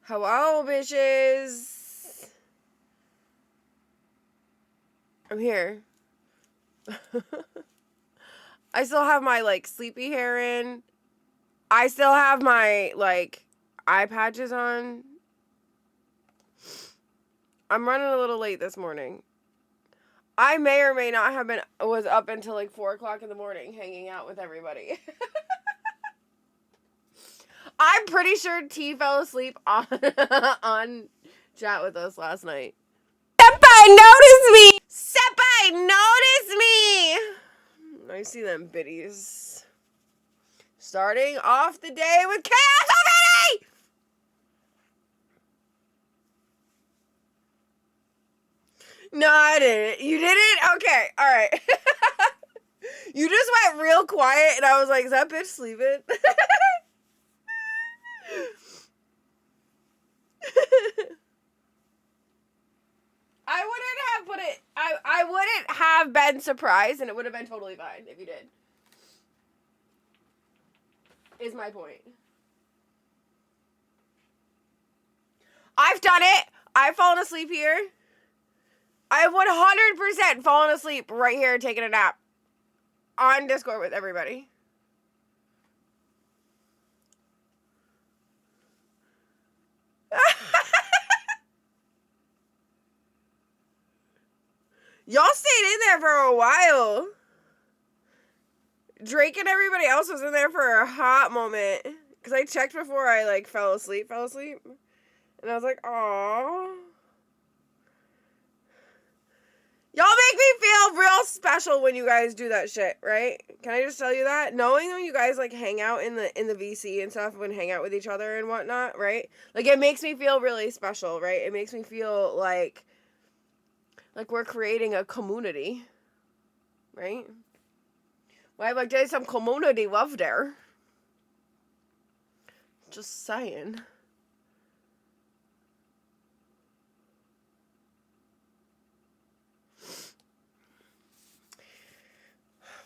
Hello, bitches. I'm here. I still have my, like, sleepy hair in. I still have my, like, eye patches on. I'm running a little late this morning. I may or may not have was up until, like, 4 o'clock in the morning hanging out with everybody. I'm pretty sure T fell asleep on chat with us last night. Senpai, notice me! Senpai, notice me! I see them biddies. Starting off the day with chaos already! No, I didn't. You didn't? Okay, alright. You just went real quiet and I was like, is that bitch sleeping? I wouldn't have put it. I wouldn't have been surprised, and it would have been totally fine if you did. Is my point. I've done it. I've fallen asleep here. I've 100% fallen asleep right here taking a nap on Discord with everybody. Y'all stayed in there for a while. Drake and everybody else was in there for a hot moment. Because I checked before I, like, fell asleep. And I was like, aww. Y'all make me feel real special when you guys do that shit, right? Can I just tell you that? Knowing when you guys, like, hang out in the VC and stuff, when hang out with each other and whatnot, right? Like, it makes me feel really special, right? It makes me feel like we're creating a community, right? Well, like, there's some community love there. Just saying.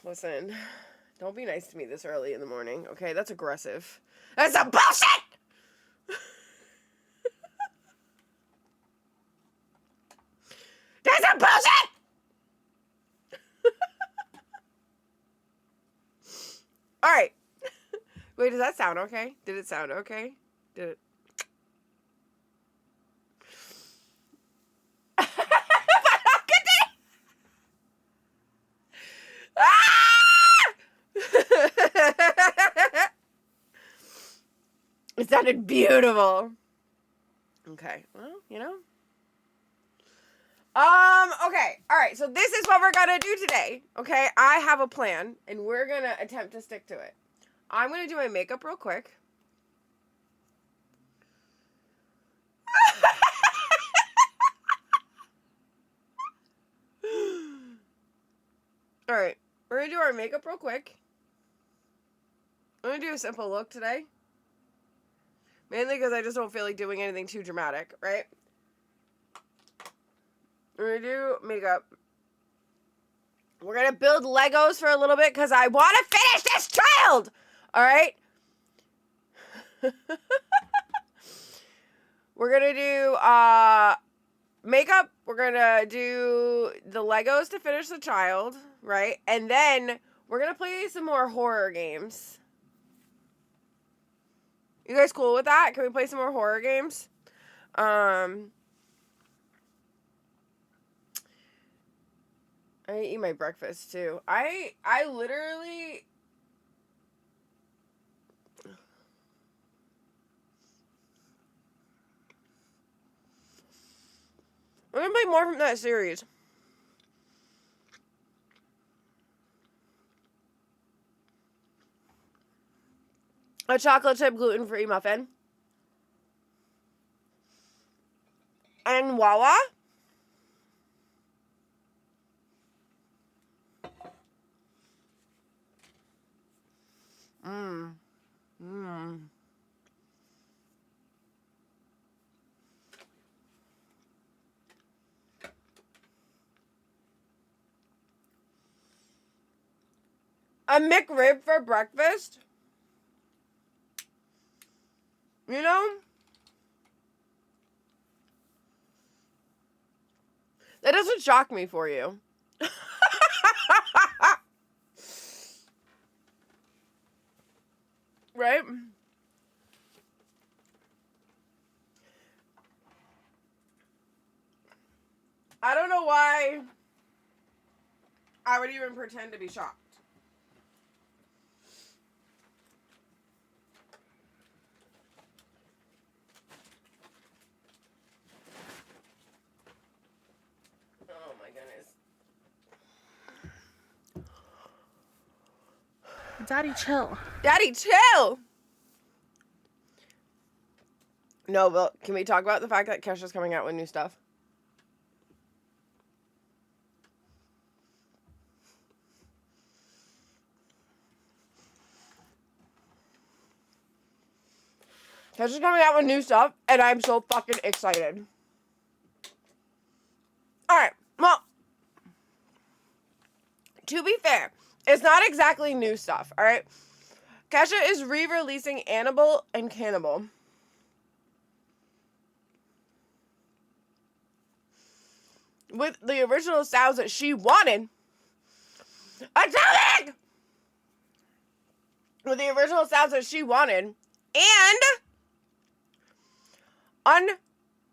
Listen, don't be nice to me this early in the morning, okay? That's aggressive. That's some bullshit! That's some bullshit! Alright. Wait, does that sound okay? Did it sound okay? Did it? It sounded beautiful. Okay, well, you know. Okay, alright, so this is what we're gonna do today, okay? I have a plan, and we're gonna attempt to stick to it. I'm gonna do my makeup real quick. Alright, we're gonna do our makeup real quick. I'm gonna do a simple look today. Mainly because I just don't feel like doing anything too dramatic, right? We're gonna do makeup. We're gonna build Legos for a little bit because I want to finish this child! Alright? We're gonna do makeup. We're gonna do the Legos to finish the child, right? And then we're gonna play some more horror games. You guys cool with that? Can we play some more horror games? I eat my breakfast too. I literally... I'm gonna play more from that series. A chocolate chip gluten-free muffin. And voila. A McRib for breakfast? You know? That doesn't shock me for you. Right? I don't know why I would even pretend to be shocked. Oh my goodness. Daddy, chill. Daddy, chill! No, but can we talk about the fact that Kesha's coming out with new stuff? Kesha's coming out with new stuff, and I'm so fucking excited. Alright, well, to be fair, it's not exactly new stuff, alright? Kesha is re-releasing Annabelle and Cannibal. With the original sounds that she wanted. I'm telling! With the original sounds that she wanted. And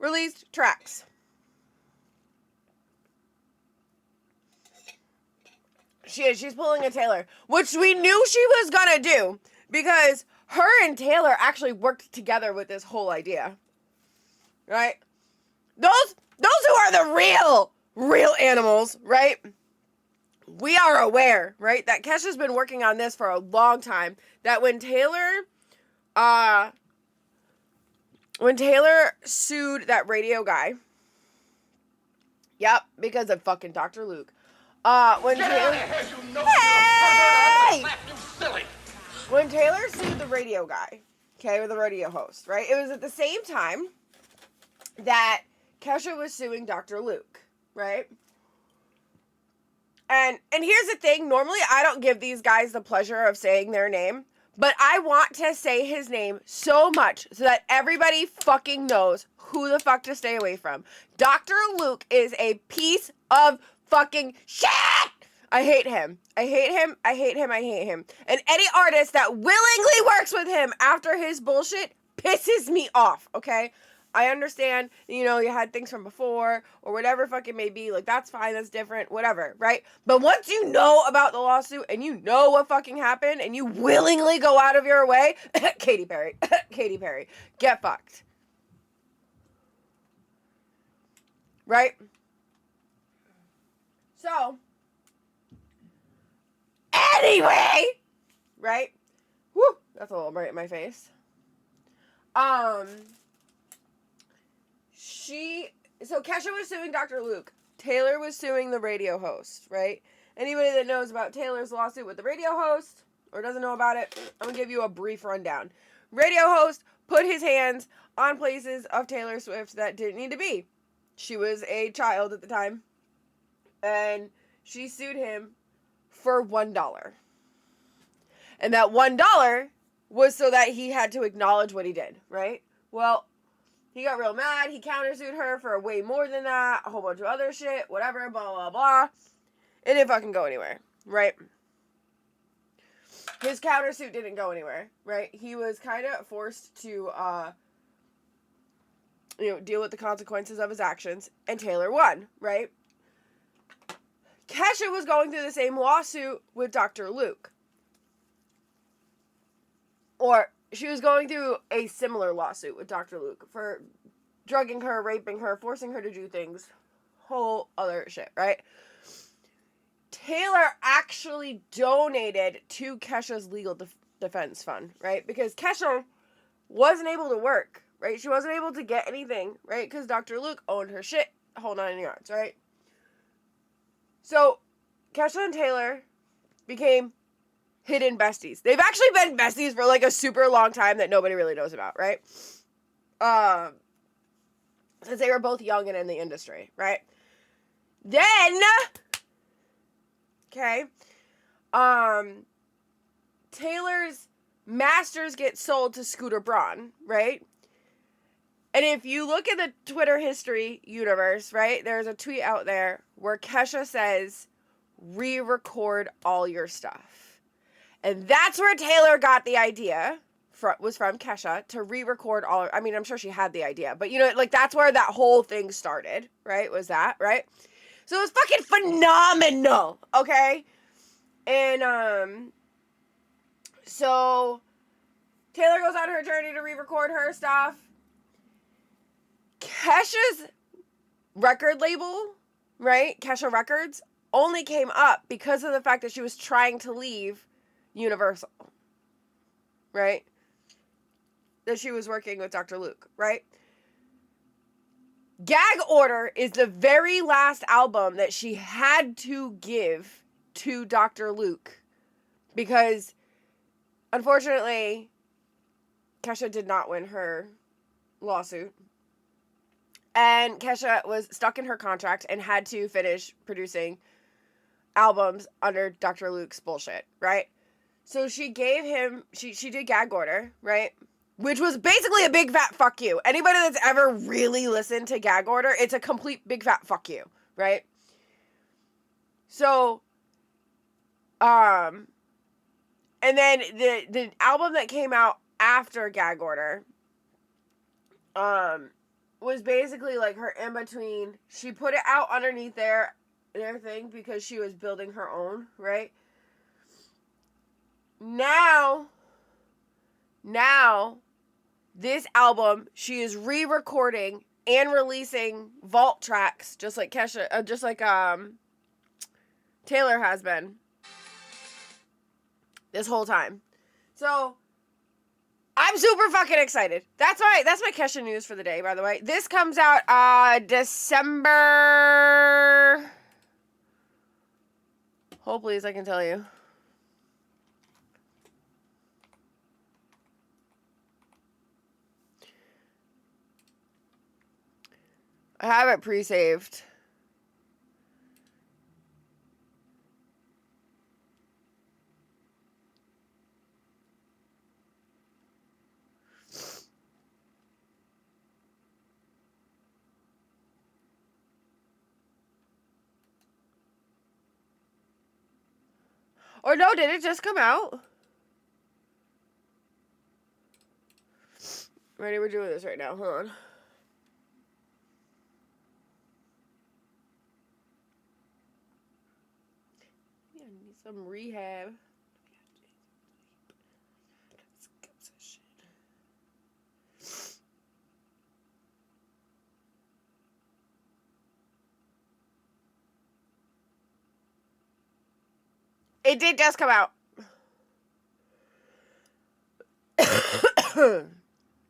unreleased tracks. She's pulling a Taylor, which we knew she was gonna do because her and Taylor actually worked together with this whole idea. Right? Those who are the real animals, right? We are aware, right, that Kesha's been working on this for a long time. That when Taylor sued that radio guy, yep, because of fucking Dr. Luke. When Taylor sued the radio guy, okay, or the radio host, right? It was at the same time that Kesha was suing Dr. Luke, right? And here's the thing, normally I don't give these guys the pleasure of saying their name, but I want to say his name so much so that everybody fucking knows who the fuck to stay away from. Dr. Luke is a piece of fucking shit! I hate him. I hate him. I hate him. I hate him. And any artist that willingly works with him after his bullshit pisses me off, okay? I understand, you had things from before or whatever fucking may be. Like, that's fine. That's different. Whatever, right? But once you know about the lawsuit and you know what fucking happened and you willingly go out of your way, Katy Perry, Katy Perry, get fucked. Right? So, anyway, right? Woo, that's a little bright in my face. So Kesha was suing Dr. Luke. Taylor was suing the radio host, right? Anybody that knows about Taylor's lawsuit with the radio host or doesn't know about it, I'm going to give you a brief rundown. Radio host put his hands on places of Taylor Swift that didn't need to be. She was a child at the time. And she sued him for $1. And that $1 was so that he had to acknowledge what he did, right? Well, he got real mad. He countersued her for way more than that. A whole bunch of other shit. Whatever. Blah, blah, blah. It didn't fucking go anywhere. Right? His countersuit didn't go anywhere. Right? He was kind of forced to, deal with the consequences of his actions. And Taylor won. Right? Kesha was going through the same lawsuit with Dr. Luke. Or she was going through a similar lawsuit with Dr. Luke for drugging her, raping her, forcing her to do things. Whole other shit, right? Taylor actually donated to Kesha's legal defense fund, right? Because Kesha wasn't able to work, right? She wasn't able to get anything, right? Because Dr. Luke owned her shit, whole 9 yards, right? So, Kesha and Taylor became hidden besties. They've actually been besties for like a super long time that nobody really knows about, right? Since they were both young and in the industry, right? Then, okay, Taylor's masters get sold to Scooter Braun, right? And if you look at the Twitter history universe, right, there's a tweet out there where Kesha says, re-record all your stuff. And that's where Taylor got the idea, was from Kesha, to re-record all, I mean, I'm sure she had the idea, but, you know, like, that's where that whole thing started, right, was that, right? So it was fucking phenomenal, okay? And, so Taylor goes on her journey to re-record her stuff. Kesha's record label, right, Kesha Records, only came up because of the fact that she was trying to leave Universal, right? That she was working with Dr. Luke, right? Gag Order is the very last album that she had to give to Dr. Luke because, unfortunately, Kesha did not win her lawsuit. And Kesha was stuck in her contract and had to finish producing albums under Dr. Luke's bullshit, right? So she gave him, she did Gag Order, right? Which was basically a big fat fuck you. Anybody that's ever really listened to Gag Order, it's a complete big fat fuck you, right? So, and then the album that came out after Gag Order, was basically like her in between. She put it out underneath their thing because she was building her own, right? Now, this album, she is re-recording and releasing vault tracks, just like Kesha, Taylor has been this whole time. So I'm super fucking excited. That's my Kesha news for the day, by the way. This comes out December. Hold please, I can tell you. I have it pre-saved. Or no, did it just come out? Ready, we're doing this right now. Hold on. Yeah, I need some rehab. It did just come out.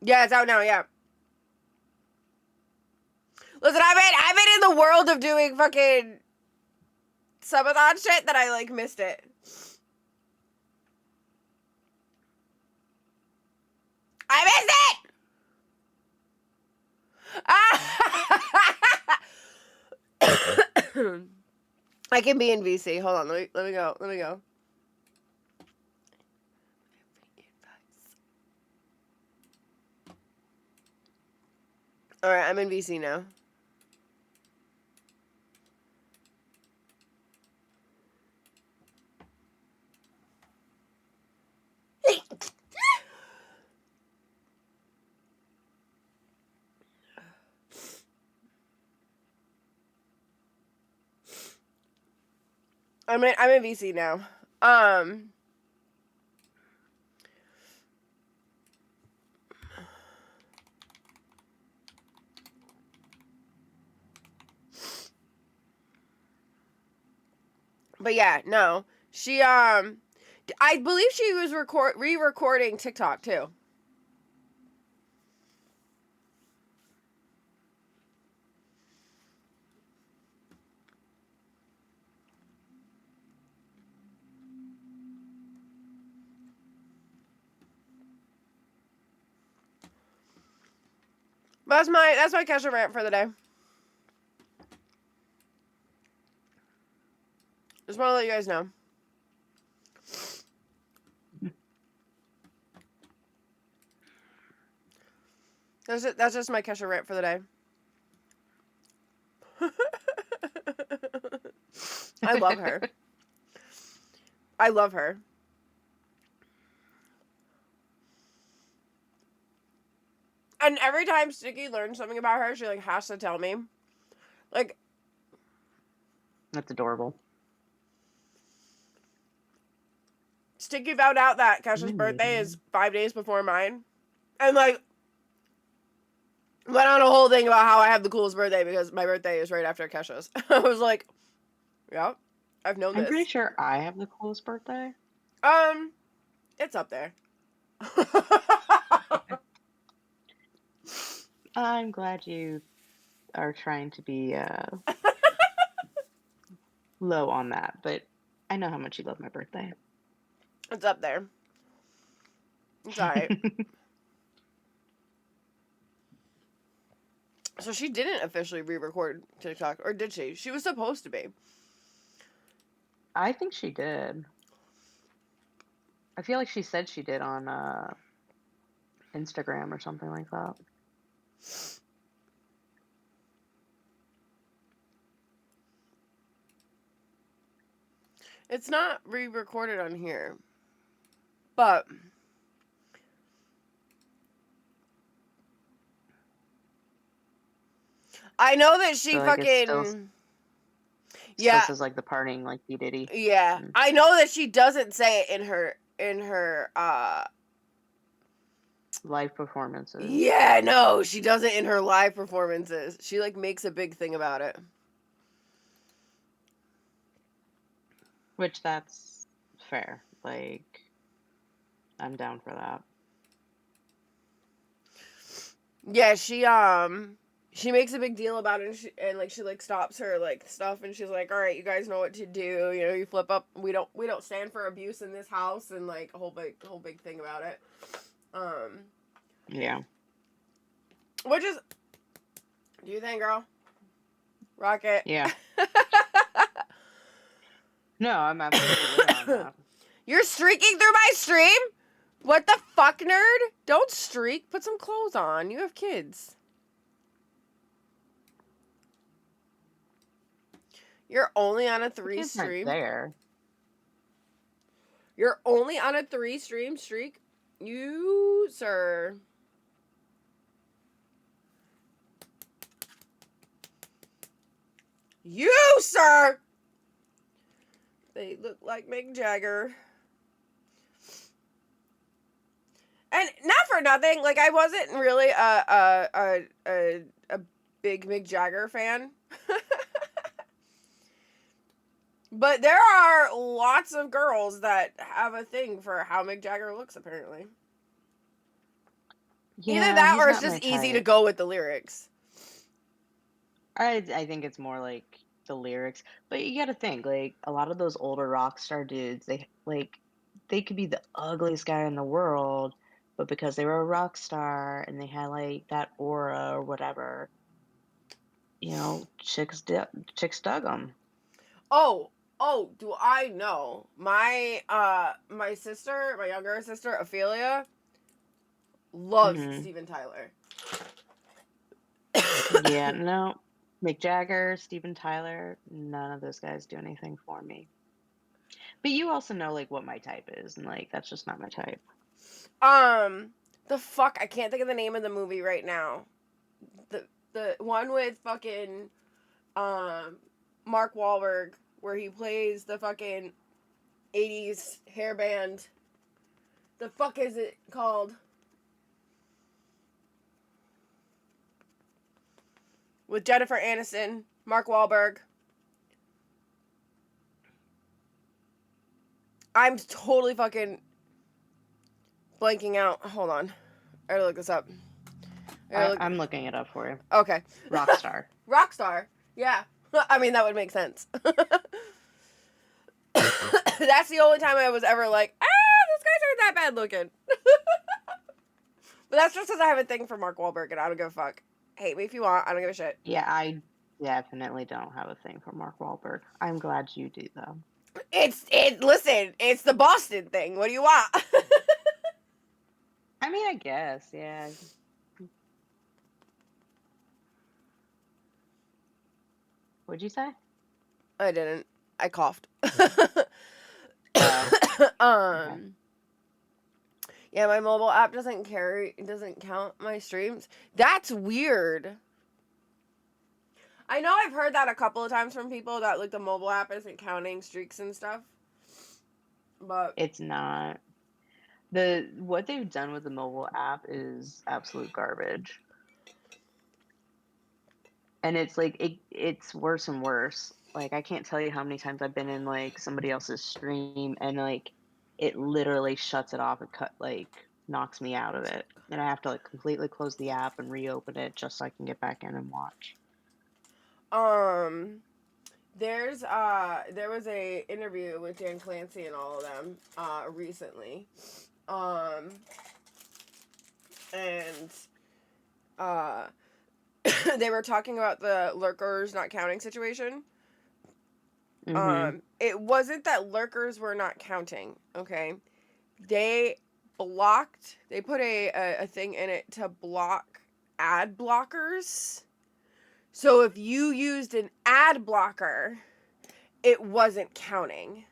Yeah, it's out now, yeah. Listen, I've been in the world of doing fucking Subathon shit that I, like, missed it. I missed it! I can be in VC. Hold on, let me go. Alright, I'm in VC now. I'm in VC now. But yeah, no. She I believe she was re-recording TikTok too. That's my Kesha rant for the day. Just want to let you guys know. That's just my Kesha rant for the day. I love her. I love her. And every time Sticky learns something about her, she like has to tell me. Like, That's adorable. Sticky found out that Kesha's birthday is 5 days before mine. And like went on a whole thing about how I have the coolest birthday because my birthday is right after Kesha's. I was like, yeah, I've known I'm this. pretty sure I have the coolest birthday. It's up there. I'm glad you are trying to be low on that, but I know how much you love my birthday. It's up there. It's alright. So she didn't officially re-record TikTok, or did she? She was supposed to be. I think she did. I feel like she said she did on Instagram or something like that. It's not re-recorded on here. But I know that she So like it fucking still yeah. says like the parting like P. Diddy. Yeah. I know that she doesn't say it in her Live performances. yeah, no, she does it in her live performances. She like makes a big thing about it. Which that's fair. Like I'm down for that. Yeah, she makes a big deal about it, and like she like stops her like stuff, and she's like, "All right, you guys know what to do. You know, you flip up. We don't stand for abuse in this house," and like a whole big thing about it. Yeah. Which is, do you think, girl? Rocket. Yeah. No, I'm absolutely with on that. You're streaking through my stream? What the fuck, nerd? Don't streak. Put some clothes on. You have kids. You're only on a 3 Kids aren't stream. there. You're only on a 3 stream streak? You, sir. You, sir! They look like Mick Jagger. And not for nothing, like I wasn't really a big Mick Jagger fan. But there are lots of girls that have a thing for how Mick Jagger looks, apparently. Yeah, Either that he's or it's not my just easy type. to go with the lyrics. I think it's more like the lyrics. But you gotta think, like a lot of those older rock star dudes, they could be the ugliest guy in the world, but because they were a rock star and they had like that aura or whatever, chicks dug them. Oh, do I know? My sister, my younger sister, Ophelia, loves Hmm. Steven Tyler. Yeah, no. Mick Jagger, Steven Tyler, none of those guys do anything for me. But you also know like what my type is, and like that's just not my type. The fuck, I can't think of the name of the movie right now. The one with fucking Mark Wahlberg where he plays the fucking 80s hairband. The fuck is it called? With Jennifer Aniston, Mark Wahlberg. I'm totally fucking blanking out. Hold on. I gotta look this up. I'm looking it up for you. Okay. Rockstar. Rockstar. Yeah. I mean, that would make sense. That's the only time I was ever like, those guys aren't that bad looking. But that's just because I have a thing for Mark Wahlberg and I don't give a fuck. Hate me if you want. I don't give a shit. Yeah, I definitely don't have a thing for Mark Wahlberg. I'm glad you do though. Listen, it's the Boston thing. What do you want? I mean, I guess, yeah. What'd you say? I didn't. I coughed. Oh, okay. um, yeah, my mobile app doesn't count my streams. That's weird. I know I've heard that a couple of times from people that like the mobile app isn't counting streaks and stuff, but It's not. What they've done with the mobile app is absolute garbage. And it's like it's worse and worse. Like I can't tell you how many times I've been in like somebody else's stream and like it literally shuts it off and knocks me out of it. And I have to like completely close the app and reopen it just so I can get back in and watch. um there was a interview with Dan Clancy and all of them recently. Um and uh they were talking about the lurkers not counting situation. Mhm. It wasn't that lurkers were not counting, okay? They they put a thing in it to block ad blockers. So if you used an ad blocker, it wasn't counting.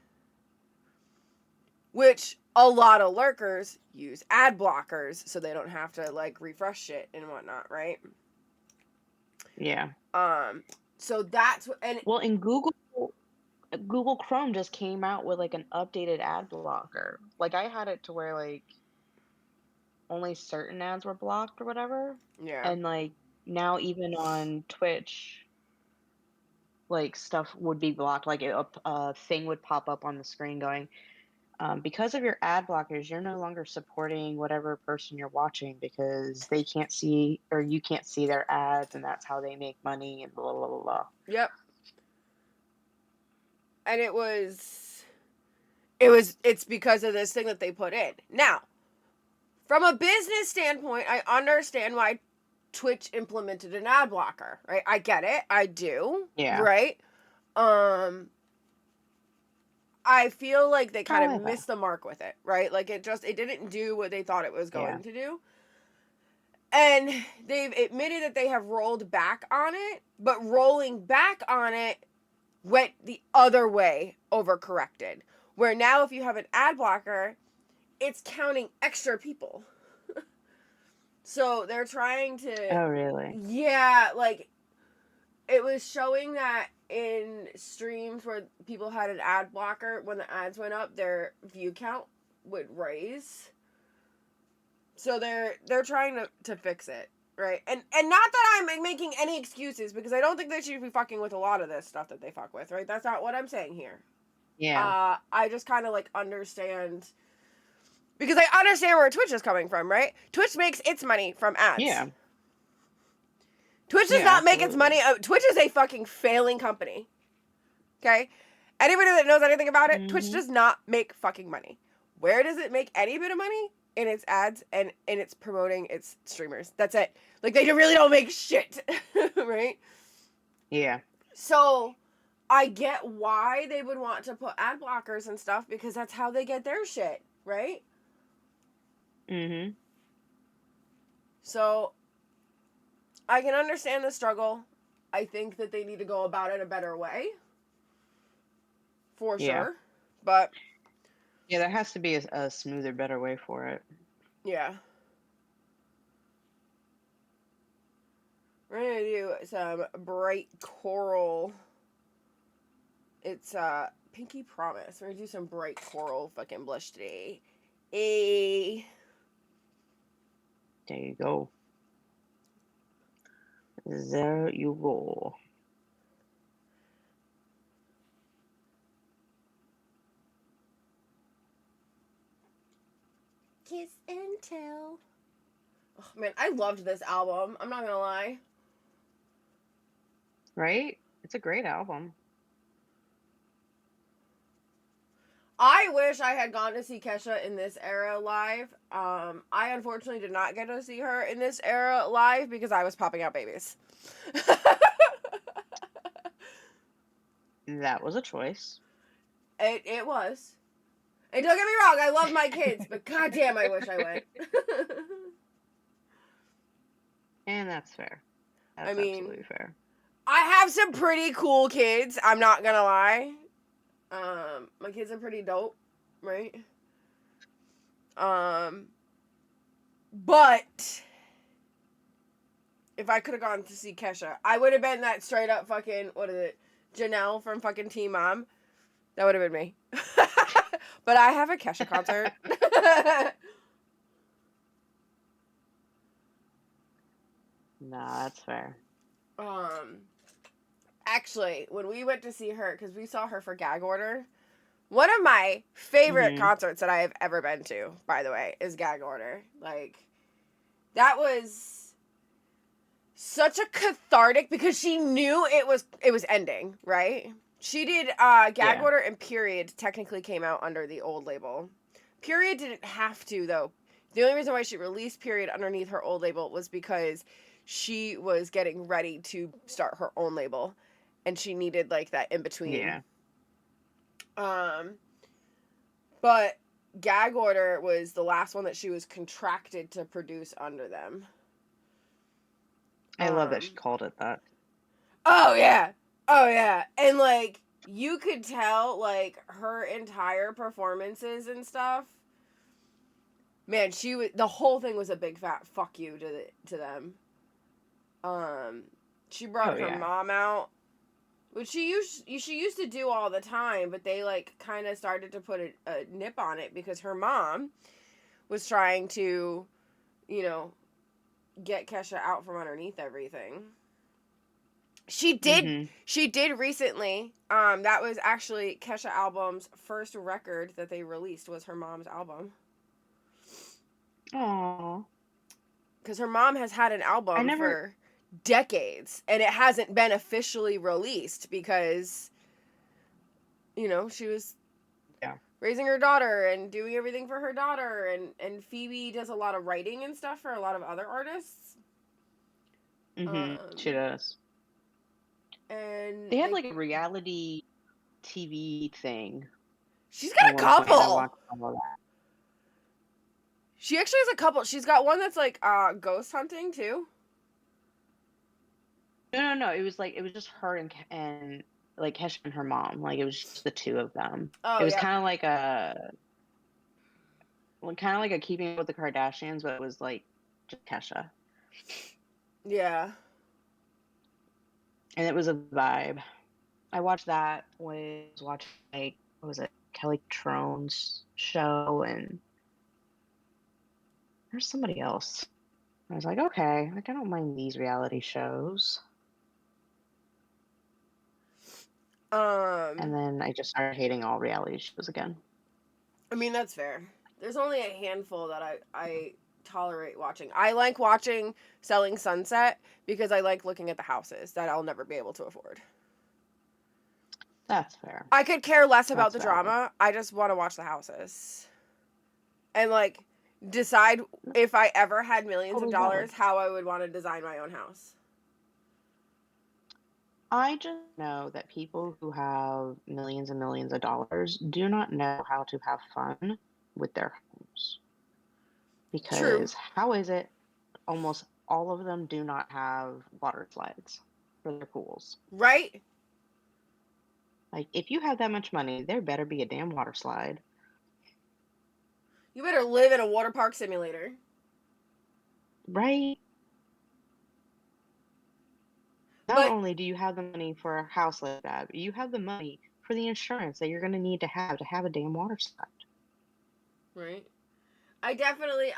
Which a lot of lurkers use ad blockers so they don't have to like refresh shit and whatnot, right? Yeah. Um so that's and Well, in Google Chrome just came out with like an updated ad blocker. Like I had it to where like only certain ads were blocked or whatever. yeah. And like now even on Twitch, like stuff would be blocked. Like a thing would pop up on the screen going, because of your ad blockers, you're no longer supporting whatever person you're watching because they can't see or you can't see their ads and that's how they make money and blah blah blah blah. Yep. And it's because of this thing that they put in. Now, from a business standpoint, I understand why Twitch implemented an ad blocker, right? I get it. I do. Yeah. Right? Um I feel like they kind of However, missed the mark with it, right? Like it didn't do what they thought it was yeah. going to do. And they've admitted that they have rolled back on it, but rolling back on it went the other way, overcorrected. Where now if you have an ad blocker, it's counting extra people. So they're trying to, Oh, really? yeah, like it was showing that in streams where people had an ad blocker, when the ads went up, their view count would raise. So they're trying to fix it, right? And not that I'm making any excuses because I don't think they should be fucking with a lot of this stuff that they fuck with, right? That's not what I'm saying here. Yeah. I just kind of like understand because I understand where Twitch is coming from, right? Twitch makes its money from ads. Yeah. Twitch does Yeah, not make its absolutely. money. Twitch is a fucking failing company. Okay? Anybody that knows anything about it, Twitch Mhm. does not make fucking money. Where does it make any bit of money? In its ads and in its promoting its streamers. That's it. Like they really don't make shit. Right? Yeah. So I get why they would want to put ad blockers and stuff because that's how they get their shit, right? Mhm. So I can understand the struggle. I think that they need to go about it a better way. For Yeah. sure. But Yeah, there has to be a smoother, better way for it. yeah. We're gonna do some bright coral. It's Pinky Promise. We're gonna do some bright coral fucking blush today. A There you go. There you go. Kiss and Tell. Oh man, I loved this album. I'm not gonna lie. Right? It's a great album. I wish I had gone to see Kesha in this era live. I unfortunately did not get to see her in this era live because I was popping out babies. That was a choice. It was. And don't get me wrong, I love my kids, but goddamn, I wish I went. And that's fair. I That's mean, absolutely fair. I have some pretty cool kids. I'm not gonna lie. My kids are pretty dope, right? But if I could have gone to see Kesha, I would have been that straight up fucking, what is it, Janelle from fucking Teen Mom. That would have been me. But I have a Kesha concert. Nah, that's fair. Actually, when we went to see her, because we saw her for Gag Order, one of my favorite Mm-hmm. concerts that I have ever been to, by the way, is Gag Order. Like, that was such a cathartic, because she knew it was ending, right? She did Gag Yeah. Order and Period technically came out under the old label. Period didn't have to, though. The only reason why she released Period underneath her old label was because she was getting ready to start her own label, and she needed like that in between. Yeah. But Gag Order was the last one that she was contracted to produce under them. I love that she called it that. Oh yeah. Oh yeah. And like you could tell like her entire performances and stuff. Man, she was, the whole thing was a big fat fuck you to them. She Oh brought her yeah. mom out, which she used to do all the time, but they like kind of started to put a nip on it because her mom was trying to, you know, get Kesha out from underneath everything. She did Mm-hmm. she did recently. That was actually Kesha album's first record that they released was her mom's album. Aww. Cuz her mom has had an I album never. for decades and it hasn't been officially released because she was Yeah. raising her daughter and doing everything for her daughter, and Phoebe does a lot of writing and stuff for a lot of other artists. Mm-hmm. She Um does. and They have they like a reality TV thing she's at got a one point, and I couple. watched all of that. She actually has a couple. She's got one that's like ghost hunting too. No, no, no. It was just her and like Kesha and her mom. Like it was just the two of them. It Oh, was yep. kind of like a Keeping Up with the Kardashians, but it was like just Kesha, Yeah. and it was a vibe. I watched that when I was watching like what was it, Kelly Trone's show, and there's somebody else. I was like, okay, like I don't mind these reality shows. And Um, then I just started hating all reality shows again. I mean that's fair. There's only a handful that I tolerate watching. I like watching Selling Sunset because I like looking at the houses that I'll never be able to afford. That's fair. I could care less about That's the valid. drama. I just want to watch the houses. And like decide if I ever had millions of Totally valid. dollars how I would want to design my own house. I just know that people who have millions and millions of dollars do not know how to have fun with their homes. True. Because how is it almost all of them do not have water slides for their pools? Right? Like, if you have that much money, there better be a damn water slide. You better live in a water park simulator. Right? Not But only do you have the money for a house like that, you have the money for the insurance that you're going to need to have a damn water slide. right. I definitely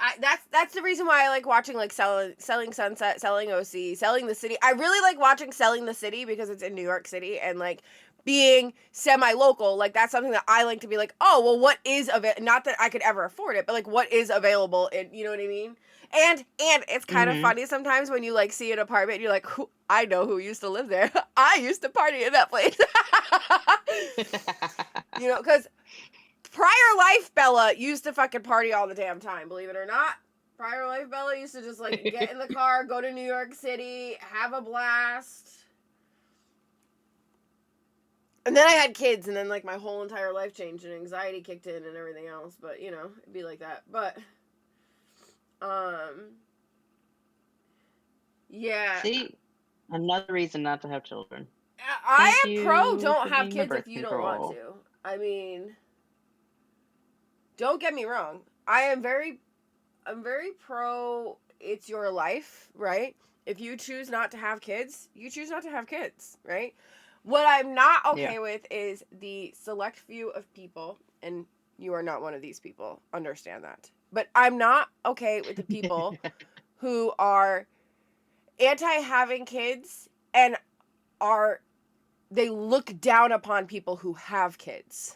that's the reason why I like watching like selling Sunset, selling OC, selling the city. I really like watching Selling the City because it's in New York City and like being semi-local, like that's something that I like to be like, oh well, what is of it? Not that I could ever afford it, but like what is available, and you know what I mean. And it's kind of Mm-hmm. funny sometimes when you like see an apartment, and you're like, I know who used to live there. I used to party in that place. Because prior life Bella used to fucking party all the damn time, believe it or not. Prior life Bella used to just like get in the car, go to New York City, have a blast. And then I had kids, and then like my whole entire life changed, and anxiety kicked in, and everything else. But it'd be like that. But, um, yeah, See, Another reason not to have children. Thank I am pro you don't for have being my kids birth if you don't want control. to. I mean, don't get me wrong. I'm very pro it's your life, right? If you choose not to have kids, you choose not to have kids, right? What I'm not Yeah. okay with is the select few of people, and you are not one of these people, understand that. But I'm not okay with the people who are anti having kids and are they look down upon people who have kids.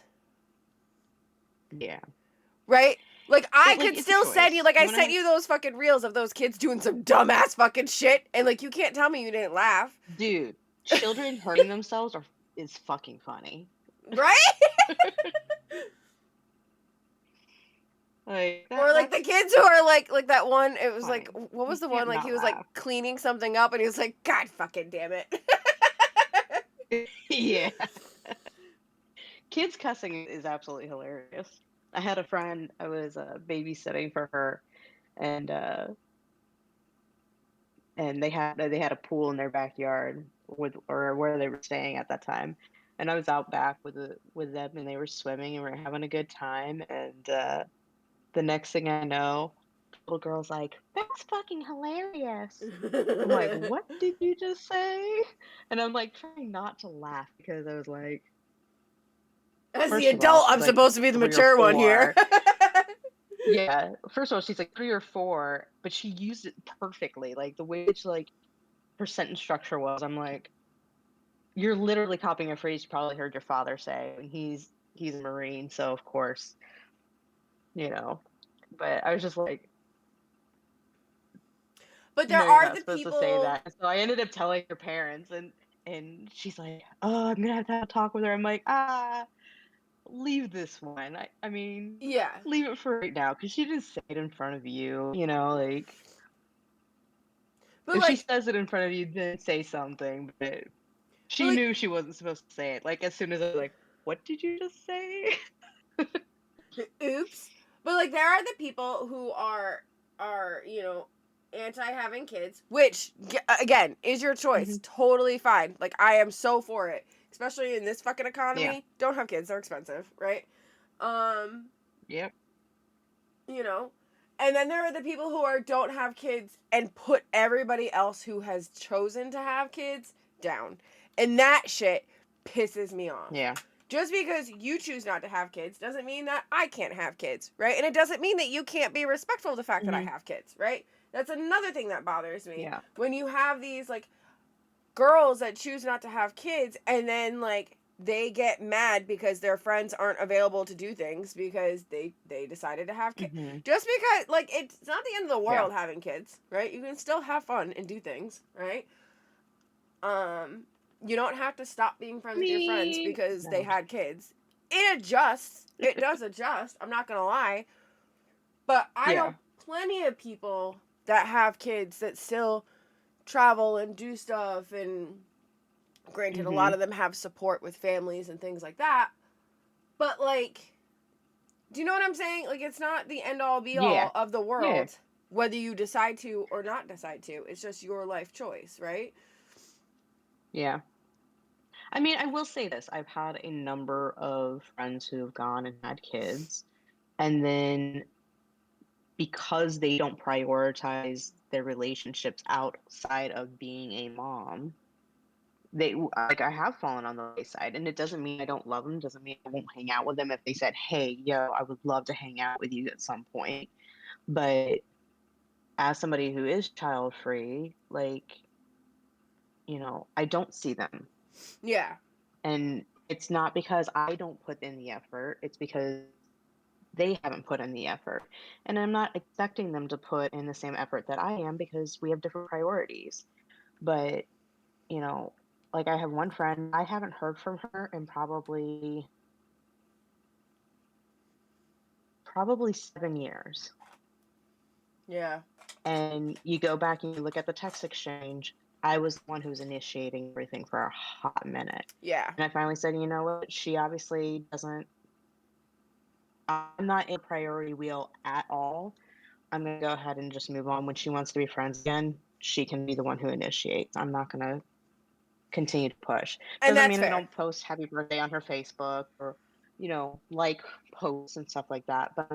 Yeah. Right? Like I Like, could it's a still send you choice. like I You wanna sent have you those fucking reels of those kids doing some dumbass fucking shit and like you can't tell me you didn't laugh. dude, children hurting themselves is fucking funny. Right? Like, Or like the that's kids who are like that one, it was like funny. what You was the one can't like he not was like laugh. cleaning something up and he was like god fucking damn it. Yeah. Kids cussing is absolutely hilarious. I had a friend, I was, babysitting for her, and, they had a pool in their backyard with or where they were staying at that time, and I was out back with them, and they were swimming, and we were having a good time, and, the next thing I know, little girl's like, "That's fucking hilarious." I'm like, "What did you just say?" And I'm, like, trying not to laugh because I was like, As the first of all, adult, she's, I'm like, supposed to be the 3 or mature one here. 4. Yeah, first of all, she's, like, 3 or 4, but she used it perfectly, like, the way she, like, her sentence structure was, I'm like, "You're literally copying a phrase you probably heard your father say," and he's a Marine, so of course, you know, but I was just like, But there "No, you're are not the supposed to say people that," and so I ended up telling her parents, and she's like, "Oh, I'm gonna have to have a talk with her." I'm like, "Ah, leave this one. I mean, yeah. leave it for right now, because she didn't say it in front of you, like, But if she like says it in front of you, then say something, but but she like knew she wasn't supposed to say it, like, as soon as I was like, "What did you just say?" oops. But like there are the people who are, anti having kids, which again is your choice. Mhm. Totally fine. Like I am so for it. Especially in this fucking Yeah. economy. Don't have kids, they're expensive, right? Um, Yep. you know. And then there are the people who are don't have kids and put everybody else who has chosen to have kids down. And that shit pisses me off. Yeah. Just because you choose not to have kids doesn't mean that I can't have kids, right? And it doesn't mean that you can't be respectful of the fact that I Mhm. have kids, right? That's another thing that bothers me. Yeah. When you have these like girls that choose not to have kids and then like they get mad because their friends aren't available to do things because they decided to have kids. Mhm. Just because like it's not the end of the Yeah. world having kids, right? You can still have fun and do things, right? Um, you don't have to stop being I friends with your friends mean, because they no. had kids. It adjusts. It does adjust. I'm not gonna lie, but I know Yeah. plenty of people that have kids that still travel and do stuff. And granted, a lot Mhm. of them have support with families and things like that. But like, do you know what I'm saying? Like, it's not the end all be Yeah. all of the Yeah. world whether you decide to or not decide to. It's just your life choice, right? Yeah. I mean, I will say this, I've had a number of friends who have gone and had kids, and then because they don't prioritize their relationships outside of being a mom, like, I have fallen on the wayside, and it doesn't mean I don't love them, doesn't mean I won't hang out with them if they said, "Hey, yo, I would love to hang out with you at some point." But as somebody who is child free, like, I don't see them. Yeah. And it's not because I don't put in the effort, it's because they haven't put in the effort. And I'm not expecting them to put in the same effort that I am because we have different priorities. But, you know, like, I have one friend, I haven't heard from her in probably 7 years. Yeah. And you go back and you look at the text exchange, I was the one who was initiating everything for a hot minute. Yeah. And I finally said, "You know what? She obviously doesn't I'm not in priority wheel at all. I'm gonna go ahead and just move on. When she wants to be friends again, she can be the one who initiates. I'm not gonna continue to push. And Doesn't that's mean I fair. don't post happy birthday on her Facebook or, like posts and stuff like that, but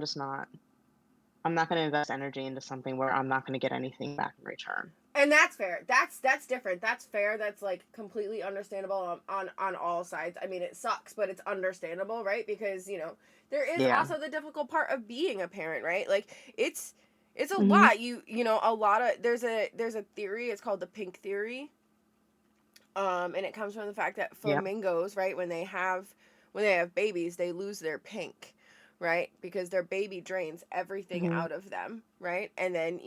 I'm not gonna invest energy into something where I'm not gonna get anything back in return. And that's fair. That's different. That's fair. That's like completely understandable on all sides. I mean, it sucks, but it's understandable, right? Because there is Yeah. also the difficult part of being a parent, right? Like it's a Mhm. lot. A lot of there's a theory. It's called the pink theory. And it comes from the fact that Yep. flamingos, right, when they have babies, they lose their pink, right? Because their baby drains everything Mhm. out of them, right? And then,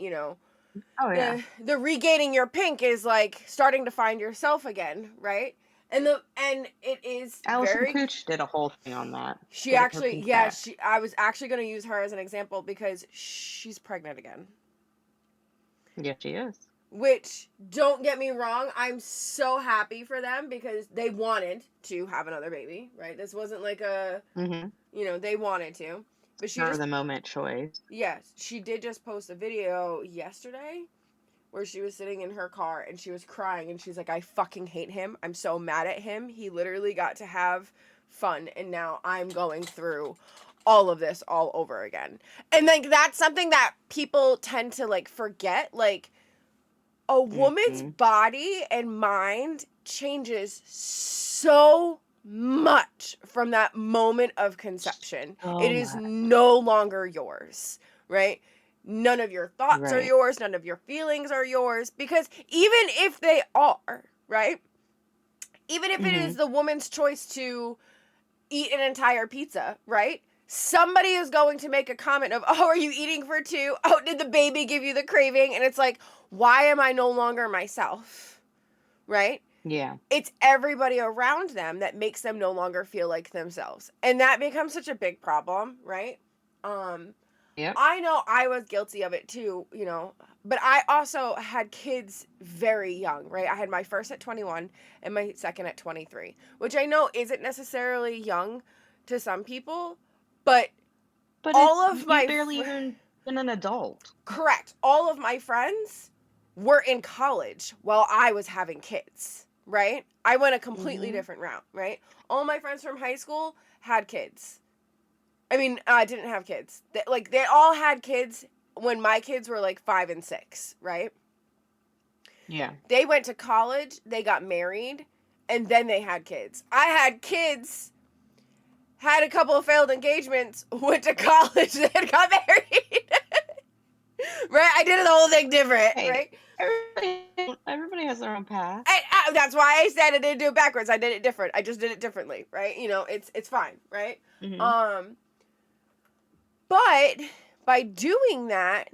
Oh, yeah. the regaining your pink is like starting to find yourself again, right? And it is Alison very Cooch did a whole thing on that, she getting her actually pink yeah, back. she I was actually going to use her as an example because she's pregnant again. Yes, she is. Which, don't get me wrong, I'm so happy for them because they wanted to have another baby, right? This wasn't like Mhm. they wanted to. But she Spur of just, the moment choice. yes, she did just post a video yesterday where she was sitting in her car and she was crying and she's like, I fucking hate him. I'm so mad at him. He literally got to have fun and now I'm going through all of this all over again. And like that's something that people tend to like forget. Like, a woman's Mhm. body and mind changes so much from that moment of conception. It So is much. no longer yours, right? None of your thoughts are Right. yours, none of your feelings are yours, because even if they are, right? Even if it is Mhm. the woman's choice to eat an entire pizza, right? Somebody is going to make a comment of, oh, are you eating for two? Oh, did the baby give you the craving? And it's like, why am I no longer myself? Right? Yeah. It's everybody around them that makes them no longer feel like themselves. And that becomes such a big problem, right? Um, Yep. I know I was guilty of it too, but I also had kids very young, right? I had my first at 21 and my second at 23, which I know isn't necessarily young to some people, but But all it's of you've my barely even been an adult. correct, all of my friends were in college while I was having kids, right? I went a completely Mhm. different route, right? All my friends from high school had kids. I mean, I didn't have kids. They all had kids when my kids were like 5 and 6, right? Yeah. They went to college, they got married, and then they had kids. I had kids, had a couple of failed engagements, went to college, then got married. Right? I did the whole thing different, Hey, right? everybody has their own path. That's why I said I didn't do it backwards. I did it different. I just did it differently, right? It's fine, right? Mhm. Um, But by doing that,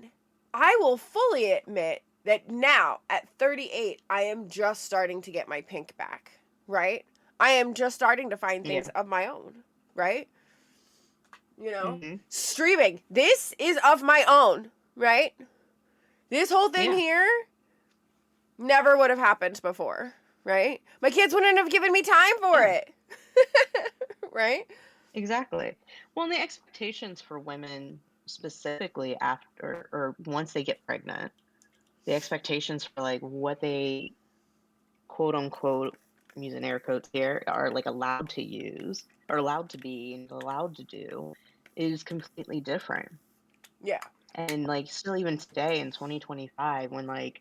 I will fully admit that now at 38, I am just starting to get my pink back, right? I am just starting to find things Yeah. of my own, right? Mhm. Streaming. This is of my own, right? This whole thing Yeah. here never would have happened before, right? My kids wouldn't have given me time for Yeah. it, right? Exactly. Well, and the expectations for women specifically after or once they get pregnant, the expectations for like what they quote unquote, I'm using air quotes here, are like allowed to use or allowed to be and allowed to do is completely different. Yeah. And like still even today in 2025, when like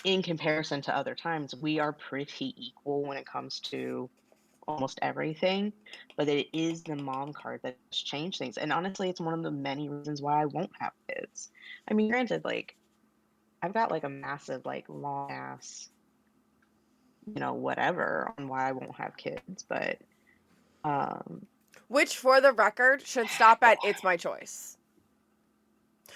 in comparison to other times, we are pretty equal when it comes to almost everything, but it is the mom card that's changed things. And honestly, it's one of the many reasons why I won't have kids. I mean, granted, like I've got like a massive, like long ass, whatever on why I won't have kids, but um Which, for the record, should stop at it's my choice.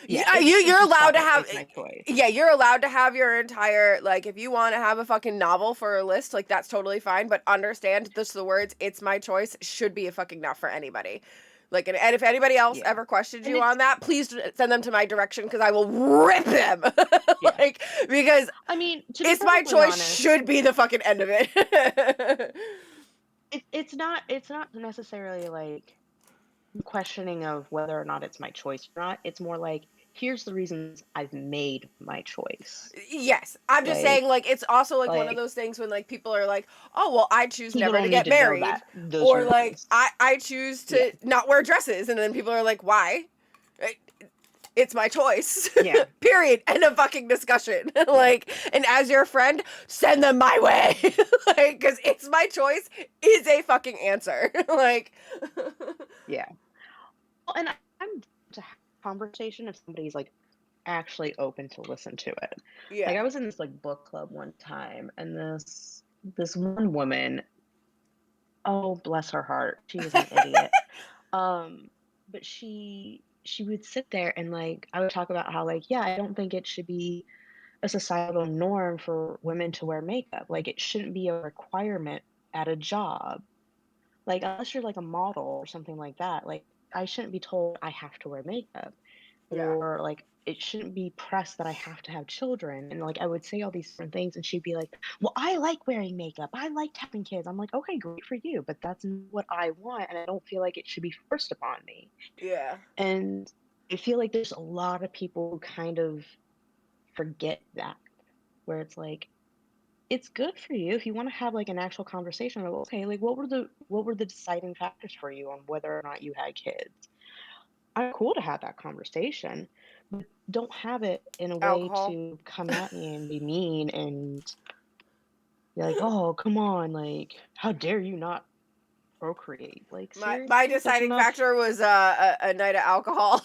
yeah, Yeah, it should you're just allowed stop to at have. it's my choice. Yeah, you're allowed to have your entire like. If you want to have a fucking novel for a list, like that's totally fine. But understand this: the words "it's my choice" should be a fucking enough for anybody. Like, and if anybody else Yeah. ever questions And you it's on that, please send them to my direction because I will rip them. yeah. Like, because I mean, to be it's my perfectly choice honest, should be the fucking end of it. it's not necessarily like questioning of whether or not it's my choice or not. It's more like here's the reasons I've made my choice. Yes, I'm just saying, Like like, it's also, like, one of like those things when, like, people are like, "Oh, well, I choose people never to don't need get to know married," that those or, like, reasons. I choose Yeah. to not wear dresses," and then people are like, "Why?" Right? It's my choice. Yeah. Period. End of fucking discussion. Yeah. Like, and as your friend, send them my way. Like, because it's my choice is a fucking answer. Like, Yeah. Well, and I'm down to have a conversation if somebody's like actually open to listen to it. Like yeah, I was in this like book club one time and this one woman, oh bless her heart, she was an idiot. Um, but she would sit there and like I would talk about how like, yeah, I don't think it should be a societal norm for women to wear makeup. Like it shouldn't be a requirement at a job. Like unless you're like a model or something like that, like I shouldn't be told I have to wear makeup yeah, or like it shouldn't be pressed that I have to have children. And like I would say all these different things and she'd be like, "Well, I like wearing makeup. I like having kids." I'm like, "Okay, great for you, but that's not what I want and I don't feel like it should be forced upon me." yeah. And I feel like there's a lot of people who kind of forget that where it's like it's good for you if you want to have like an actual conversation of okay, like what were the deciding factors for you on whether or not you had kids. I'm cool to have that conversation, but don't have it in a way Alcohol. to come at me and be mean and be like, oh, come on, like, how dare you not procreate? Like, My seriously, that's deciding enough. factor was a night of alcohol.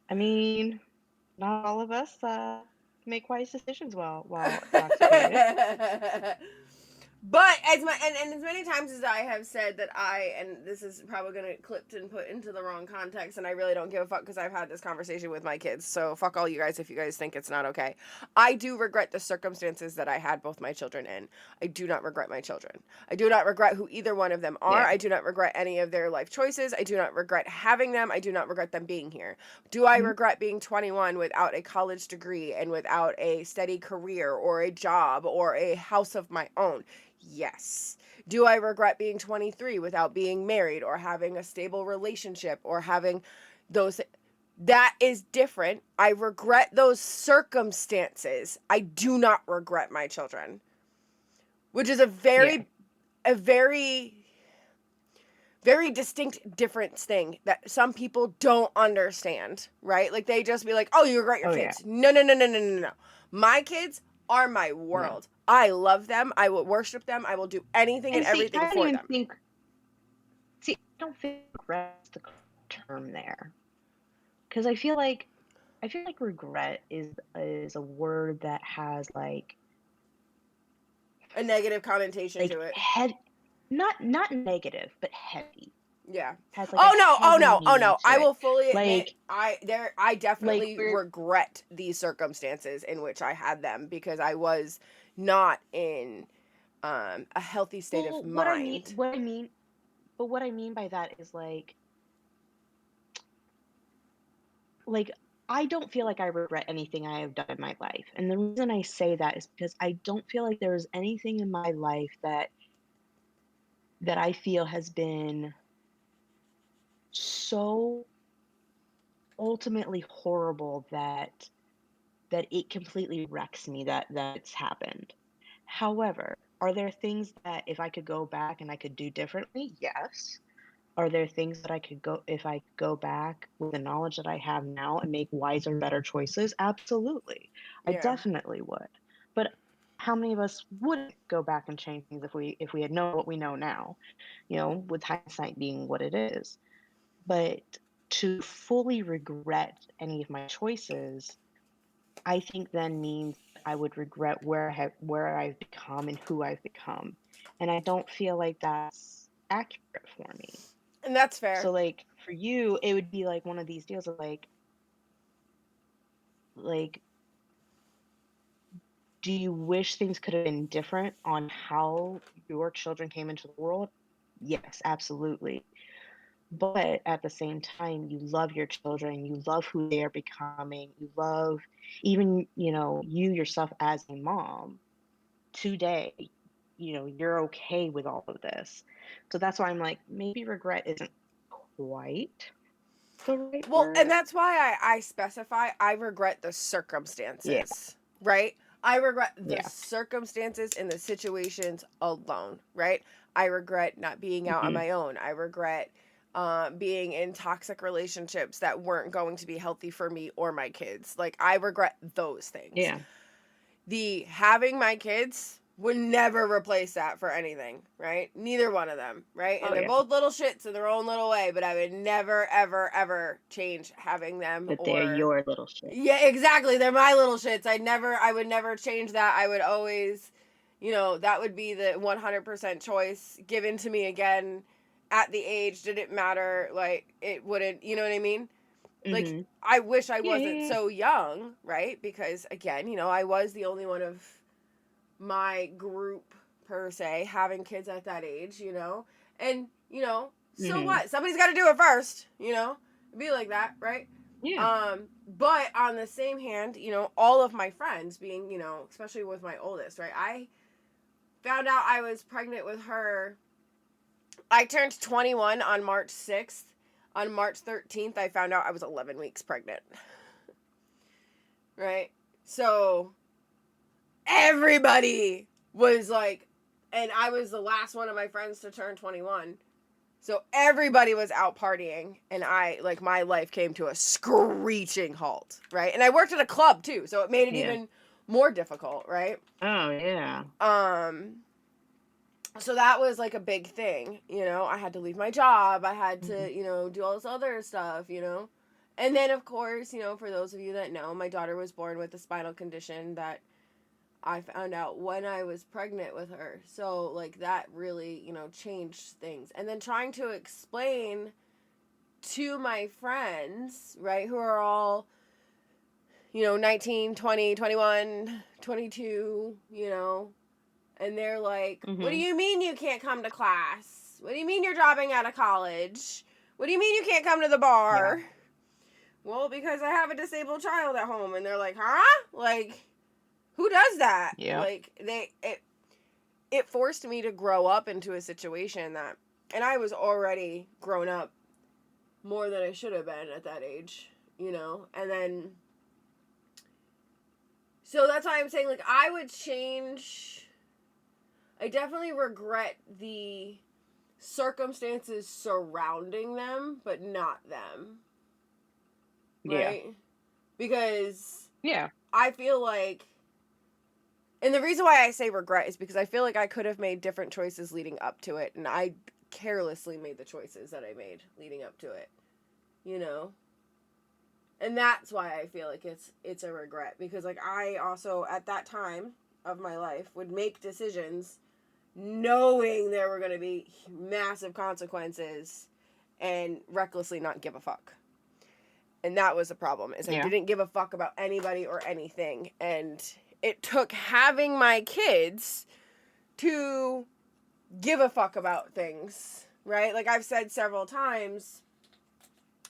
I mean, not all of us make wise decisions while intoxicated. But and as many times as I have said that and this is probably gonna get clipped and put into the wrong context, and I really don't give a fuck because I've had this conversation with my kids. So fuck all you guys if you guys think it's not okay. I do regret the circumstances that I had both my children in. I do not regret my children. I do not regret who either one of them are. Yeah. I do not regret any of their life choices. I do not regret having them. I do not regret them being here. Do I Mhm. regret being 21 without a college degree and without a steady career or a job or a house of my own? Yes. Do I regret being 23 without being married or having a stable relationship or having those? That is different. I regret those circumstances. I do not regret my children, which is Yeah. a very distinct difference thing that some people don't understand, right? Like they just be like, "Oh, you regret your Oh yeah. kids." No, no, no, no, no, no, no. My kids are my No. world. I love them. I will worship them. I will do anything and And see, everything for them. I don't think regret's the term there. Because I feel like regret is a word that has A negative connotation like to it. head not negative, but heavy. Yeah. Has like a Oh no, oh heavy no, oh meaning no. to I it. will fully admit Like I like definitely we're regret these circumstances in which I had them because I was not in a healthy state of well, what I mean mind. what I mean but what I mean by that is like I don't feel like I regret anything I have done in my life. And the reason I say that is because I don't feel like there's anything in my life that I feel has been so ultimately horrible that it completely wrecks me that it's happened. However, are there things that if I could go back and I could do differently? Yes. Are there things that I could go if I go back with the knowledge that I have now and make wiser, better choices? Absolutely. I Yeah. definitely would. But how many of us wouldn't go back and change things if we had known what we know now, with hindsight being what it is. But to fully regret any of my choices, I think then means I would regret where I've become and who I've become. And I don't feel like that's accurate for me. And that's So fair. like for you, it would be like one of these deals of like do you wish things could have been different on how your children came into the world? Yes, absolutely. But at the same time, you love your children, you love who they are becoming, you love even, you yourself as a mom today, you're okay with all of this. So that's why I'm like, maybe regret isn't quite. the right Well, and word? that's why I specify I regret the Yeah. circumstances, right? I regret the Yeah. circumstances and the situations alone, right? I regret not being out on Mhm. my own. I regret being in toxic relationships that weren't going to be healthy for me or my kids. Like, I regret those things. Yeah. The having my kids would never replace that for anything, right? Neither one of them, right? And Oh, they're yeah. both little shits in their own little way, but I would never, ever, ever change having them But they're or. your little shit. Yeah, exactly. They're my little shits. I would never change that. I would always, that would be the 100% choice given to me again at the age. Did it matter? Like, it wouldn't, you know what I mean? Like, Mhm. I wish I Yeah, wasn't yeah, yeah. so young, right? Because again, I was the only one of my group per se having kids at that age, and so Mhm. what? Somebody's got to do it first, It'd be like that, right? Yeah. But on the same hand, all of my friends being, especially with my oldest, right? I found out I was pregnant with her. I turned 21 on March 6th. On March 13th, I found out I was 11 weeks pregnant. Right? So everybody was like, and I was the last one of my friends to turn 21. So everybody was out partying, and my life came to a screeching halt, right? And I worked at a club too, so it made it Yeah. even more difficult, right? Oh, yeah. Um, so that was like a big thing, I had to leave my job, I had Mhm. to, do all this other stuff. And then, of course, for those of you that know, my daughter was born with a spinal condition that I found out when I was pregnant with her. So, like, that really, changed things. And then trying to explain to my friends, right, who are all, 19, 20, 21, 22, and they're like, what do Mhm. you mean you can't come to class? What do you mean you're dropping out of college? What do you mean you can't come to the Yeah. bar? Well, because I have a disabled child at home. And they're like, huh? Like, who does that? Yep. Like, it forced me to grow up into a situation that, and I was already grown up more than I should have been at that age, and then, so that's why I'm saying, like, I would change, I definitely regret the circumstances surrounding them, but not them, Yeah. right? Because Yeah. I feel like, and the reason why I say regret is because I feel like I could have made different choices leading up to it, and I carelessly made the choices that I made leading up to it, you know? And that's why I feel like it's a regret, because like I also at that time of my life would make decisions knowing there were going to be massive consequences and recklessly not give a fuck. And that was the problem, is I Yeah. didn't give a fuck about anybody or anything, and it took having my kids to give a fuck about things, right? Like I've said several times,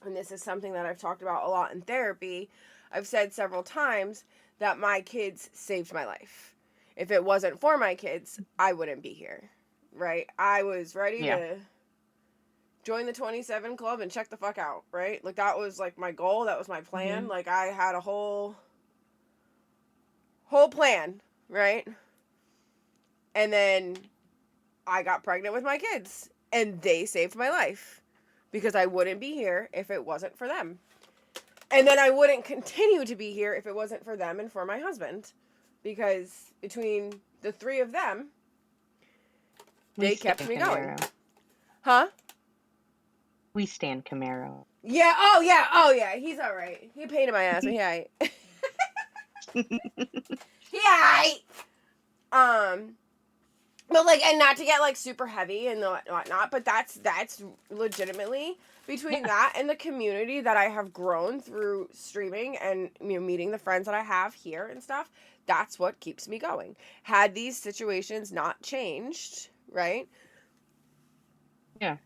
and this is something that I've talked about a lot in therapy, I've said several times that my kids saved my life. If it wasn't for my kids, I wouldn't be here, right? I was ready Yeah. to join the 27 club and check the fuck out, right? Like that was like my goal, that was my plan. Mhm. Like I had a whole plan, right? And then I got pregnant with my kids, and they saved my life because I wouldn't be here if it wasn't for them. And then I wouldn't continue to be here if it wasn't for them and for my husband, because between the three of them, We they kept stand me going. Camaro. Huh? We stand Camaro. Yeah, oh yeah, oh yeah, he's all right. He painted my ass, but he alright. He alright. Um, but like, and not to get like super heavy and whatnot, but that's legitimately between Yeah. that and the community that I have grown through streaming and meeting the friends that I have here and stuff. That's what keeps me going. Had these situations not changed, right? Yeah.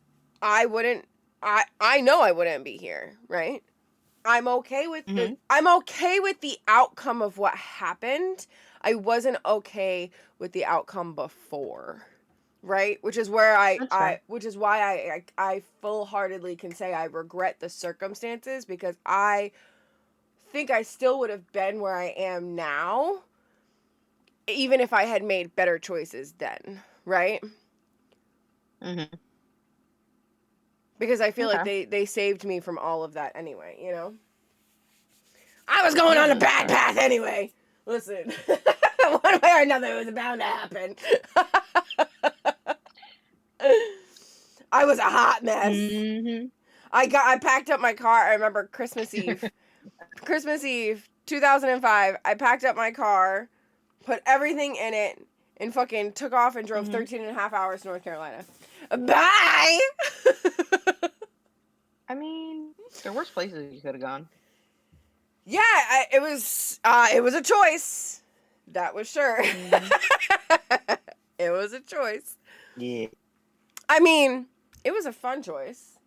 I wouldn't. I know I wouldn't be here, right? I'm okay with Mhm. the outcome of what happened. I wasn't okay with the outcome before, right? Which is where That's fair. which is why I full heartedly can say I regret the circumstances, because I think I still would have been where I am now, even if I had made better choices then, right? Mhm. Because I feel like Okay. they saved me from all of that anyway, you know? I was going Yeah, on a that's bad fair. path anyway. Listen, one way or another, it was bound to happen. I was a hot mess. Mhm. I packed up my car. I remember Christmas Eve, 2005. I packed up my car, put everything in it, and fucking took off and drove Mhm. 13 and a half hours to North Carolina. Bye. I mean, there worse places you could have gone. Yeah, it was a choice. That was sure. Mhm. It was a choice. Yeah. I mean, it was a fun choice.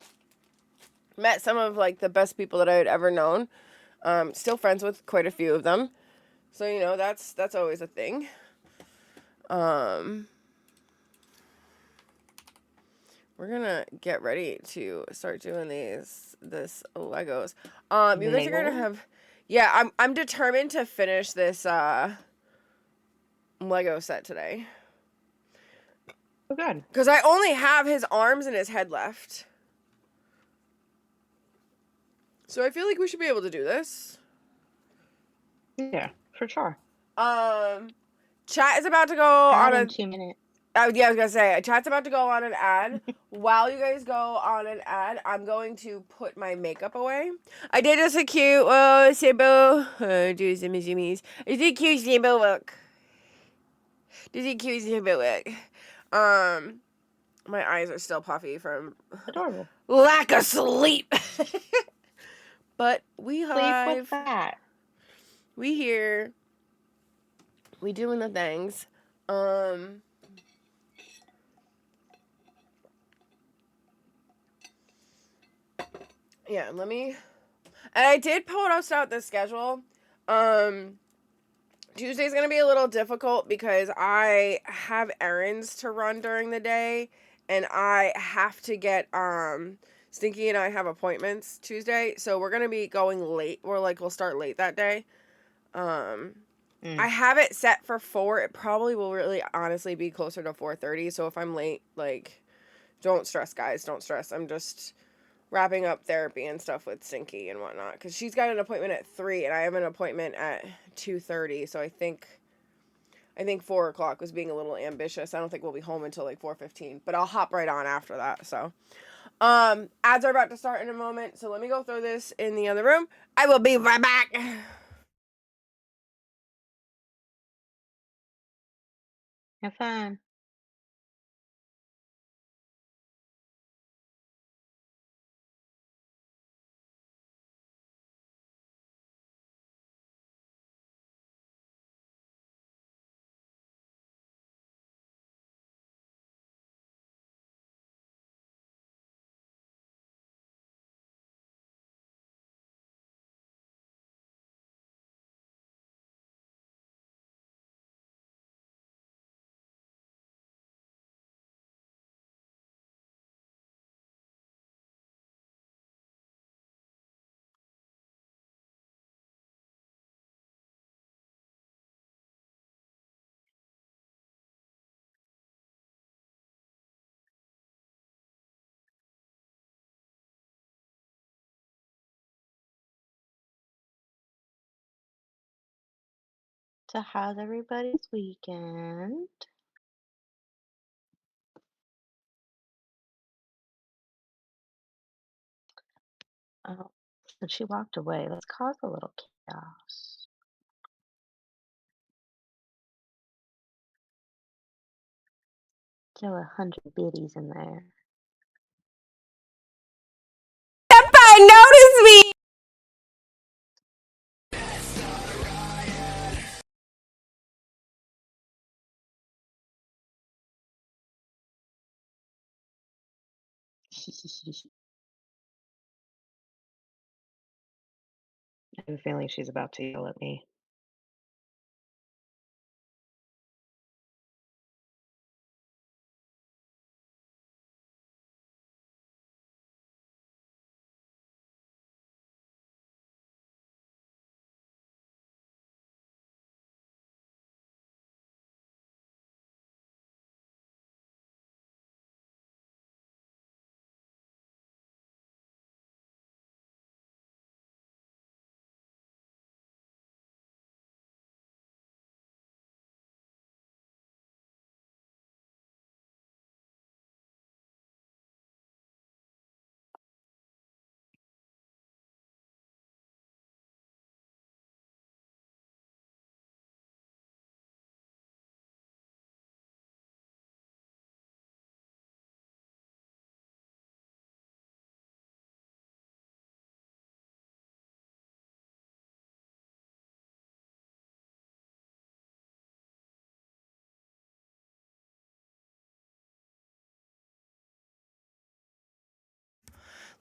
Met some of like the best people that I had ever known. Still friends with quite a few of them. So you know that's always a thing. Um, we're gonna get ready to start doing this Legos. You guys are gonna Lego. have, yeah. I'm determined to finish this Lego set today Oh, good. because I only have his arms and his head left. So I feel like we should be able to do this. Yeah, for sure. Um, chat is about to go Ad on in a. 2 minutes. Oh yeah, I was gonna say chat's about to go on an ad. While you guys go on an ad, I'm going to put my makeup away. I did just a cute symbol. Do some zoomies. I did cute symbol look. Did a cute symbol look. Um, my eyes are still puffy from Adorable. lack of sleep. But Sleep with that. we here, we doing the things. Um, yeah, let me. And I did post out the schedule. Um, Tuesday's gonna be a little difficult because I have errands to run during the day, and I have to get Stinky and I have appointments Tuesday, so we're gonna be going late. We'll start late that day. Um, I Mm. have it set for 4. It probably will really honestly be closer to 4:30. So if I'm late, like, don't stress, guys. Don't stress. I'm just wrapping up therapy and stuff with Stinky and whatnot, because she's got an appointment at 3 and I have an appointment at 2:30. So I think 4 o'clock was being a little ambitious. I don't think we'll be home until like 4:15, but I'll hop right on after that. So ads are about to start in a moment, so let me go throw this in the other room. I will be right back. Have fun. So how's everybody's weekend? Oh, and she walked away. Let's cause a little chaos. Throw 100 biddies in there. Notice me. I have a feeling she's about to yell at me.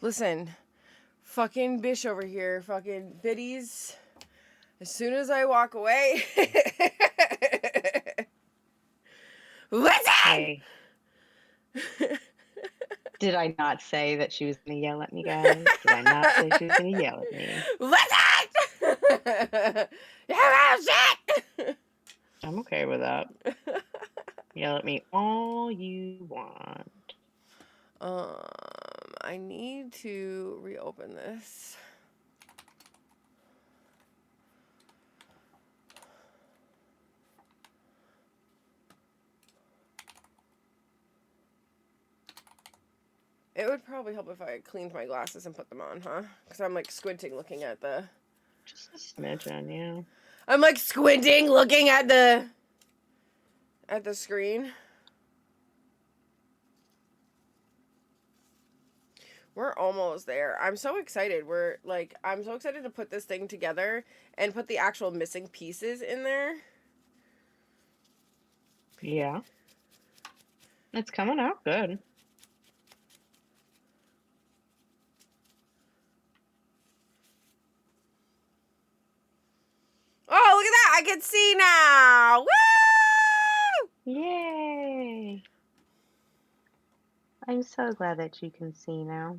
Listen, fucking bish over here, fucking biddies. As soon as I walk away, listen! Hey, did I not say that she was going to yell at me, guys? Did I not say she was going to yell at me? Listen! You little shit! I'm okay with that. Yell at me all you want. I need to reopen this. It would probably help if I cleaned my glasses and put them on, huh? Because I'm like squinting looking at the... Just a smidgen, yeah. I'm like squinting looking at the screen. We're almost there. I'm so excited. I'm so excited to put this thing together and put the actual missing pieces in there. Yeah. It's coming out good. Oh, look at that. I can see now. Woo! Yay! I'm so glad that you can see now.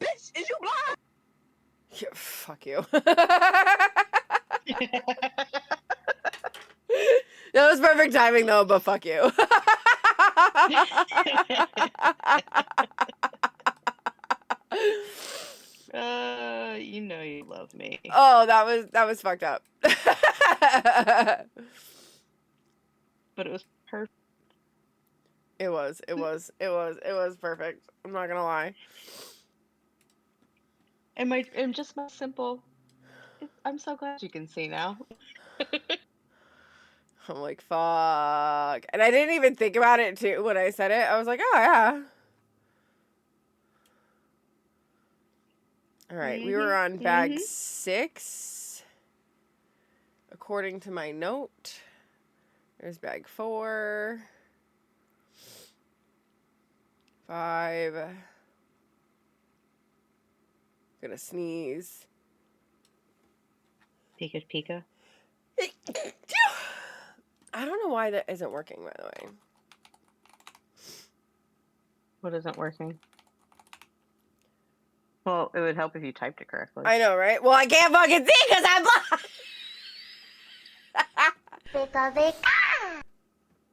Bitch, is you blind? Yeah, fuck you. That was perfect timing though, but fuck you. You know you love me. Oh, that was fucked up. But it was perfect. It was perfect. I'm not gonna lie. And just my simple. I'm so glad you can see now. I'm like, fuck. And I didn't even think about it too when I said it. I was like, oh yeah. All right, we were on bag 6. According to my note. There's bag 4. 5. Gonna sneeze. Pika Pika. I don't know why that isn't working, by the way. What isn't working? Well, it would help if you typed it correctly. I know, right? Well, I can't fucking see because I'm blind.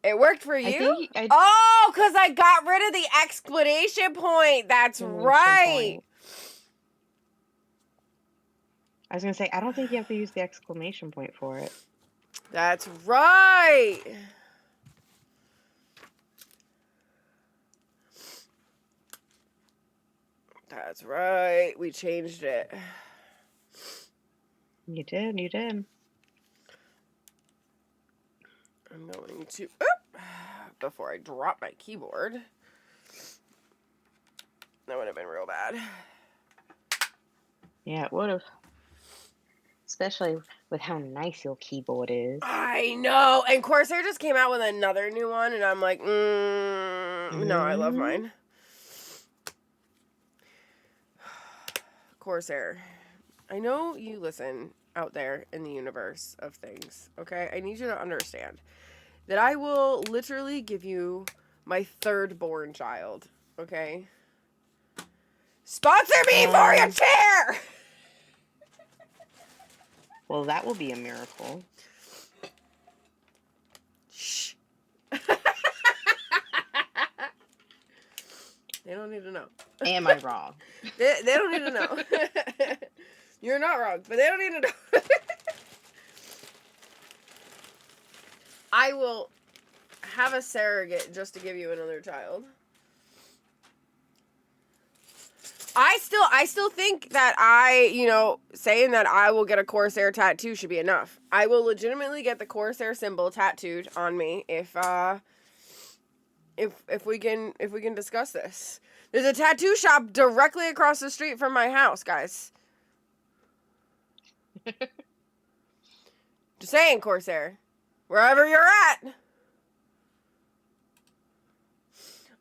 It worked for you? Oh, because I got rid of the exclamation point. That's right. I was going to say, I don't think you have to use the exclamation point for it. That's right. That's right. We changed it. You did. You did. I'm going to... before I drop my keyboard. That would have been real bad. Yeah, it would have. Especially with how nice your keyboard is. I know. And Corsair just came out with another new one, and I'm like, no, I love mine. Corsair. I know you listen out there in the universe of things, okay? I need you to understand that I will literally give you my 3rd born child, okay? Sponsor me for your chair! Well, that will be a miracle. Shh. They don't need to know. Am I wrong? They don't need to know. You're not wrong, but they don't need to know. I will have a surrogate just to give you another child. I still think that saying that I will get a Corsair tattoo should be enough. I will legitimately get the Corsair symbol tattooed on me if we can discuss this. There's a tattoo shop directly across the street from my house, guys. Just saying, Corsair. Wherever you're at.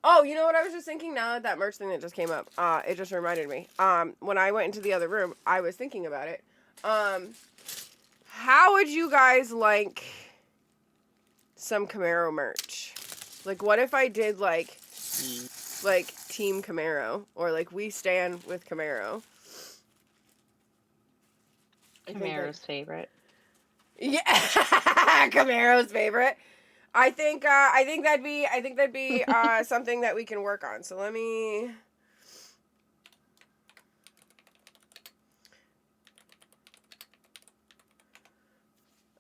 Oh, you know what I was just thinking now that merch thing that just came up? It just reminded me. When I went into the other room, I was thinking about it. How would you guys like some Camaro merch? Like, what if I did, like Team Camaro? Or, like, we stand with Camaro? Camaro's favorite. Yeah, Camaro's favorite. I think that'd be something that we can work on. So let me.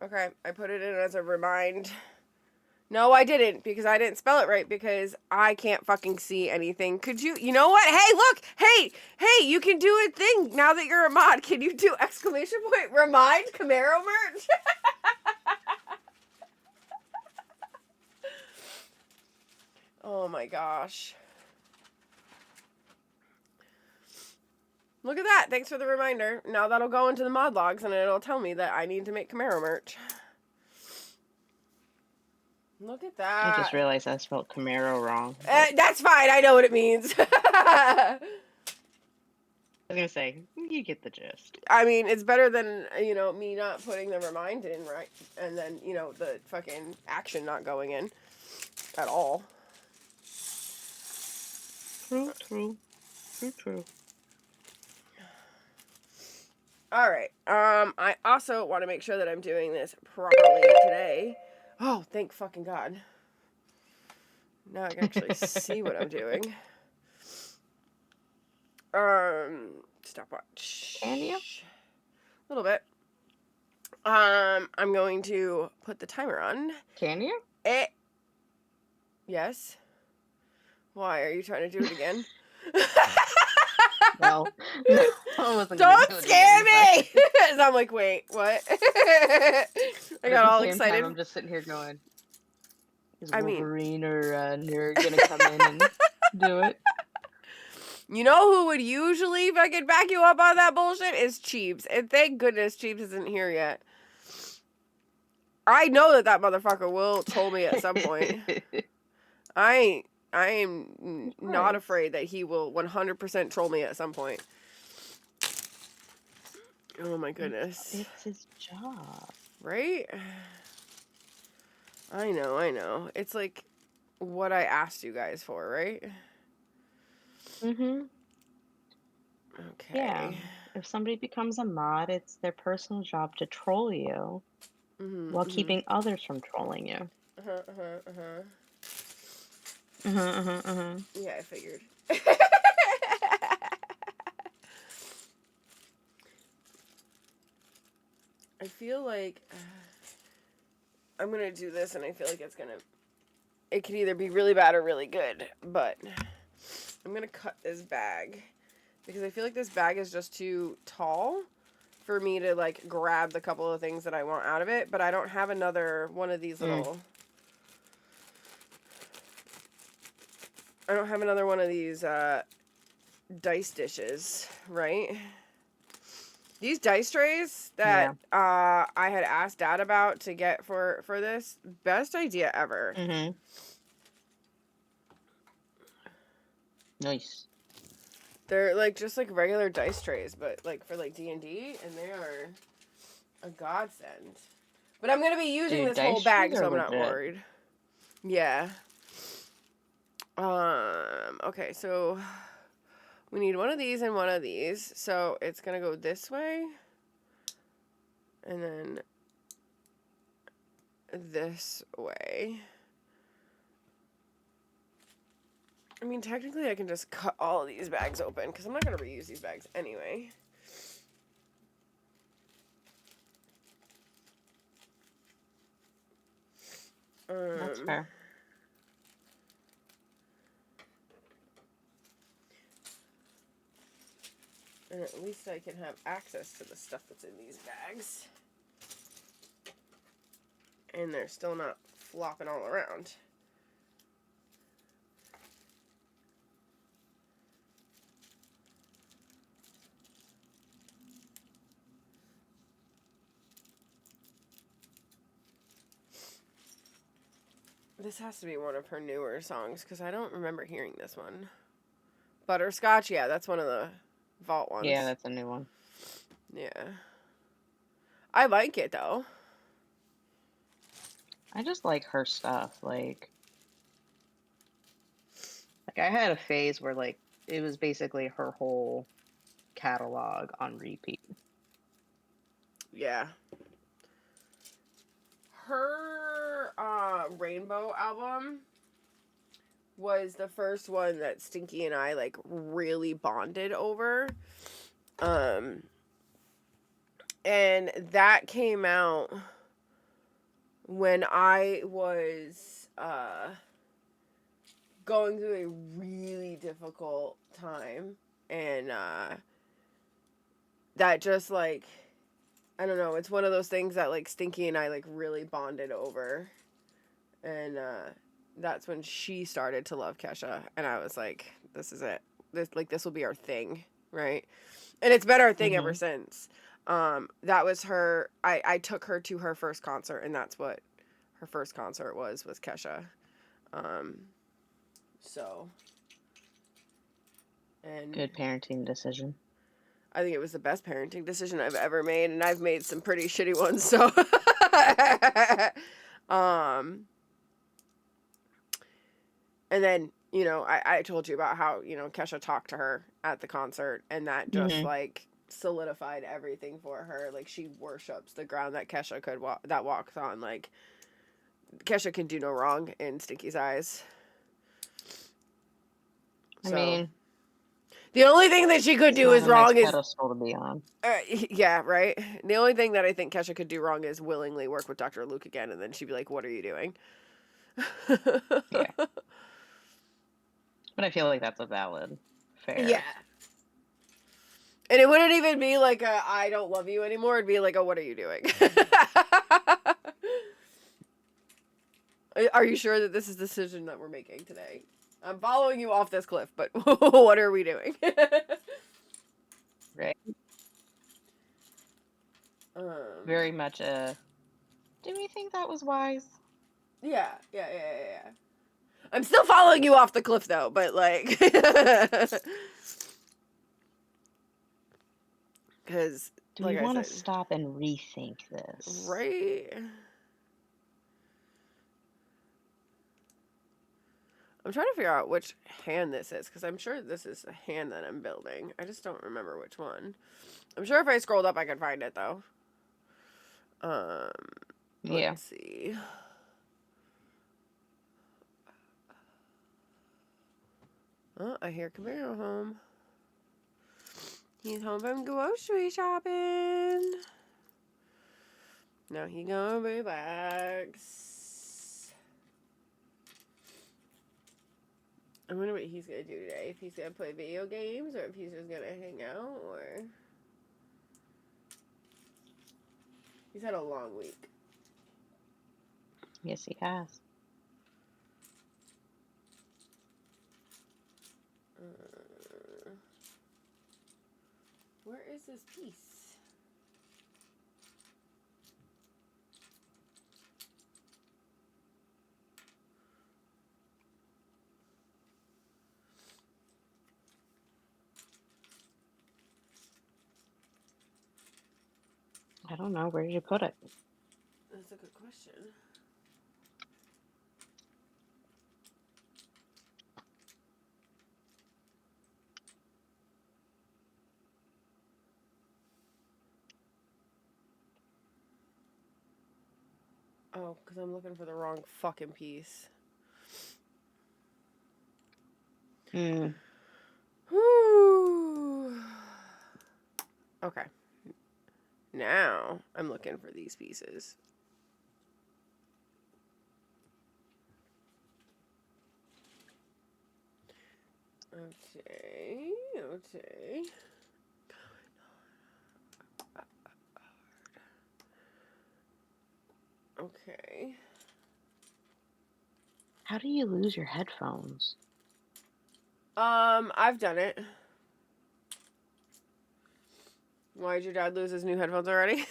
Okay, I put it in as a remind. No, I didn't, because I didn't spell it right, because I can't fucking see anything. Could you know what? Hey, look! Hey, you can do a thing now that you're a mod. Can you do ! Remind Camaro merch? Oh my gosh. Look at that. Thanks for the reminder. Now that'll go into the mod logs and it'll tell me that I need to make Camaro merch. Look at that. I just realized I spelled Camaro wrong. That's fine. I know what it means. I was gonna say, you get the gist. I mean, it's better than, me not putting the remind in, right? And then, the fucking action not going in at all. True. All right. I also want to make sure that I'm doing this properly today. Oh, thank fucking God. Now I can actually see what I'm doing. Stopwatch. Can you? A little bit. I'm going to put the timer on. Can you? Yes. Why? Are you trying to do it again? No. I wasn't Don't gonna do scare it me! And I'm like, wait, what? I got all excited. Time, I'm just sitting here going, is Wolverine or Nerd gonna come in and do it? You know who would usually fucking back you up on that bullshit? Is Cheeps. And thank goodness Cheeps isn't here yet. I know that motherfucker will troll me at some point. I am not afraid that he will 100% troll me at some point. Oh my goodness. It's his job. Right? I know. It's like what I asked you guys for, right? Mm-hmm. Okay. Yeah. If somebody becomes a mod, it's their personal job to troll you while keeping others from trolling you. Yeah, I figured. I feel like I'm gonna do this, and I feel like it could either be really bad or really good, but I'm gonna cut this bag because I feel like this bag is just too tall for me to like grab the couple of things that I want out of it, but I don't have another one of these little I don't have another one of these dice dishes, right? These dice trays that I had asked Dad about to get for this, best idea ever. Nice. They're like just like regular dice trays, but like for like D&D, and they are a godsend. But I'm gonna be using this whole bag, so I'm not worried. Yeah. Okay, so we need one of these and one of these. So it's gonna go this way. And then this way. I mean, technically I can just cut all of these bags open because I'm not going to reuse these bags anyway. That's fair. And at least I can have access to the stuff that's in these bags. And they're still not flopping all around. This has to be one of her newer songs because I don't remember hearing this one. Butterscotch, yeah, that's one of the vault ones. Yeah, that's a new one. Yeah. I like it though. I just like her stuff. Like I had a phase where like it was basically her whole catalog on repeat. Yeah. Her Rainbow album was the first one that Stinky and I like really bonded over. And that came out when I was going through a really difficult time, and that just like, I don't know, it's one of those things that like Stinky and I like really bonded over, and that's when she started to love Kesha, and I was like, this is it, this will be our thing, right? And it's been our thing ever since. That was her. I took her to her first concert, and that's what her first concert was Kesha. So, and Good parenting decision. I think it was the best parenting decision I've ever made, and I've made some pretty shitty ones. So, and then I told you about how Kesha talked to her at the concert, and that just like solidified everything for her. Like she worships the ground that Kesha that walks on. Like Kesha can do no wrong in Stinky's eyes. I mean, the only thing that she could do is wrong is pedestal to be on. Yeah, right. The only thing that I think Kesha could do wrong is willingly work with Dr. Luke again, and then she'd be like, "What are you doing?" Yeah, but I feel like that's a valid, fair. Yeah. And it wouldn't even be like a "I don't love you anymore." It'd be like a "What are you doing?" Are you sure that this is the decision that we're making today? I'm following you off this cliff, but what are we doing? Right. Very much a. Do we think that was wise? Yeah. I'm still following you off the cliff though, but like, because do we want to stop and rethink this? Right. I'm trying to figure out which hand this is, because I'm sure this is the hand that I'm building. I just don't remember which one. I'm sure if I scrolled up I could find it though. Let's see. Oh, I hear Camaro home. He's home from grocery shopping. Now he gonna relax. I wonder what he's gonna do today. If he's gonna play video games, or if he's just gonna hang out, or he's had a long week. Yes, he has. Where is this piece? I don't know. Where did you put it? That's a good question. Oh, because I'm looking for the wrong fucking piece. Whew. Okay. Now I'm looking for these pieces. Okay. Okay. How do you lose your headphones? I've done it. Why did your dad lose his new headphones already?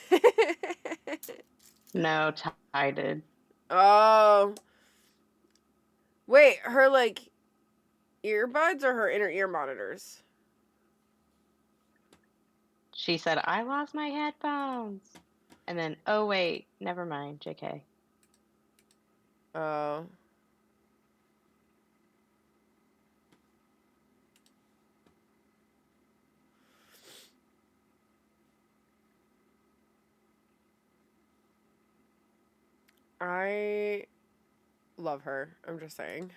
No, Ty did. Oh. Wait, her like earbuds or her inner ear monitors? She said, I lost my headphones. And then, oh, wait, never mind, JK. Oh. I love her. I'm just saying.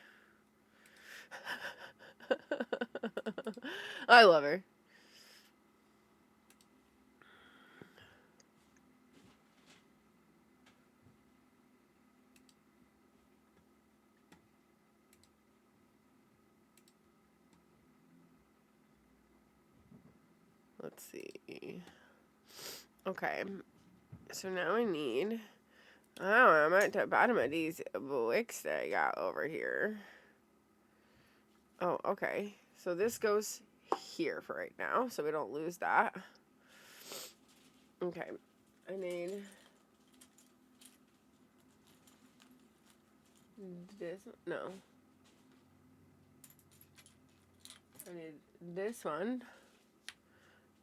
I love her. Let's see. Okay. So now I need. I don't know. I'm at the bottom of these wicks that I got over here. Oh, okay. So this goes here for right now, so we don't lose that. Okay. I need this. No. I need this one.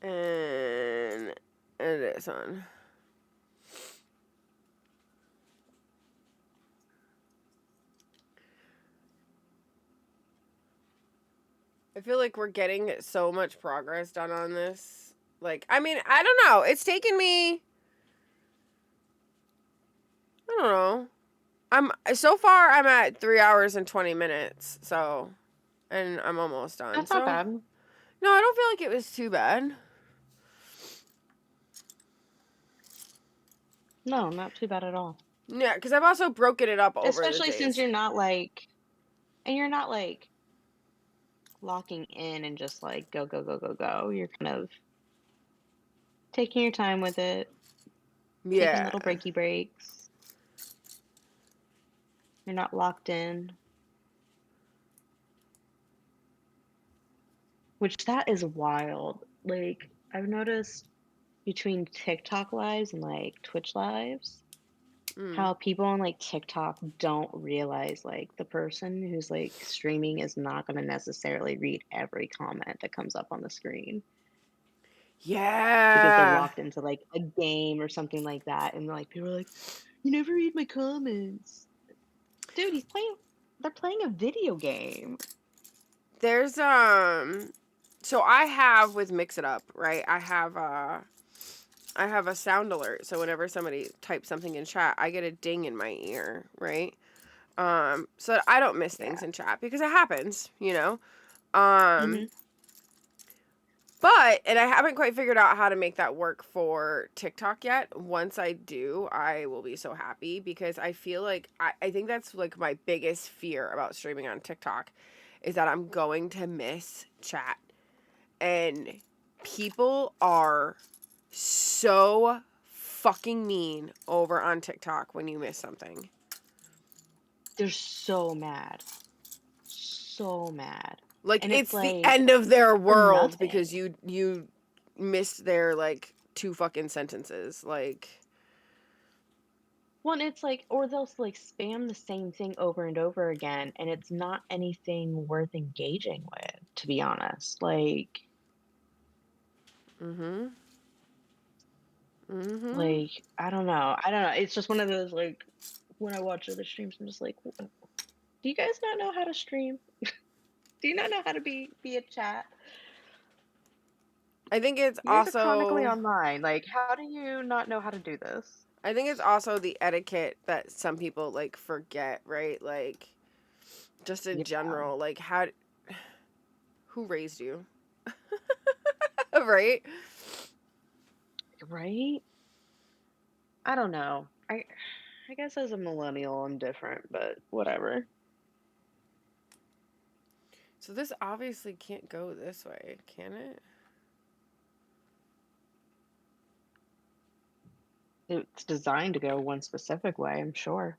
And this one. I feel like we're getting so much progress done on this. Like, I mean, I don't know. It's taken me. I don't know. So far I'm at 3 hours and 20 minutes. So, and I'm almost done. That's not So, bad. no, I don't feel like it was too bad. No, not too bad at all. Yeah, because I've also broken it up over the Especially since days. you're not like, and you're not like locking in and just like go, go, go, go, go. You're kind of taking your time with it, taking Yeah. little breaky breaks. You're not locked in, which that is wild. Like, I've noticed between TikTok lives and like Twitch lives, Mm. how people on like TikTok don't realize like the person who's like streaming is not going to necessarily read every comment that comes up on the screen because they're Yeah. locked into like a game or something like that. And like people are like, you never read my comments. Dude, they're playing a video game. There's so I have with Mix It Up, right? I have a sound alert. So whenever somebody types something in chat, I get a ding in my ear, right? So that I don't miss things Yeah. in chat because it happens, you know. Um Hmm. But, and I haven't quite figured out how to make that work for TikTok yet. Once I do, I will be so happy because I feel like I think that's like my biggest fear about streaming on TikTok is that I'm going to miss chat. And people are so fucking mean over on TikTok when you miss something. They're so mad. So mad. Like And it's it's the like end of their for world because nothing. you missed their like two fucking sentences. Like Well, and it's like, or they'll like spam the same thing over and over again, and it's not anything worth engaging with, to be honest. mm-hmm. Mm-hmm. I don't know. I don't know. It's just one of those like when I watch other streams, I'm just like, do you guys not know how to stream? Do you not know how to be a chat? I think it's You guys are chronically also online. Like, how do you not know how to do this? I think it's also the etiquette that some people like forget, right? Like just in Yeah. general, like who raised you? Right? Right? I don't know. I guess as a millennial, I'm different, but whatever. So this obviously can't go this way, can it? It's designed to go one specific way, I'm sure.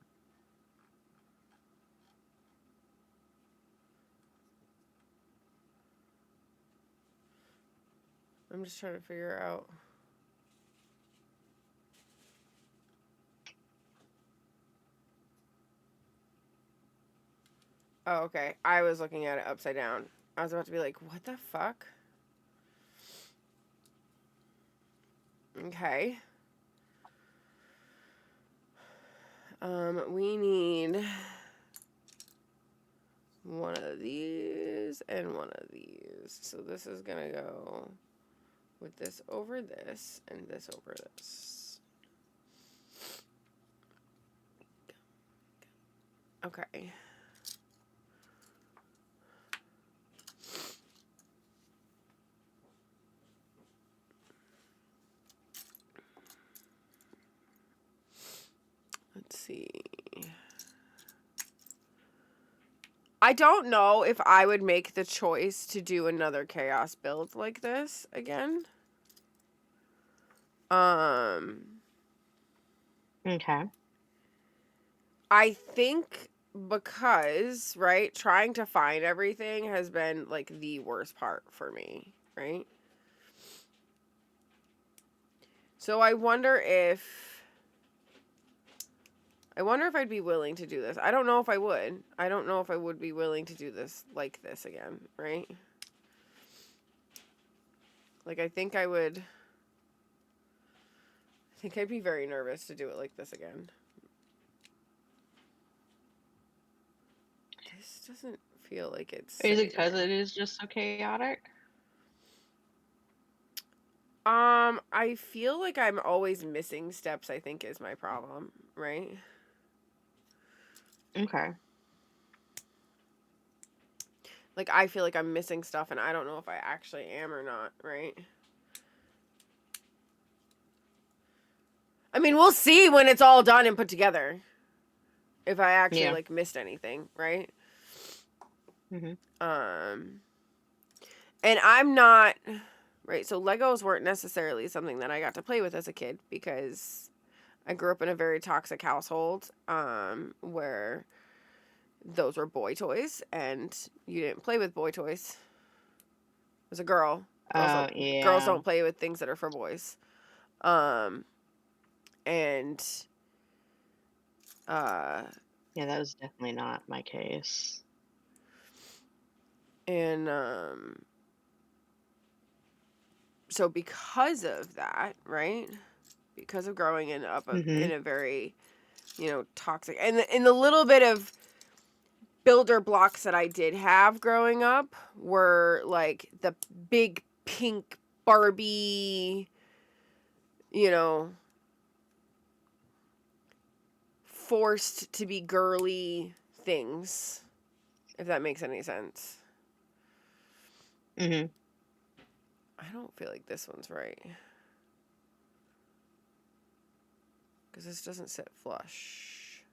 I'm just trying to figure out. Oh, okay. I was looking at it upside down. I was about to be like, what the fuck? Okay. We need one of these and one of these. So this is gonna go with this over this and this over this. Okay. Let's see. I don't know if I would make the choice to do another chaos build like this again. Okay. I think because, right, trying to find everything has been like the worst part for me, right? So I wonder if I'd be willing to do this. I don't know if I would. I don't know if I would be willing to do this like this again, right? Like I think I'd be very nervous to do it like this again. This doesn't feel like it's Is it sitting because right. it is just so chaotic? I feel like I'm always missing steps, I think is my problem, right? Okay. Like I feel like I'm missing stuff and I don't know if I actually am or not, right? I mean, we'll see when it's all done and put together. If I actually Yeah. like missed anything, right? Mm-hmm. And I'm not right, so Legos weren't necessarily something that I got to play with as a kid because I grew up in a very toxic household, where those were boy toys and you didn't play with boy toys. As a girl, girls Yeah. don't play with things that are for boys. Um and uh Yeah, that was definitely not my case. and so because of that, right? Because of growing Mm-hmm. in a very, toxic, and in the little bit of builder blocks that I did have growing up were like the big pink Barbie, you know, forced to be girly things, if that makes any sense. Mm-hmm. I don't feel like this one's right. Because this doesn't sit flush.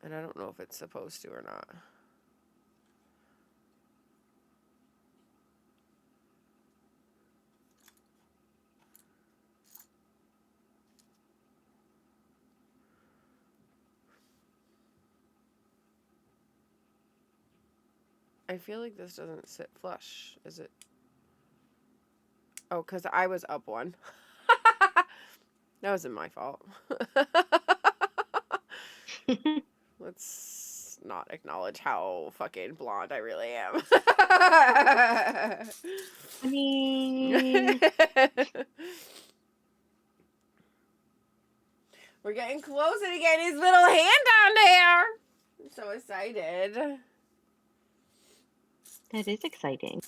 And I don't know if it's supposed to or not. I feel like this doesn't sit flush. Is it? Oh, because I was up one. That wasn't my fault. Let's not acknowledge how fucking blonde I really am. I mean, We're getting closer to getting his little hand down there. I'm so excited. that is exciting.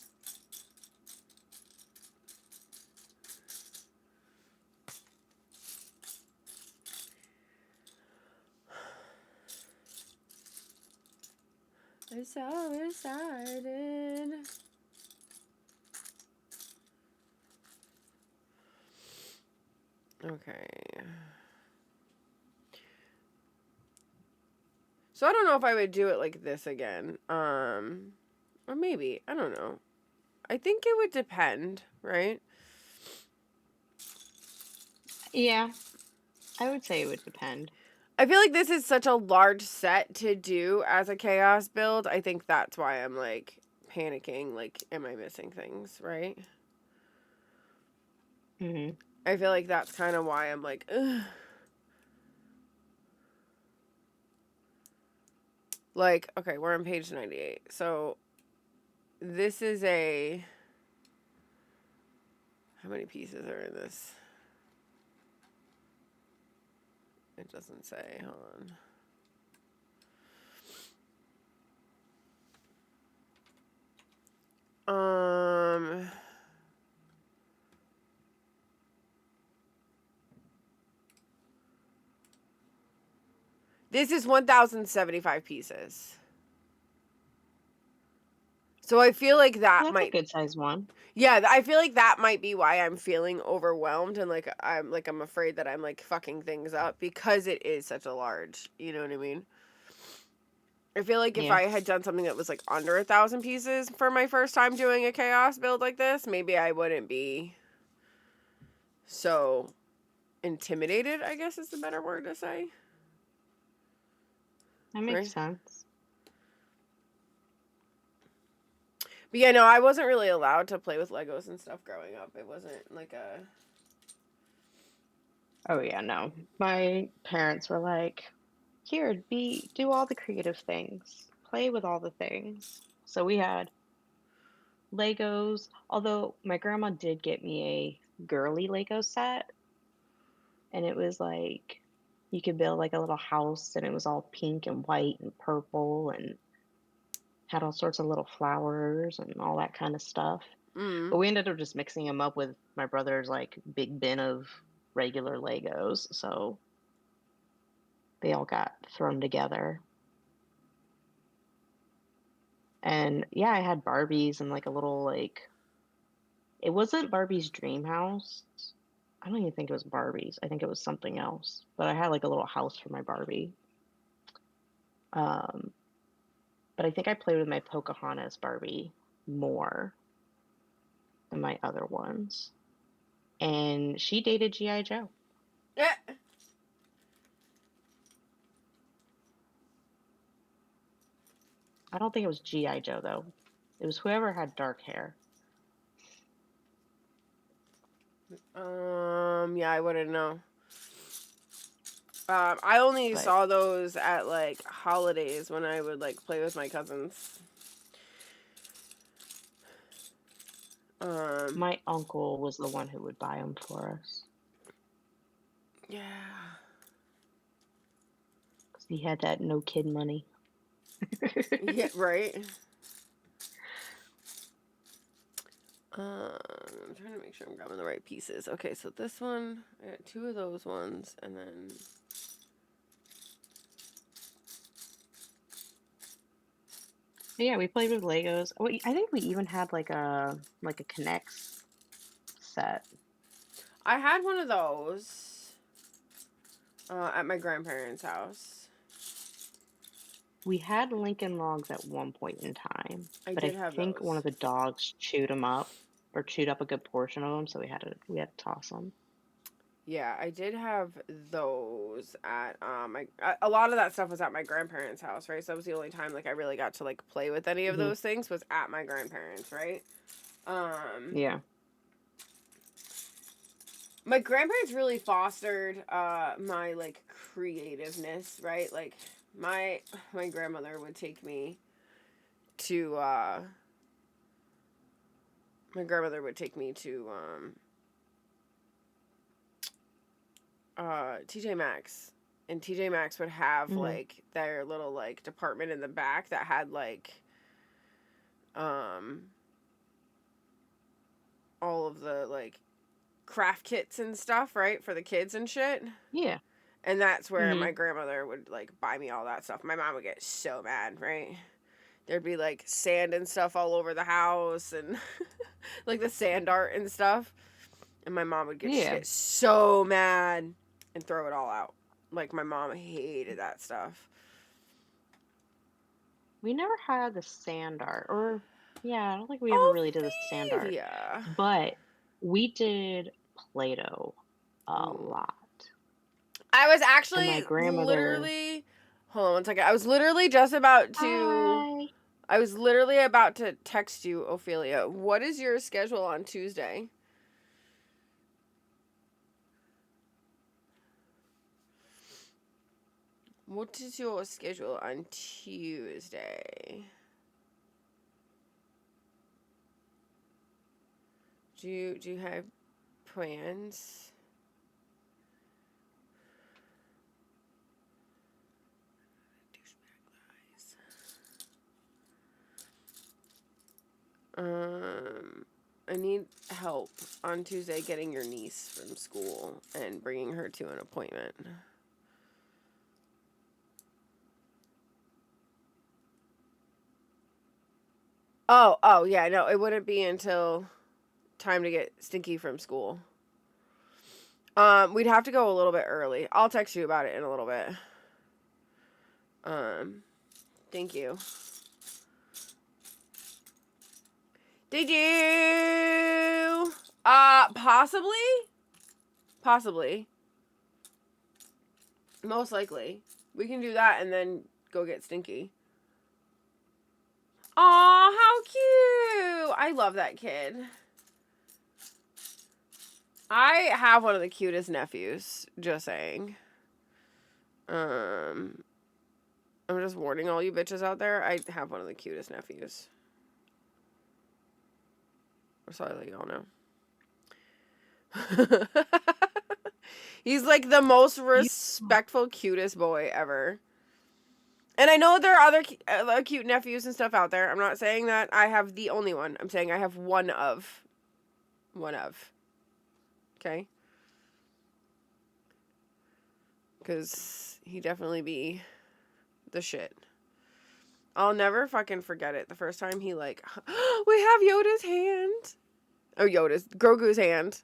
I'm so excited. Okay. So I don't know if I would do it like this again. Or maybe. I don't know. I think it would depend, right? Yeah, I would say it would depend. I feel like this is such a large set to do as a chaos build. I think that's why I'm like panicking. Like, am I missing things, right? Mm-hmm. I feel like that's kind of why I'm like, ugh. Like, okay, we're on page 98. So this is a... How many pieces are in this? It doesn't say. Hold on. This is 1,075 pieces. So I feel like that That's a might... good size one. Yeah, I feel like that might be why I'm feeling overwhelmed and like I'm afraid that I'm like fucking things up because it is such a large, you know what I mean? I feel like if Yeah. I had done something that was like under 1,000 pieces for my first time doing a chaos build like this, maybe I wouldn't be so intimidated, I guess is the better word to say. That makes Right? sense. But yeah, no, I wasn't really allowed to play with Legos and stuff growing up. It wasn't like a... Oh yeah, no. My parents were like, "Here, do all the creative things. Play with all the things." So we had Legos, although my grandma did get me a girly Lego set, and it was like you could build like a little house, and it was all pink and white and purple and had all sorts of little flowers and all that kind of stuff. But Mm. we ended up just mixing them up with my brother's like big bin of regular Legos, so they all got thrown together. And yeah, I had Barbies and like a little like it wasn't Barbie's dream house. I don't even think it was Barbie's. I think it was something else. But I had like a little house for my Barbie. Um, but I think I played with my Pocahontas Barbie more than my other ones. And she dated G.I. Joe. Yeah. I don't think it was G.I. Joe though. It was whoever had dark hair. Yeah, I wouldn't know. I only But saw those at like holidays when I would like play with my cousins. Um, my uncle was the one who would buy them for us yeah. because he had that no kid money. Yeah, right. I'm trying to make sure I'm grabbing the right pieces. Okay, so this one, I got two of those ones, and then Yeah, we played with Legos. I think we even had like a Connects set. I had one of those at my grandparents' house. We had Lincoln Logs at one point in time, I but did I have think one those. of the dogs chewed them up or chewed up a good portion of them, so we had to toss them. Yeah, I did have those at a lot of that stuff was at my grandparents' house, right? So that was the only time like I really got to like play with any of Hmm. those things was at my grandparents', right? Um Yeah. my grandparents really fostered my like creativeness, right? Like my grandmother would take me to my grandmother would take me to TJ Maxx, and TJ Maxx would have Hmm. like their little like department in the back that had like um all of the like craft kits and stuff, right, for the kids and shit. Yeah. And that's where Hmm. my grandmother would like buy me all that stuff. My mom would get so mad, right? There'd be like sand and stuff all over the house and like the sand art and stuff. And my mom would Yeah. get so mad and throw it all out. Like my mom hated that stuff. We never had the sand art, or yeah, I don't think we ever really did the sand art, Olivia. but we did Play-Doh a Ooh. lot. I was And actually my grandmother, literally hold on one second. I was literally just about to hi. I was literally about to text you, Ophelia. What is your schedule on Tuesday? What is your schedule on Tuesday? Do you have plans? I need help on Tuesday getting your niece from school and bringing her to an appointment. Oh, yeah, no, it wouldn't be until time to get Stinky from school. We'd have to go a little bit early. I'll text you about it in a little bit. Thank you. Did you? Possibly? Possibly. Most likely. We can do that and then go get Stinky. Aw, how cute! I love that kid. I have one of the cutest nephews, just saying. I'm just warning all you bitches out there, I have one of the cutest nephews. So I let y'all know. He's like the most respectful, cutest boy ever. And I know there are other cute nephews and stuff out there. I'm not saying that I have the only one. I'm saying I have one of. One of. Okay? Because he definitely be the shit. I'll never fucking forget it. The first time he like, we have Yoda's hand. Oh, Grogu's hand.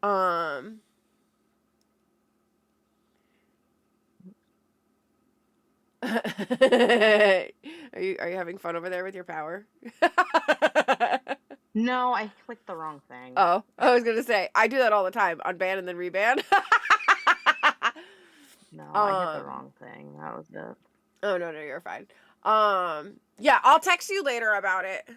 Are you having fun over there with your power? No, I clicked the wrong thing. Oh, I was gonna say I do that all the time. Unban and then reban. No, I hit the wrong thing. That was it. Oh no, you're fine. Yeah, I'll text you later about it.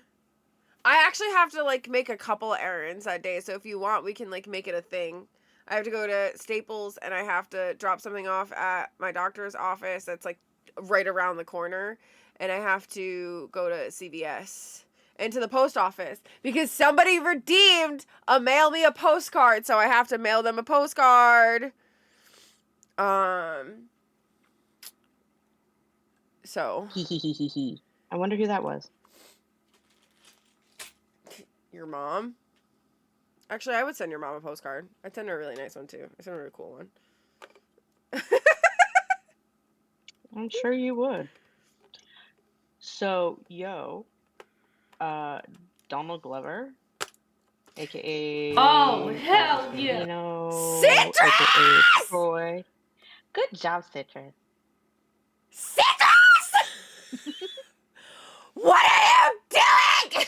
I actually have to like make a couple errands that day, so if you want, we can like make it a thing. I have to go to Staples and I have to drop something off at my doctor's office that's like right around the corner, and I have to go to CVS and to the post office because somebody redeemed a mail me a postcard, so I have to mail them a postcard. So I wonder who that was. Your mom? Actually, I would send your mom a postcard. I'd send her a really nice one too. I send her a cool one. I'm sure you would. So, Donald Glover, aka Oh, hell yeah. Citrus! aka Troy. Good job, Citrus. Citrus! What are you doing?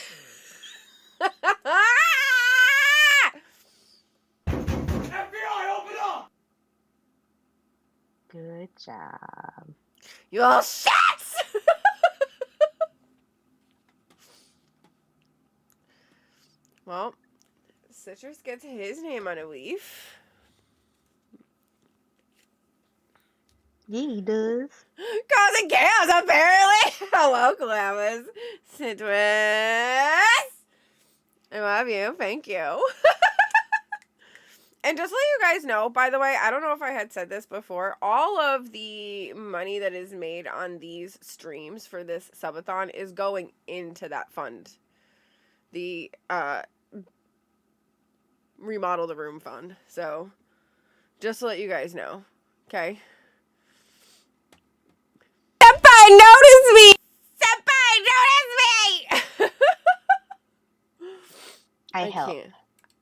FBI, open up! Good job. You little shits! Well, Citrus gets his name on a leaf. Yeah, he does. Cause it counts, apparently. Hello, Columbus. Citrus. I love you. Thank you. And just to let you guys know, by the way, I don't know if I had said this before, all of the money that is made on these streams for this subathon is going into that fund. The remodel the room fund. So, just to let you guys know. Okay? Senpai, notice me! Senpai, notice me! I help. Can't.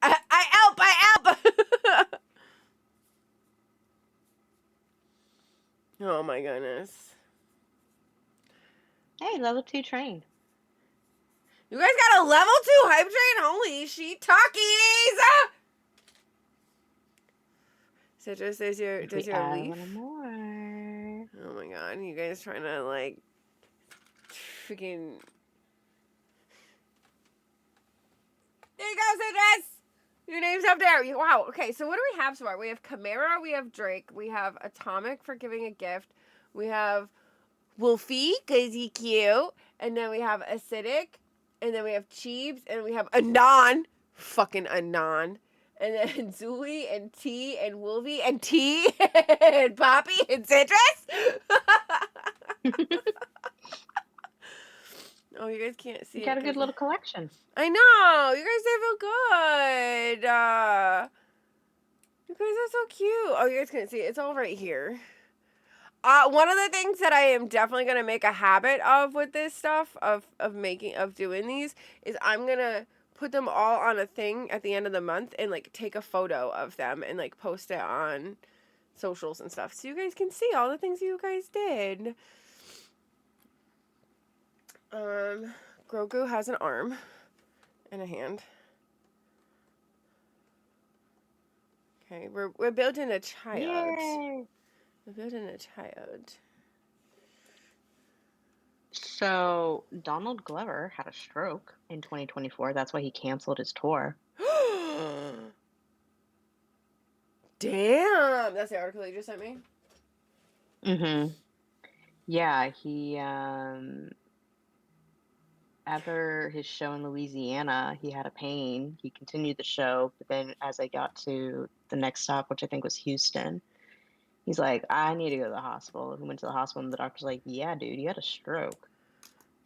I help! Oh my goodness. Hey, level 2 train. You guys got a level 2 hype train? Holy shit talkies! Citrus, does your If we add a leaf? little more. Oh my god, you guys trying to like freaking. There you go, Citrus! Your names up there. Wow. Okay, so what do we have so far? We have Chimera, we have Drake, we have Atomic for giving a gift, we have Wolfie, because he's cute, and then we have Acidic, and then we have Cheebs, and we have Anon, fucking Anon, and then Zuli, and T, and Wolvie, and T, and Poppy, and Citrus. Oh, you guys can't see You it. got a good little collection. I know. You guys did real good. You guys are so cute. Oh, you guys can't see it. It's all right here. One of the things that I am definitely gonna make a habit of with this stuff of doing these is I'm gonna put them all on a thing at the end of the month and like take a photo of them and like post it on socials and stuff so you guys can see all the things you guys did. Grogu has an arm and a hand. Okay, we're building a child. Yay. We're building a child. So Donald Glover had a stroke in 2024. That's why he canceled his tour. Damn! That's the article you just sent me? Mm-hmm. Yeah, he after his show in Louisiana, he had a pain. He continued the show, but then as I got to the next stop, which I think was Houston, he's like, I need to go to the hospital. He went to the hospital and the doctor's like, yeah, dude, you had a stroke.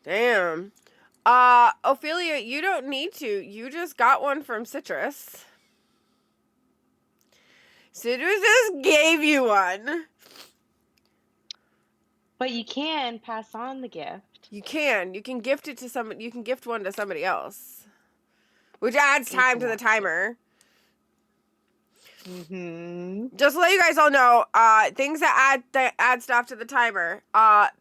Damn. Ophelia, you don't need to. You just got one from Citrus. Citrus just gave you one. But you can pass on the gift. You can. You can gift it to somebody. You can gift one to somebody else. Which adds time to the timer. Mm-hmm. Just to let you guys all know, things that add stuff to the timer.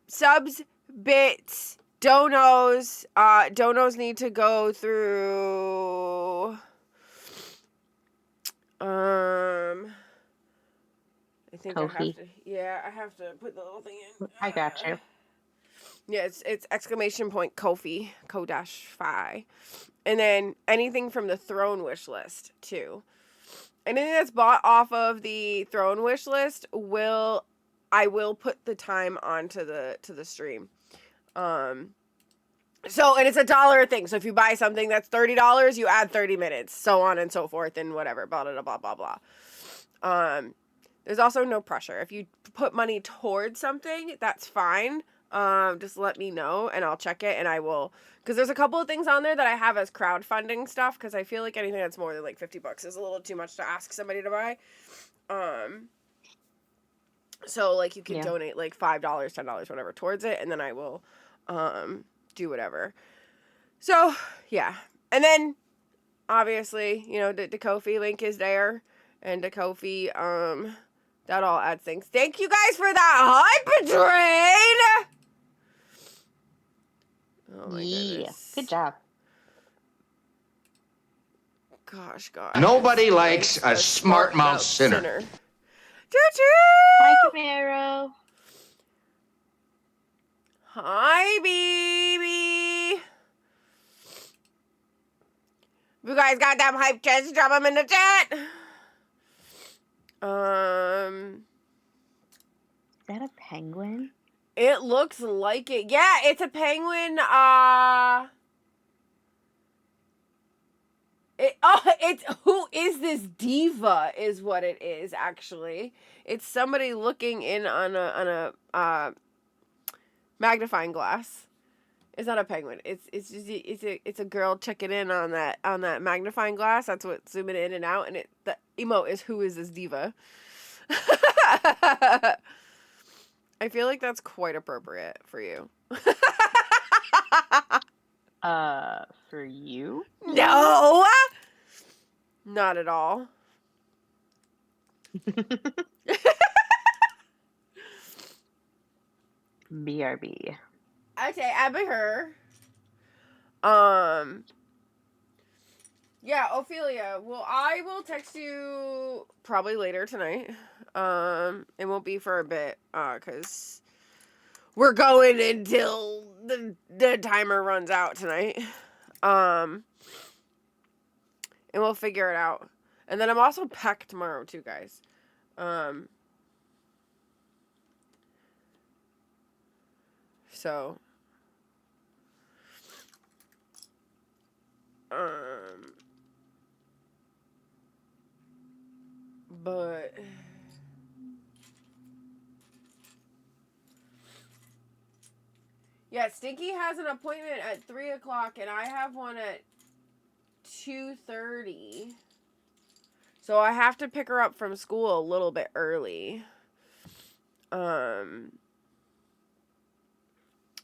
Subs, bits, donos. Donos need to go through. I think Ko-fi. I have to. Yeah, I have to put the little thing in. I got you. Yeah, it's exclamation point Ko-fi, Ko-fi. And then anything from the Throne wish list, too. Anything that's bought off of the Throne wish list I will put the time onto the stream. And it's $1 thing. So if you buy something that's $30, you add 30 minutes, so on and so forth, and whatever, blah blah blah blah blah. There's also no pressure. If you put money towards something, that's fine. Just let me know and I'll check it and I will, because there's a couple of things on there that I have as crowdfunding stuff, because I feel like anything that's more than like $50 is a little too much to ask somebody to buy. So like you can donate like $5, $10, whatever towards it, and then I will do whatever. So yeah, and then obviously, you know, the Ko-fi link is there, and the Ko-fi that all adds things. Thank you guys for that hype train. Oh my goodness. Good job. Gosh. Nobody likes a smart mouth sinner. Choo-choo! Hi, Camaro. Hi, baby. If you guys got them hype chats, drop them in the chat. Is that a penguin? It looks like it. Yeah, it's a penguin. It's who is this diva? Is what it is actually. It's somebody looking in on a magnifying glass. It's not a penguin. It's a girl checking in on that magnifying glass. That's what's zooming in and out, and the emote is who is this diva. I feel like that's quite appropriate for you. For you? No! Not at all. BRB. Okay, Abby her. Yeah, Ophelia. Well, I will text you probably later tonight. It won't be for a bit, cause we're going until the timer runs out tonight. and we'll figure it out. And then I'm also packed tomorrow too, guys. So but yeah, Stinky has an appointment at 3 o'clock, and I have one at 2:30. So I have to pick her up from school a little bit early.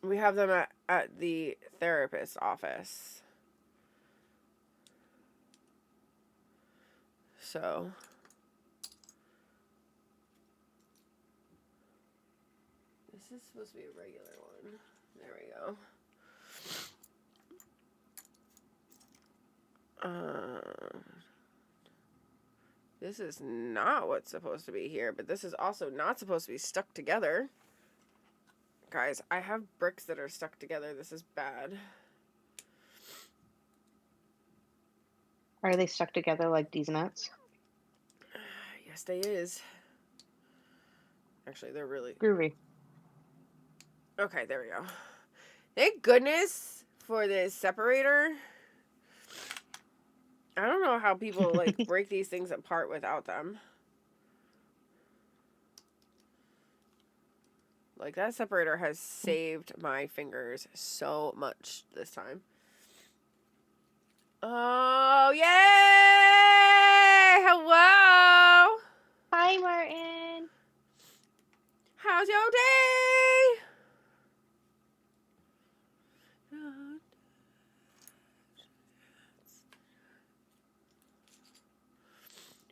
We have them at the therapist's office. So this is supposed to be a regular one. There we go. This is not what's supposed to be here, but this is also not supposed to be stuck together. Guys, I have bricks that are stuck together. This is bad. Are they stuck together like these nuts? Yes, they is. Actually, they're really Groovy. okay. There we go. Thank goodness for this separator. I don't know how people like break these things apart without them. Like, that separator has saved my fingers so much this time. Oh, yay! Hello! Hi, Martin. How's your day?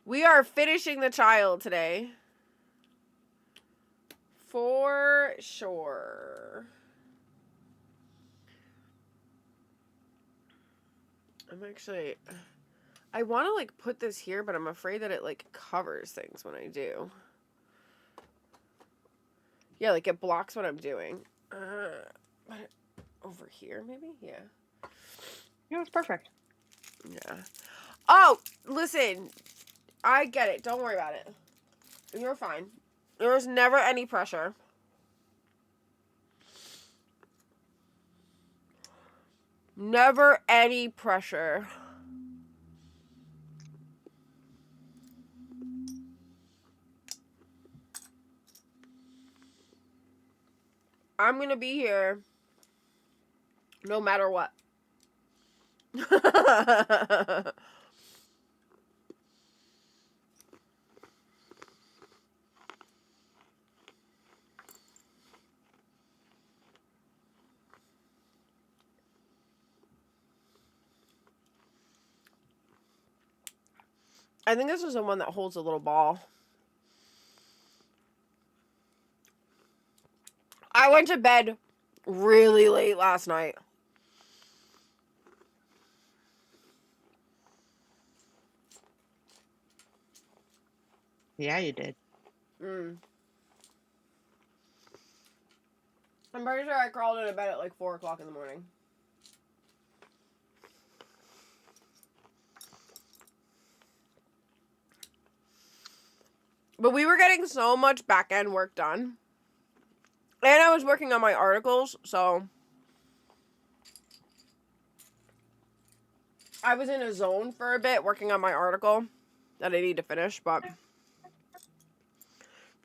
We are finishing the child today. For sure. I want to like put this here, but I'm afraid that it like covers things when I do. Yeah, like it blocks what I'm doing. Over here, maybe? Yeah. No, it's perfect. Yeah. Oh, listen. I get it. Don't worry about it. You're fine. There was never any pressure. Never any pressure. I'm gonna be here no matter what. I think this is the one that holds a little ball. I went to bed really late last night. Yeah, you did. I'm pretty sure I crawled into bed at like 4 o'clock in the morning. But we were getting so much back-end work done. And I was working on my articles, so I was in a zone for a bit working on my article that I need to finish, but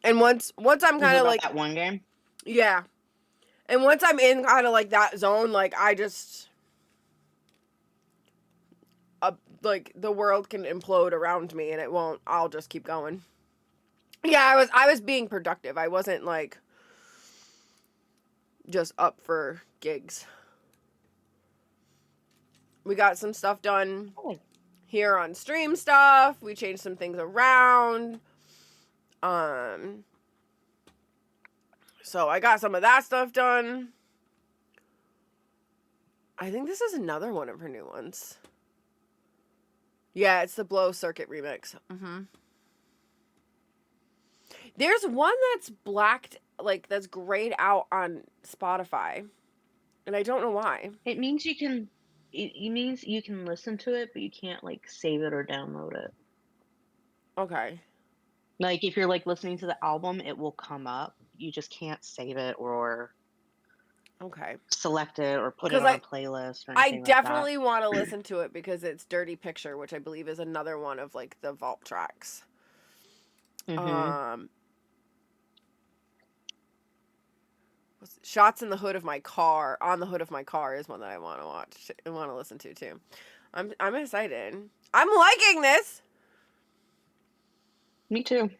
and once I'm kind of like that one game. Yeah. And once I'm in kind of like that zone, like I just like the world can implode around me and it won't. I'll just keep going. Yeah, I was being productive. I wasn't like just up for gigs. We got some stuff done here on stream stuff. We changed some things around. So I got some of that stuff done. I think this is another one of her new ones. Yeah, it's the Blow Circuit remix. There's one that's blacked, like that's grayed out on Spotify, and I don't know why. It means you can it means you can listen to it, but you can't like save it or download it. Okay. Like if you're like listening to the album, it will come up. You just can't save it or Okay. select it or put it Because on a playlist or I anything like that. definitely want to listen to it because it's Dirty Picture, which I believe is another one of like the vault tracks. Mm-hmm. Shots in the hood of my car, on the hood of my car is one that I want to watch and want to listen to too. I'm excited. I'm liking this. Me too.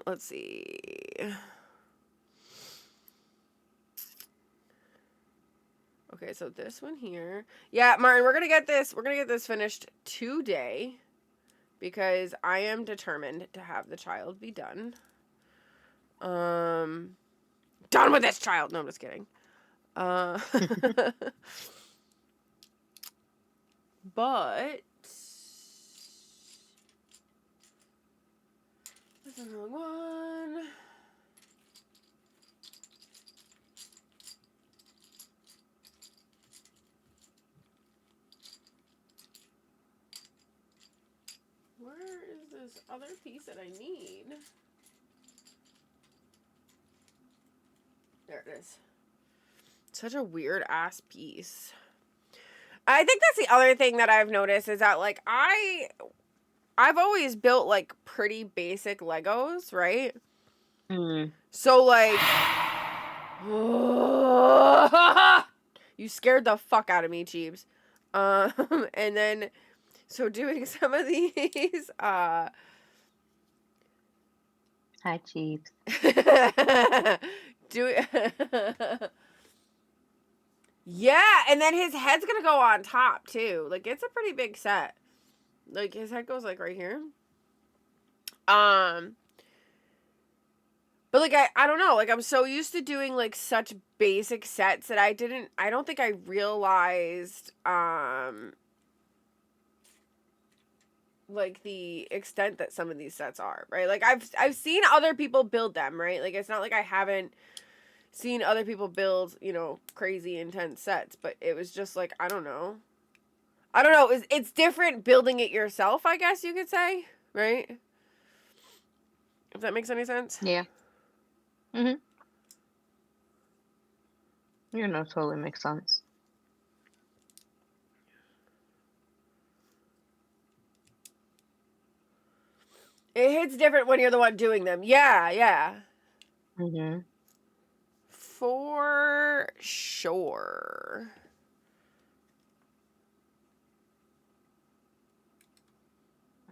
Let's see. Okay, so this one here. Yeah, Martin, we're gonna get this finished today because I am determined to have the child be done. Done with this child. No, I'm just kidding. But this is the wrong one. Where is this other piece that I need? There it is. Such a weird ass piece. I think that's the other thing that I've noticed is that like I've always built like pretty basic Legos, right? Mm. So like you scared the fuck out of me, Cheeps. And then so doing some of these Hi, Chiefs. do yeah, and then his head's gonna go on top too. Like it's a pretty big set. Like his head goes like right here. But like I don't know, like I'm so used to doing like such basic sets that I don't think I realized like the extent that some of these sets are, right? Like I've seen other people build them, right? Like it's not like I haven't seen other people build, you know, crazy intense sets, but it was just like I don't know. It's different building it yourself, I guess you could say, right? If that makes any sense. Yeah. Mm-hmm. You know, totally makes sense. It hits different when you're the one doing them. Yeah, yeah. Mm-hmm. For sure.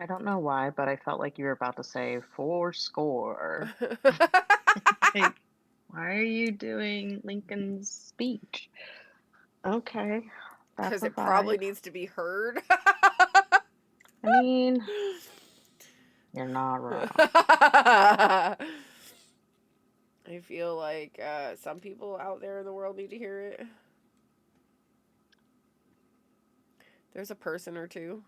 I don't know why, but I felt like you were about to say 4 score. Like, why are you doing Lincoln's speech? Okay, that's Because a it probably 5. needs to be heard. I mean, you're not wrong. I feel like some people out there in the world need to hear it. There's a person or two.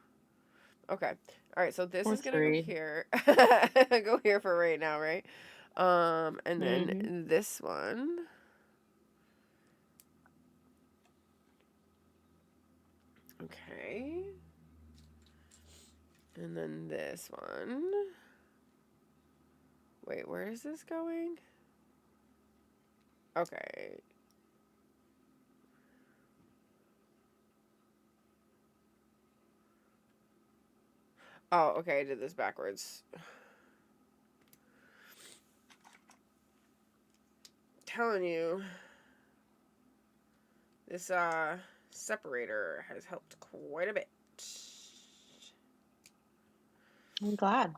Okay. All right. So this Or is gonna go 3. here. Go here for right now, right? And then Mm-hmm. this one. Okay. And then this one. Wait, where is this going? Okay. Oh, okay, I did this backwards. Telling you, this separator has helped quite a bit. I'm glad.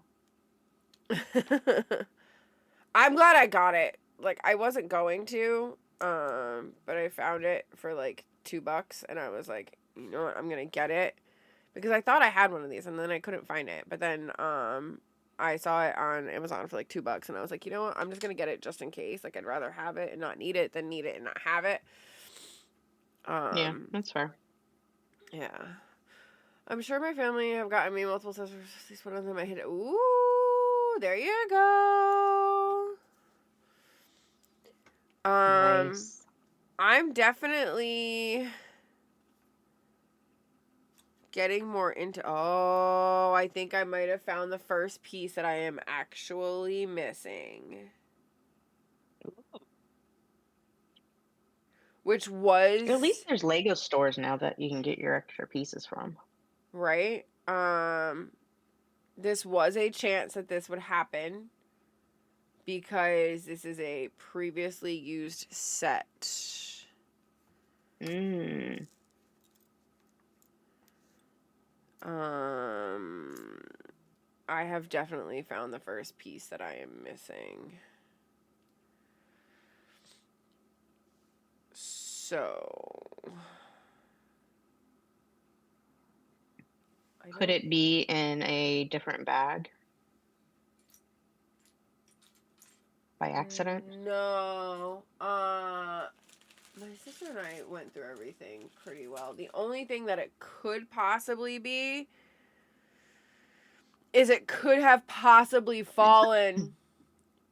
I'm glad I got it. Like I wasn't going to, but I found it for like $2 and I was like, you know what, I'm gonna get it. Because I thought I had one of these and then I couldn't find it. But then I saw it on Amazon for like $2 and I was like, you know what, I'm just gonna get it just in case. Like I'd rather have it and not need it than need it and not have it. Yeah, that's fair. Yeah. I'm sure my family have gotten me multiple sets. At least one of them I hit. Ooh, there you go. Nice. I'm definitely getting more into... Oh, I think I might have found the first piece that I am actually missing. Which was... At least there's Lego stores now that you can get your extra pieces from. Right? This was a chance that this would happen because this is a previously used set. Mm. I have definitely found the first piece that I am missing. So... Could it be in a different bag? By accident? No. My sister and I went through everything pretty well. The only thing that it could possibly be is it could have possibly fallen.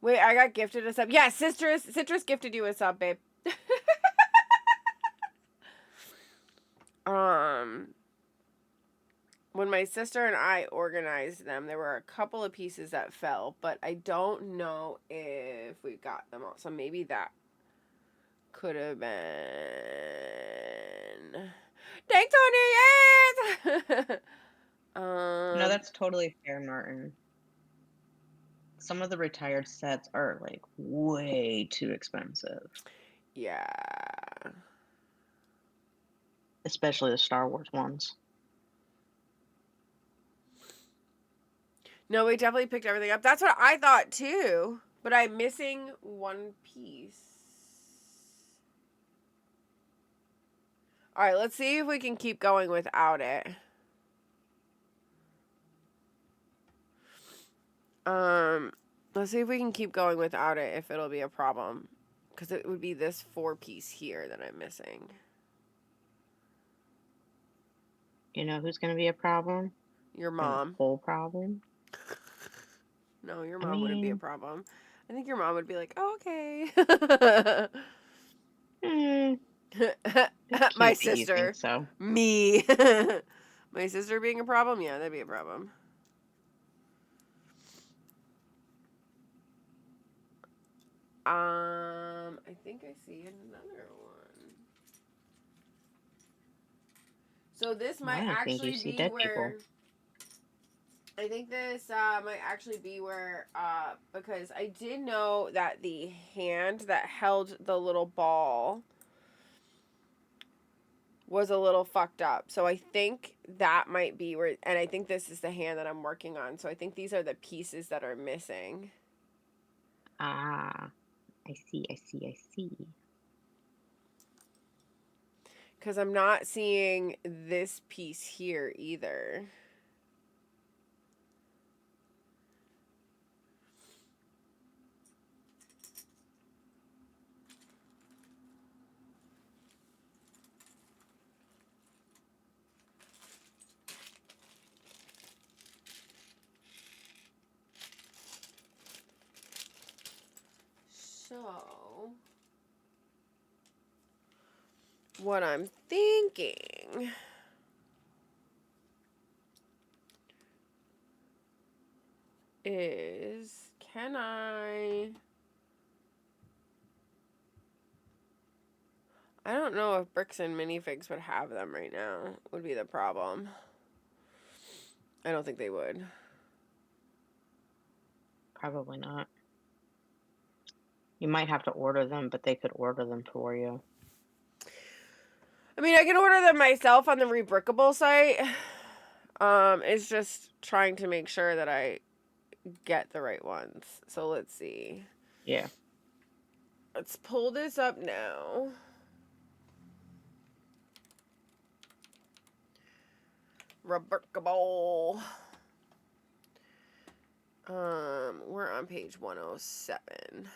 Wait, I got gifted a sub. Yeah, Citrus gifted you a sub, babe. When my sister and I organized them, there were a couple of pieces that fell, but I don't know if we got them all. So maybe that could have been... Thanks, Tony! Yes! No, that's totally fair, Martin. Some of the retired sets are like way too expensive. Yeah. Especially the Star Wars ones. No, we definitely picked everything up. That's what I thought too. But I'm missing one piece. Alright, let's see if we can keep going without it. Let's see if we can keep going without it, if it'll be a problem. Because it would be this 4-piece here that I'm missing. You know who's going to be a problem? Your And a mom. whole problem? No, your I mom wouldn't be a mean, problem. I think your mom would be like, oh, okay. it's My cute that you sister. think so. Me. My sister being a problem? Yeah, that'd be a problem. I think I see another one. So this might I think you actually see be dead where... people. I think this might actually be where, because I did know that the hand that held the little ball was a little fucked up. So I think that might be where, and I think this is the hand that I'm working on. So I think these are the pieces that are missing. Ah, I see. Because I'm not seeing this piece here either. So, what I'm thinking is, can I don't know if Bricks and Minifigs would have them right now, would be the problem. I don't think they would. Probably not. You might have to order them, but they could order them for you. I mean, I can order them myself on the Rebrickable site. It's just trying to make sure that I get the right ones. So let's see. Yeah. Let's pull this up now. Rebrickable. We're on page 107.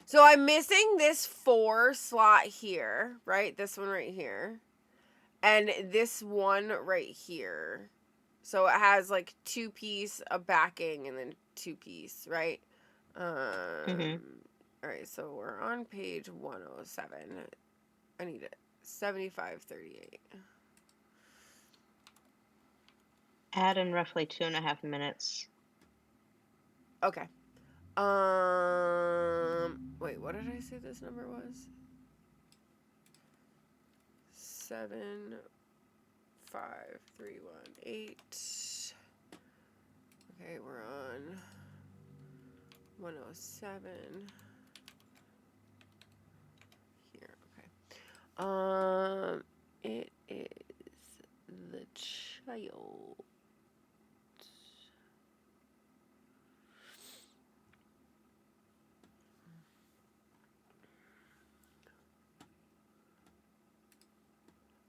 So I'm missing this 4 slot here, right? This one right here. And this one right here. So it has like 2-piece, a backing, and then 2-piece, right? Alright, so we're on page 107. I need it. 7538. Add in roughly 2.5 minutes. Okay. Wait, what did I say this number was? 75318. Okay, we're on 107. Here, okay. It is the child.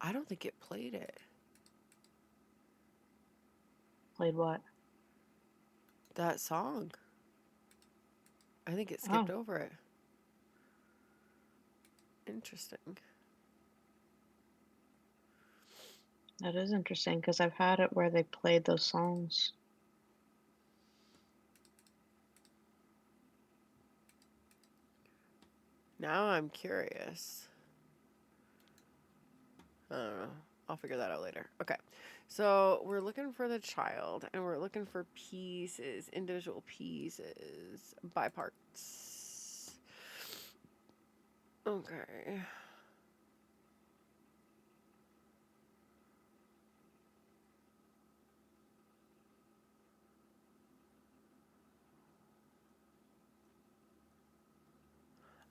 I don't think it played it. Played what? That song. I think it skipped Oh, over it. Interesting. that is interesting because I've had it where they played those songs. Now I'm curious. I don't know. I'll figure that out later. Okay. So we're looking for the child and we're looking for pieces, individual pieces by parts. Okay.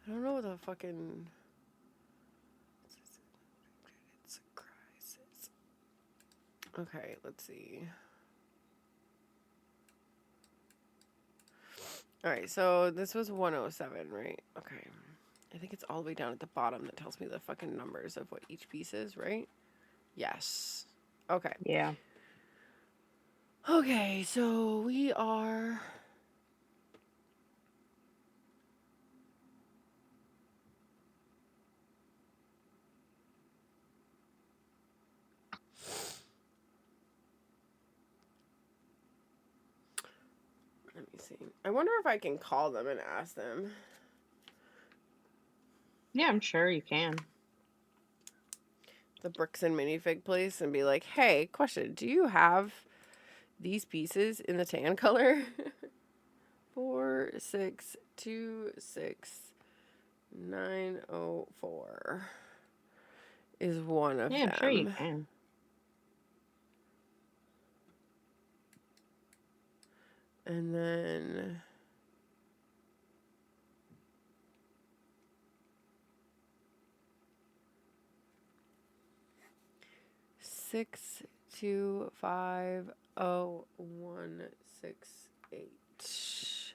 I don't know what the fucking... It's a crisis. Okay, let's see. Alright, so this was 107, right? Okay. I think it's all the way down at the bottom that tells me the fucking numbers of what each piece is, right? Yes. Okay. Yeah. Okay, so we are... Let me see. I wonder if I can call them and ask them. Yeah, I'm sure you can. The Bricks and Minifig place and be like, hey, question, do you have these pieces in the tan color? 4626904 is one of Yeah, I'm sure you them. can. And then 6250168.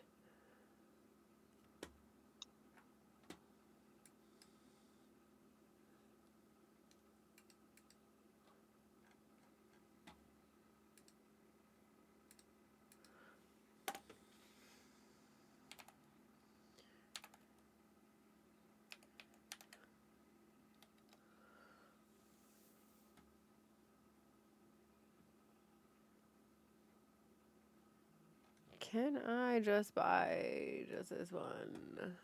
Can I just buy just this one?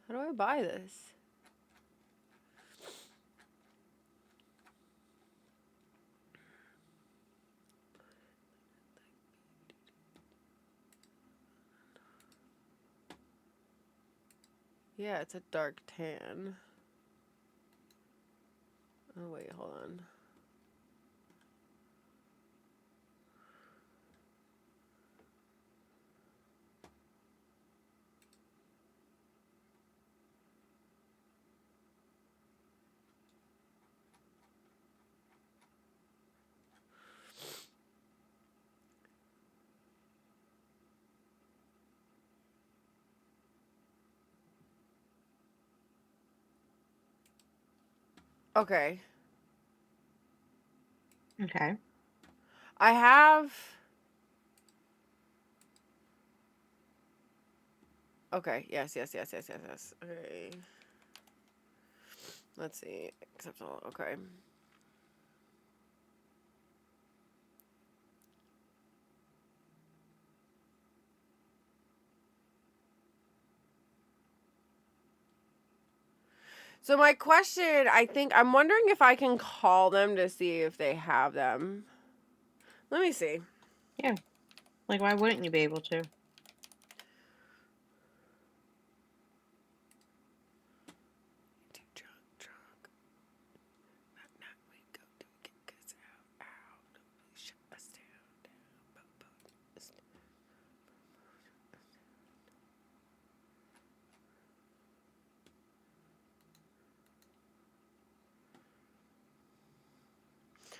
How do I buy this? Yeah, it's a dark tan. Oh, wait, hold on. Okay. Okay. I have... Okay, yes. Okay. Let's see. Accept all. Okay. So my question, I'm wondering if I can call them to see if they have them. Let me see. Yeah. Like, why wouldn't you be able to?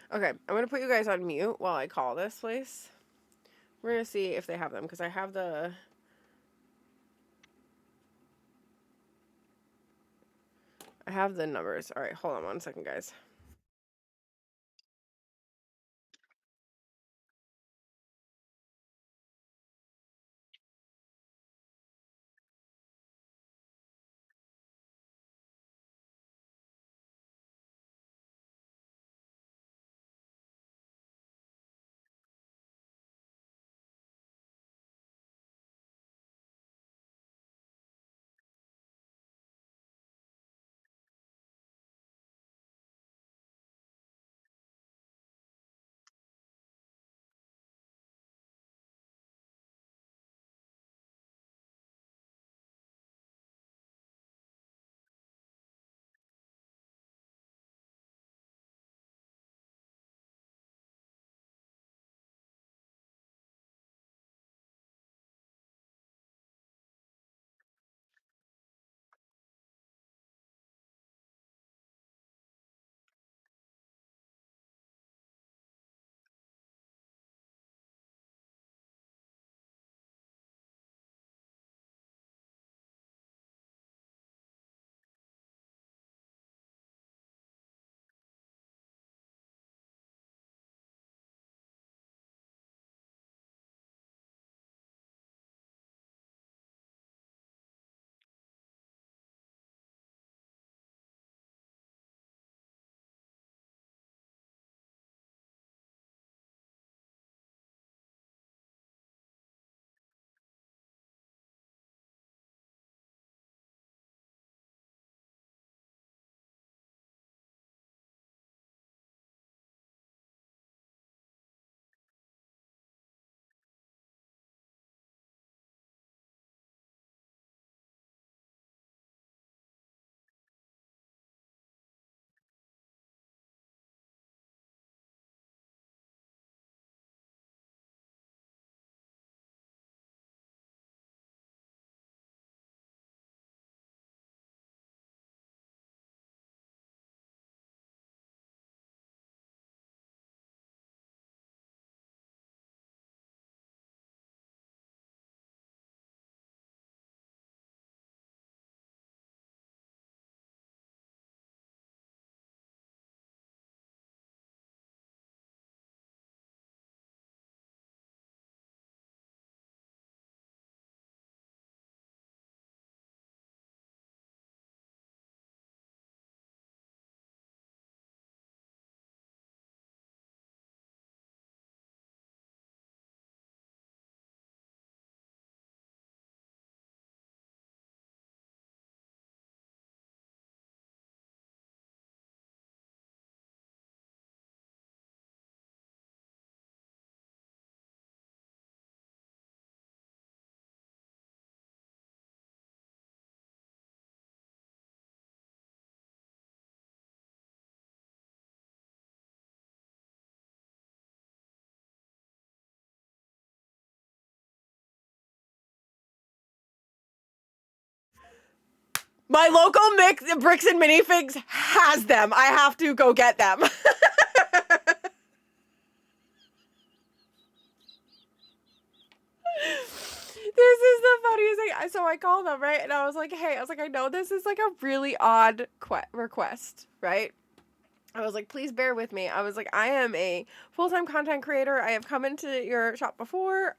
Okay, I'm going to put you guys on mute while I call this place. We're going to see if they have them, because I have the numbers. All right, hold on 1 second, guys. My local Bricks and Minifigs has them. I have to go get them. This is the funniest thing. So I called them, right? And I was like, hey, I know this is like a really odd request, right? I was like, please bear with me. I was like, I am a full-time content creator. I have come into your shop before.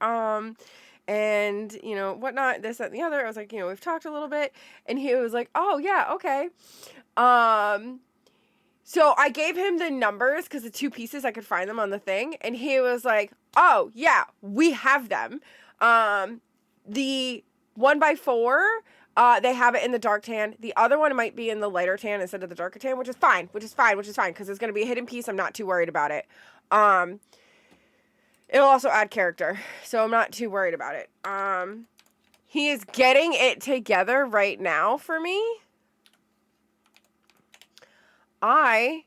And, whatnot, this, that, and the other. I was like, we've talked a little bit. And he was like, oh, yeah, okay. So I gave him the numbers because the 2 pieces, I could find them on the thing. And he was like, oh, yeah, we have them. The 1x4 They have it in the dark tan. The other one might be in the lighter tan instead of the darker tan, which is fine, because it's going to be a hidden piece. I'm not too worried about it. It'll also add character, so I'm not too worried about it. He is getting it together right now for me. I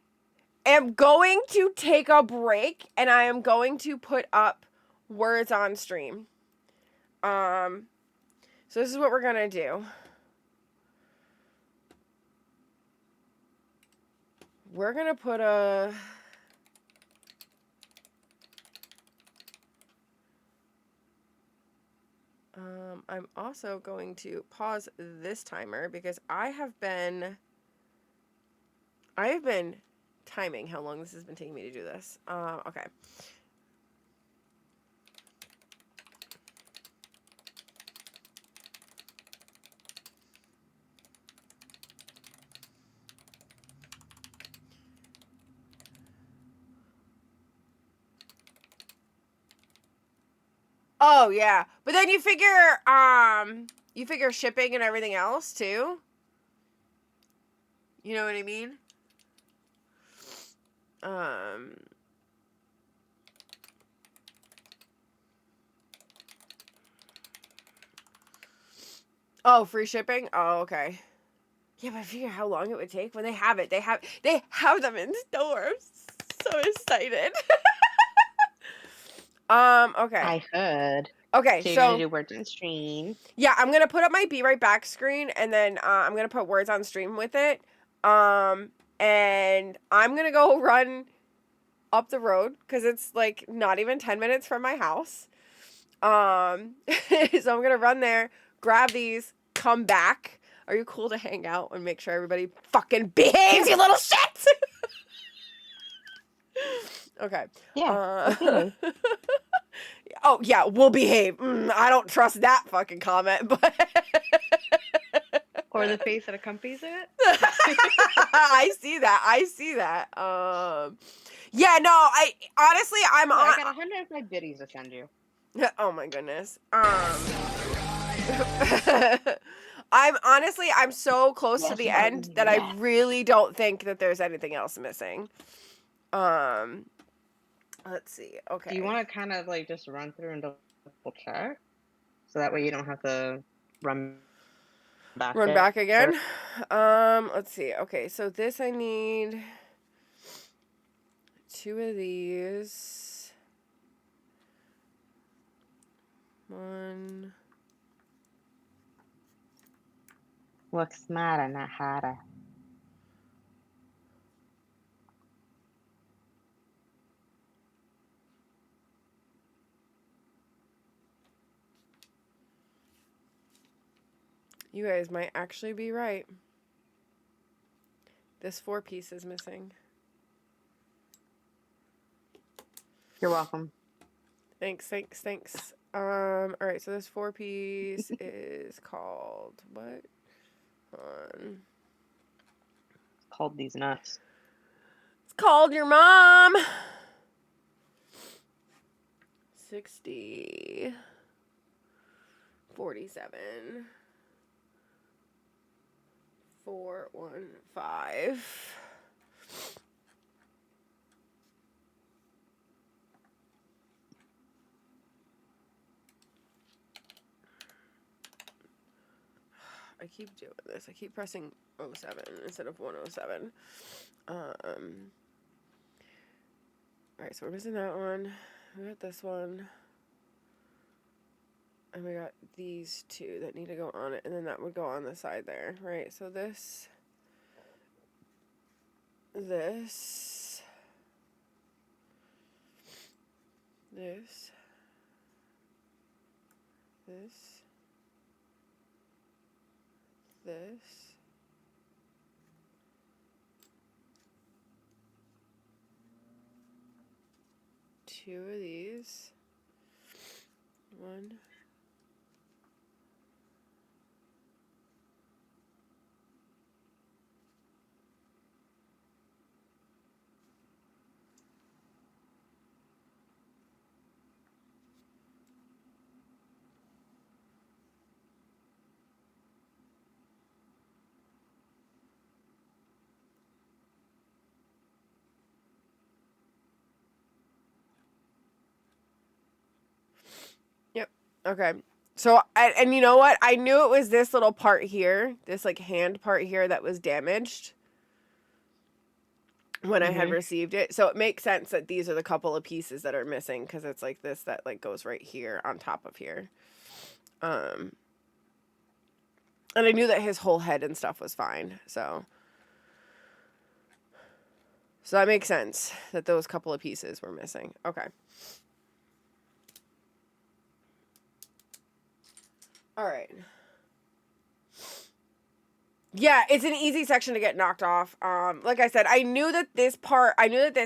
am going to take a break, and I am going to put up words on stream. So this is what we're gonna do. We're gonna put a... I'm also going to pause this timer because I have been timing how long this has been taking me to do this. Okay. Oh yeah, but then you figure shipping and everything else too. You know what I mean? Oh, free shipping? Oh, okay. Yeah, but I figure how long it would take when they have it. They have them in stores. So excited. Okay. I heard. Okay, So you're gonna do words on stream. Yeah, I'm gonna put up my Be Right Back screen, and then I'm gonna put words on stream with it. And I'm gonna go run up the road because it's like not even 10 minutes from my house. So I'm gonna run there, grab these, come back. Are you cool to hang out and make sure everybody fucking behaves, you little shit? Okay. Yeah. Oh yeah, we'll behave. I don't trust that fucking comment, but Or the face that accompanies it. I see that. Yeah, no, I honestly, I got 105 biddies to send you. Oh my goodness. I'm so close to the end that I really don't think that there's anything else missing. Let's see. Okay. Do you want to kind of like just run through and double check, so that way you don't have to run back again? Let's see. Okay, so this I need 2 of these. 1. Work smarter, not harder. You guys might actually be right. This 4 piece is missing. You're welcome. Thanks. All right, so this 4 piece is called what? It's called these nuts. It's called your mom. 60. 47. 415. I keep doing this. I keep pressing 07 instead of 107. Alright, so we're missing that one. We got this one. And we got these 2 that need to go on it. And then that would go on the side there. Right, so this. This. This. 2 of these. 1. Okay. So, and you know what? I knew it was this little part here, this like hand part here that was damaged when I had received it. So it makes sense that these are the couple of pieces that are missing because it's like this that like goes right here on top of here. And I knew that his whole head and stuff was fine. So that makes sense that those couple of pieces were missing. Okay. All right. Yeah, it's an easy section to get knocked off. Like I said, I knew that this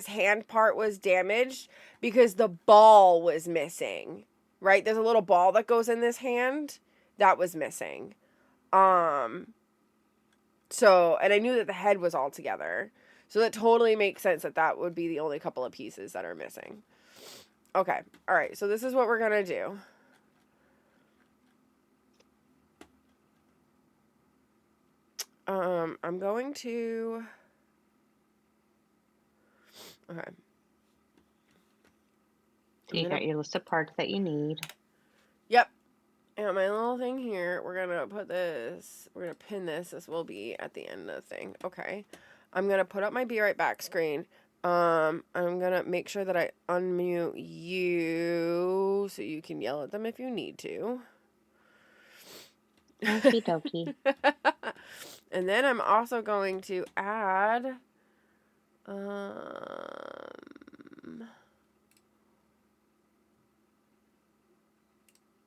hand part was damaged because the ball was missing. Right? There's a little ball that goes in this hand that was missing. So, and I knew that the head was all together. So that totally makes sense that would be the only couple of pieces that are missing. Okay. All right. So this is what we're going to do. I'm going to... Okay. So you got your list of parts that you need. Yep. And my little thing here, we're going to pin this. This will be at the end of the thing. Okay. I'm going to put up my Be Right Back screen. I'm going to make sure that I unmute you so you can yell at them if you need to. Okie dokie. And then I'm also going to add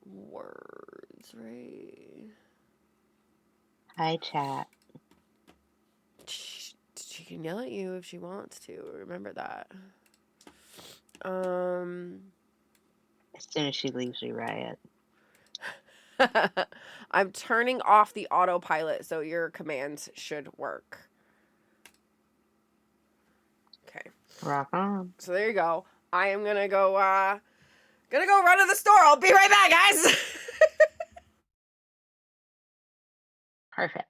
words, right? Hi, chat. She can yell at you if she wants to. Remember that. As soon as she leaves, we riot. I'm turning off the autopilot so your commands should work. Okay. Rock on. So there you go. I am gonna go run to the store. I'll be right back, guys. Perfect.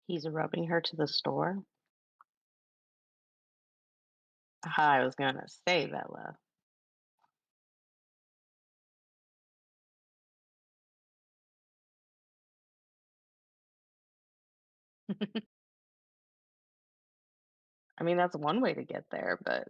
He's rubbing her to the store. I was gonna say, Bella. I mean, that's one way to get there, but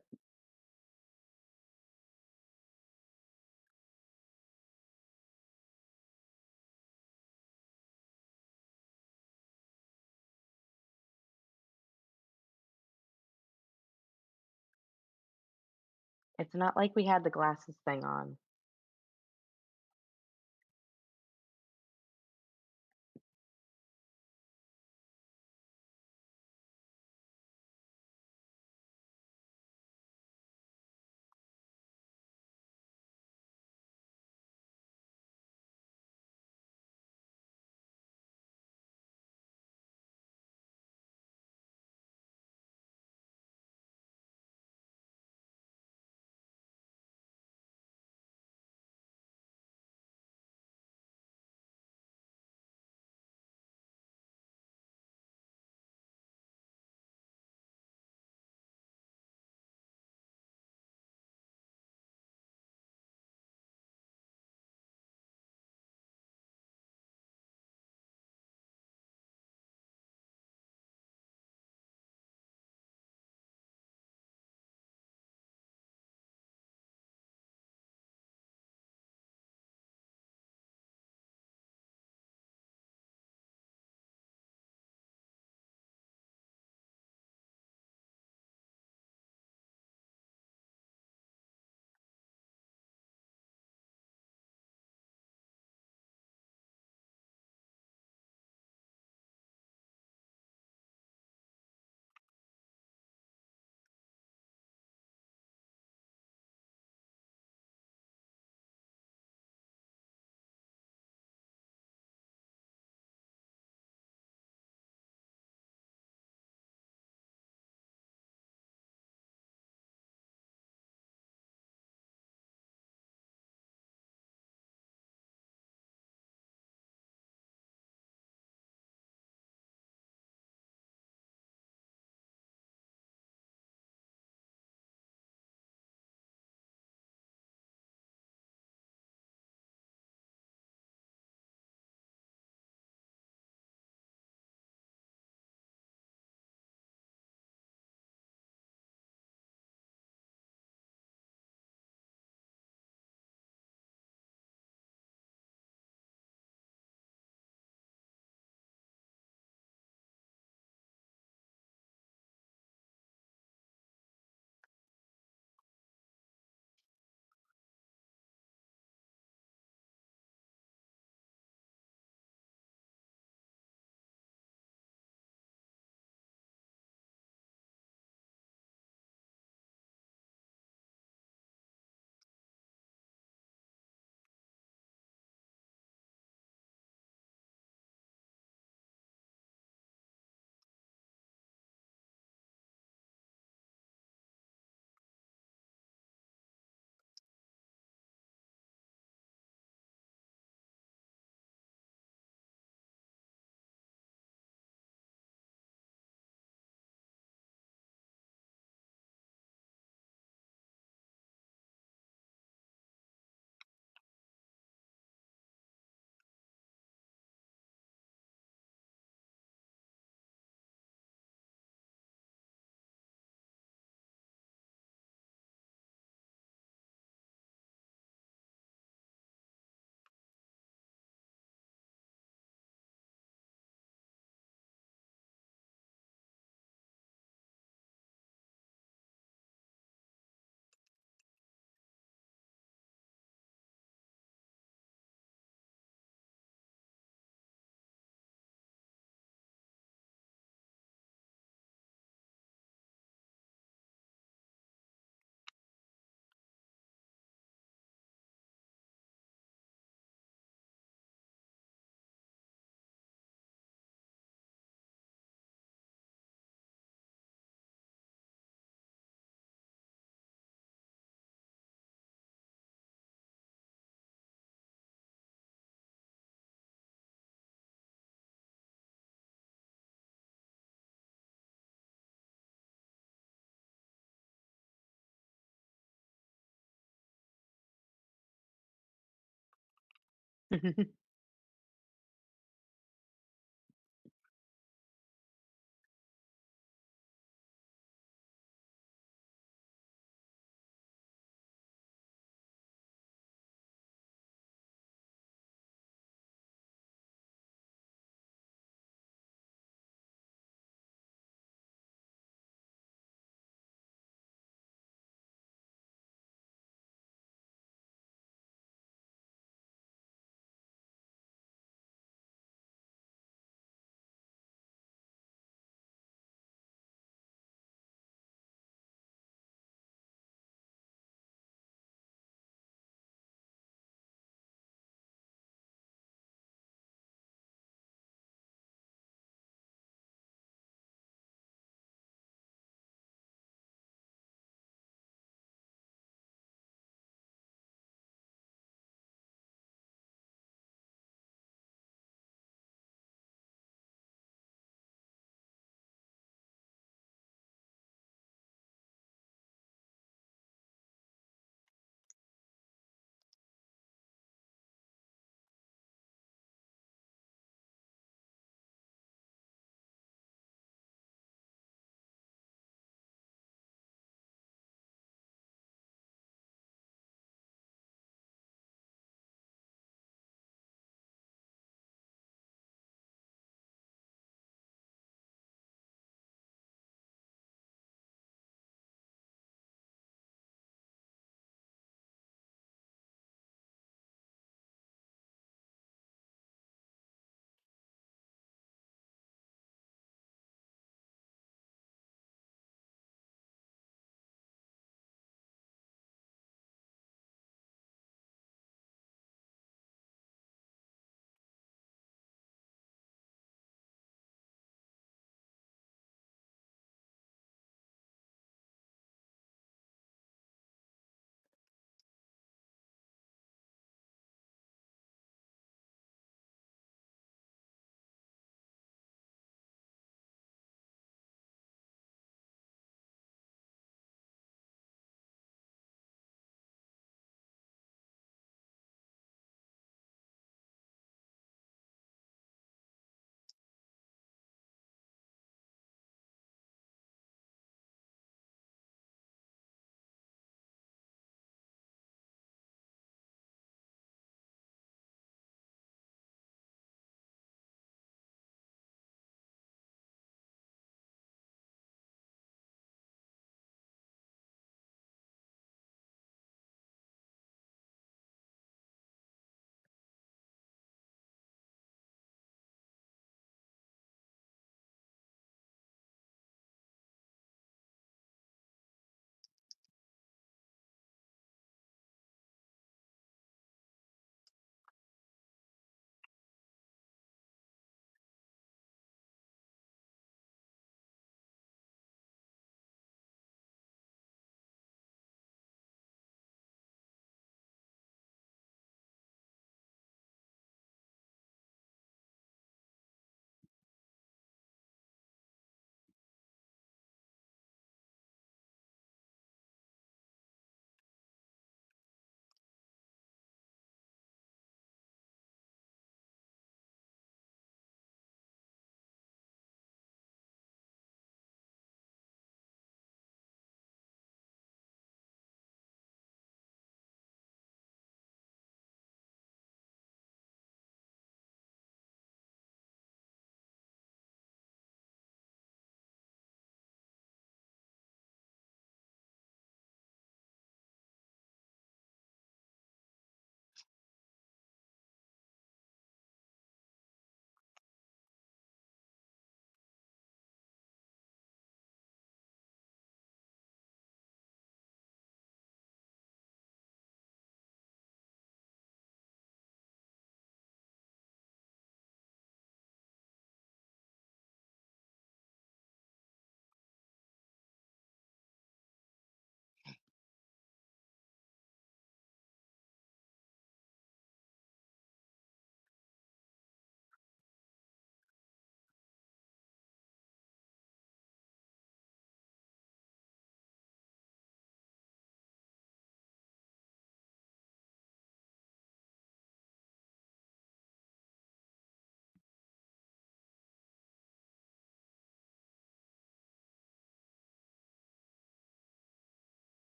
it's not like we had the glasses thing on.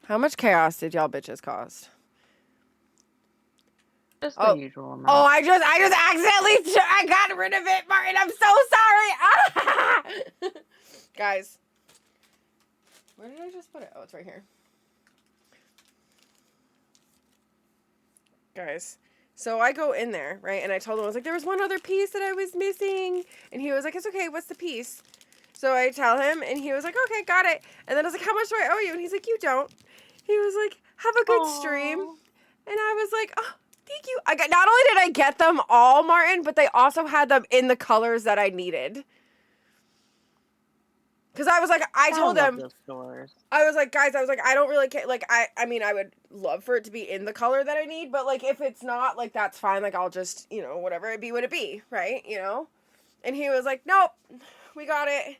How much chaos did y'all bitches cost? Just the Oh, usual amount. oh! I just accidentally I got rid of it, Martin. I'm so sorry, guys. Where did I just put it? Oh, it's right here, guys. So I go in there, right, and I told him, I was like, there was one other piece that I was missing, and he was like, it's okay. What's the piece? So I tell him, and he was like, okay, got it. And then I was like, how much do I owe you? And he's like, you don't. He was like, have a good stream. Aww. And I was like, oh, thank you. Not only did I get them all, Martin, but they also had them in the colors that I needed. Because I was like, I told love him, those stores. I was like, guys, I was like, I don't really care. Like, I mean, I would love for it to be in the color that I need, but like, if it's not, like, that's fine. Like, I'll just, you know, whatever it be, would it be, right? You know? And he was like, nope, we got it.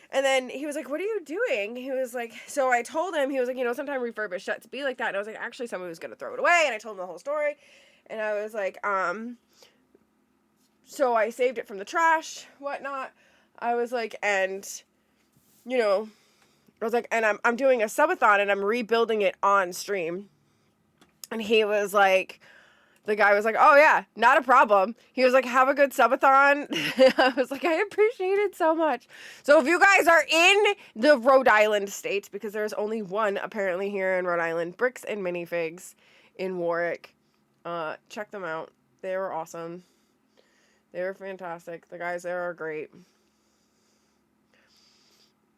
And then he was like, what are you doing? He was like, so I told him, he was like, you know, sometimes refurbished sets be like that. And I was like, actually, someone was going to throw it away. And I told him the whole story. And I was like, so I saved it from the trash, whatnot. I was like, and, you know, I was like, and I'm doing a subathon and I'm rebuilding it on stream. And he was like, the guy was like, oh yeah, not a problem. He was like, have a good subathon. I was like, I appreciate it so much. So if you guys are in the Rhode Island state, because there's only one apparently here in Rhode Island, Bricks and Minifigs in Warwick, check them out. They were awesome. They were fantastic. The guys there are great.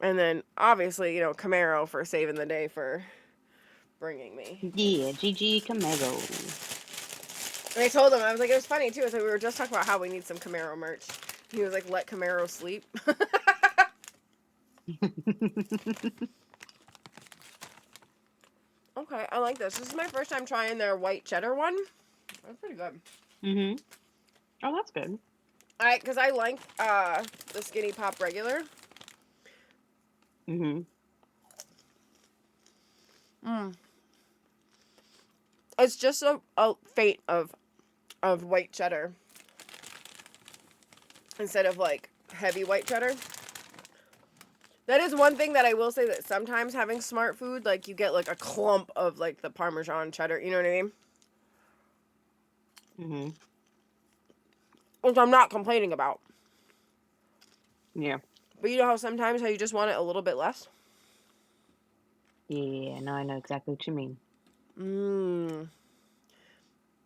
And then obviously, you know, Camaro for saving the day for bringing me. Yeah, GG Camaro. And I told him, I was like, it was funny too. I was like, we were just talking about how we need some Camaro merch. He was like, let Camaro sleep. Okay, I like this. This is my first time trying their white cheddar one. That's pretty good. Mm-hmm. Oh, that's good. Because I like the Skinny Pop regular. Mm-hmm. It's just a fate of white cheddar instead of like heavy white cheddar. That is one thing that I will say, that sometimes having Smart Food, like, you get like a clump of like the Parmesan cheddar, you know what I mean? Mm-hmm. Which I'm not complaining about. Yeah. But you know how sometimes how you just want it a little bit less? Yeah, no, I know exactly what you mean.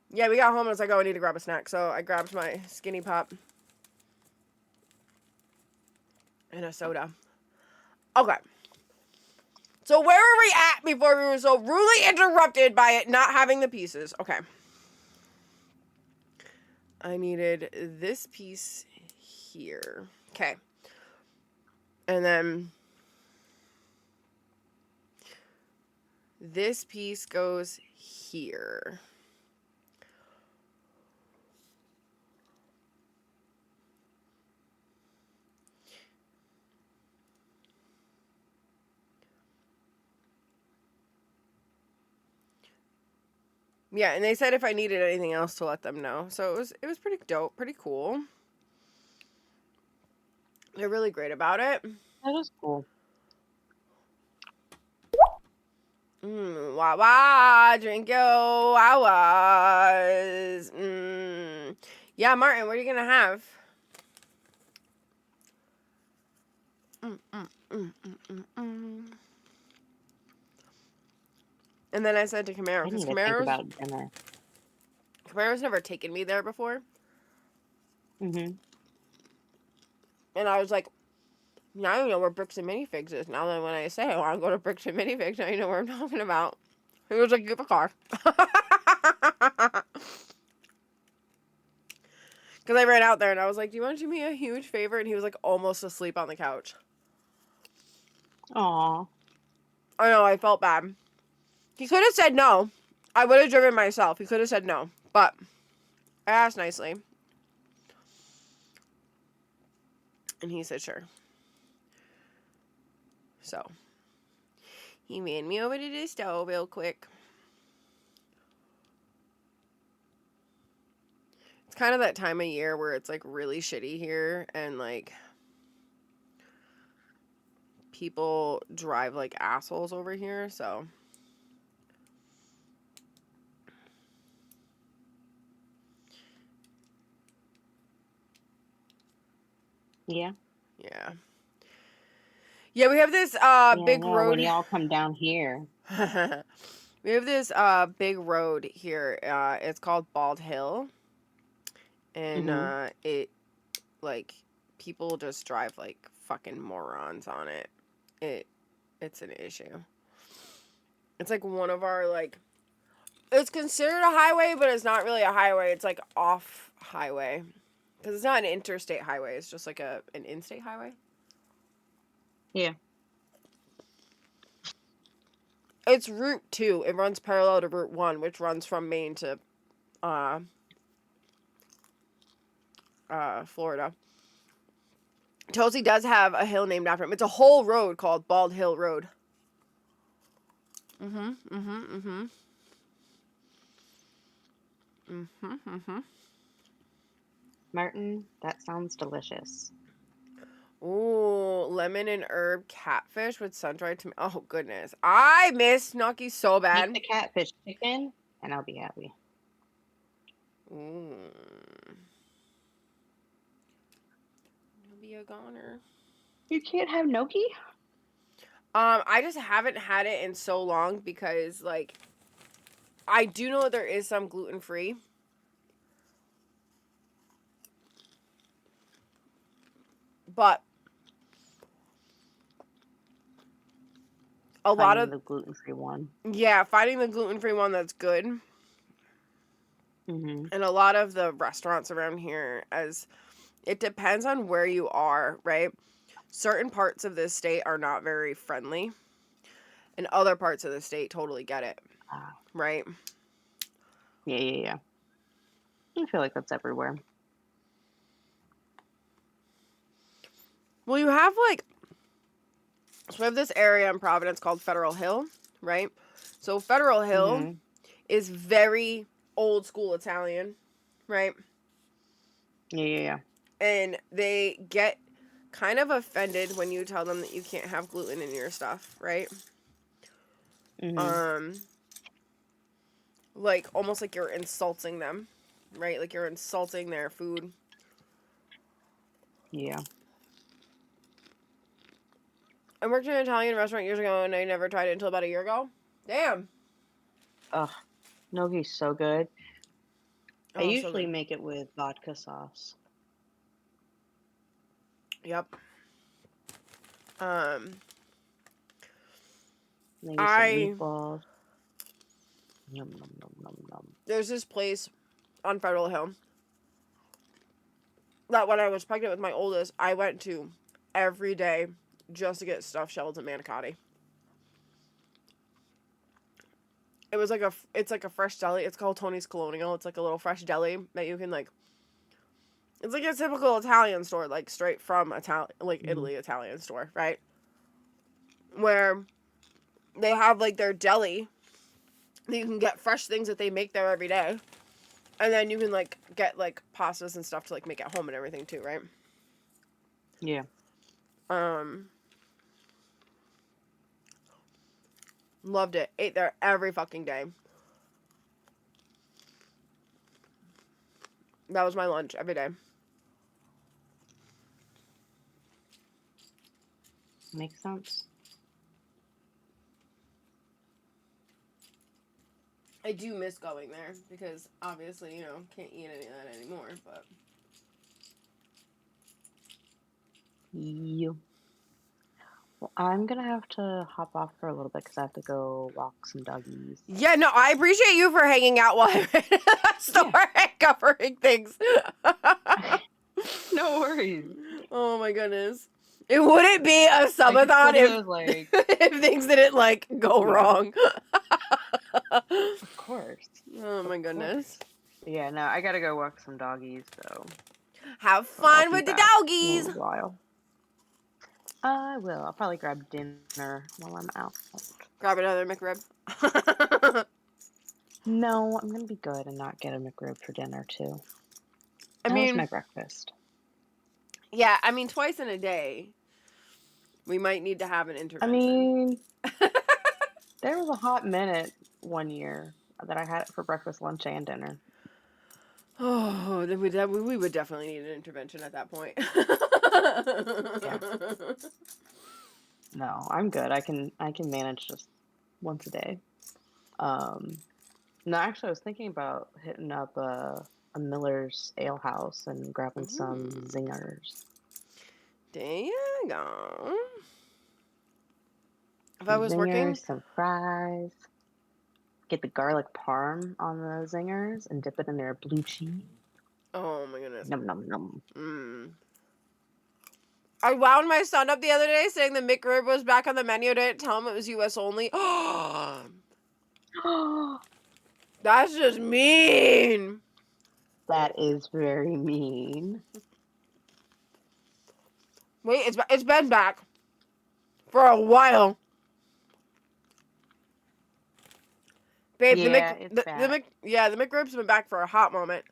Yeah, we got home and I was like, oh, I need to grab a snack. So I grabbed my Skinny Pop and a soda. Okay. So where were we at before we were so rudely interrupted by it not having the pieces? Okay. I needed this piece here. Okay. And then this piece goes here. Yeah, and they said if I needed anything else to let them know. So it was pretty dope, pretty cool. They're really great about it. That is cool. Wah wah, drink yo, wah wahs. Yeah, Martin, what are you gonna have? And then I said to Camaro, I because need to think about dinner. Camaro's never taken me there before. Mm-hmm. And I was like, now you know where Bricks and Minifigs is. Now that when I say I want to go to Bricks and Minifigs, now you know where I'm talking about. He was like, get the car. Because I ran out there and I was like, do you want to do me a huge favor? And he was like almost asleep on the couch. Aw. I know, I felt bad. He could have said no. I would have driven myself. He could have said no. But I asked nicely. And he said sure. So he ran me over to the stove real quick. It's kind of that time of year where it's like really shitty here and like people drive like assholes over here, so Yeah. Yeah. Yeah, we have this Yeah, big no, road. when y'all come down here. We have this big road here. It's called Bald Hill. And Mm-hmm. it like people just drive like fucking morons on it. It's an issue. It's like one of our like it's considered a highway, but it's not really a highway. It's like off highway. Cuz it's not an interstate highway. It's just like an in-state highway. Yeah. It's Route 2. It runs parallel to Route 1, which runs from Maine to Florida. Tulsi does have a hill named after him. It's a whole road called Bald Hill Road. Martin, that sounds delicious. Ooh, lemon and herb catfish with sun-dried tomato. Oh, goodness. I miss gnocchi so Make bad. the catfish chicken, and I'll be happy. Ooh. You'll be a goner. You can't have gnocchi? I just haven't had it in so long because, like, I do know there is some gluten-free. But a lot of the gluten-free one. yeah, finding the gluten-free one that's good. Mm-hmm. And a lot of the restaurants around here, as it depends on where you are, right? Certain parts of this state are not very friendly, and other parts of the state totally get it, right? Yeah. I feel like that's everywhere. Well, you have like, so we have this area in Providence called Federal Hill, right? So Federal Hill Mm-hmm. is very old school Italian, right? Yeah. And they get kind of offended when you tell them that you can't have gluten in your stuff, right? Mm-hmm. Like almost like you're insulting them, right? Like you're insulting their food. Yeah. I worked in an Italian restaurant years ago and I never tried it until about a year ago. Damn. Ugh, gnocchi's so good. I Oh, so usually good. make it with vodka sauce. Yep. Maybe some I meatballs. Yum, yum, yum, yum, yum. there's this place on Federal Hill that when I was pregnant with my oldest, I went to every day just to get stuffed shells and manicotti. It was like it's like a fresh deli. It's called Tony's Colonial. It's like a little fresh deli that you can like. It's like a typical Italian store, like straight from Mm-hmm. Italy Italian store, right? Where they have like their deli that you can get fresh things that they make there every day. And then you can like get like pastas and stuff to like make at home and everything too, right? Yeah. Loved it. Ate there every fucking day. That was my lunch every day. Makes sense. I do miss going there because obviously, can't eat any of that anymore, but You. Well, I'm gonna have to hop off for a little bit because I have to go walk some doggies. yeah, no, I appreciate you for hanging out while I'm in the store and covering things. No worries. Oh my goodness. It wouldn't be a subathon Like, if things didn't like go wrong. of course. Oh my goodness. Yeah, no, I gotta go walk some doggies, so Have I'll fun be with the back in a doggies. little while. I will. I'll probably grab dinner while I'm out. Grab another McRib. No, I'm gonna be good and not get a McRib for dinner too. I That was my mean, breakfast. yeah, I mean, twice in a day, we might need to have an I intervention. mean, there was a hot minute one year that I had it for breakfast, lunch, and dinner. Oh, then we would definitely need an intervention at that point. Yeah. No, I'm good. I can manage just once a day. No, actually, I was thinking about hitting up a Miller's Ale House and grabbing some zingers. There you go. If I Some was working, zingers, some fries. Get the garlic parm on the zingers and dip it in their blue cheese. oh my goodness. Num num num. I wound my son up the other day saying the McRib was back on the menu. Didn't tell him it was U.S. only. That's just mean. That is very mean. Wait, it's been back for a while. Babe, Yeah, it's back. the McRib's been back for a hot moment.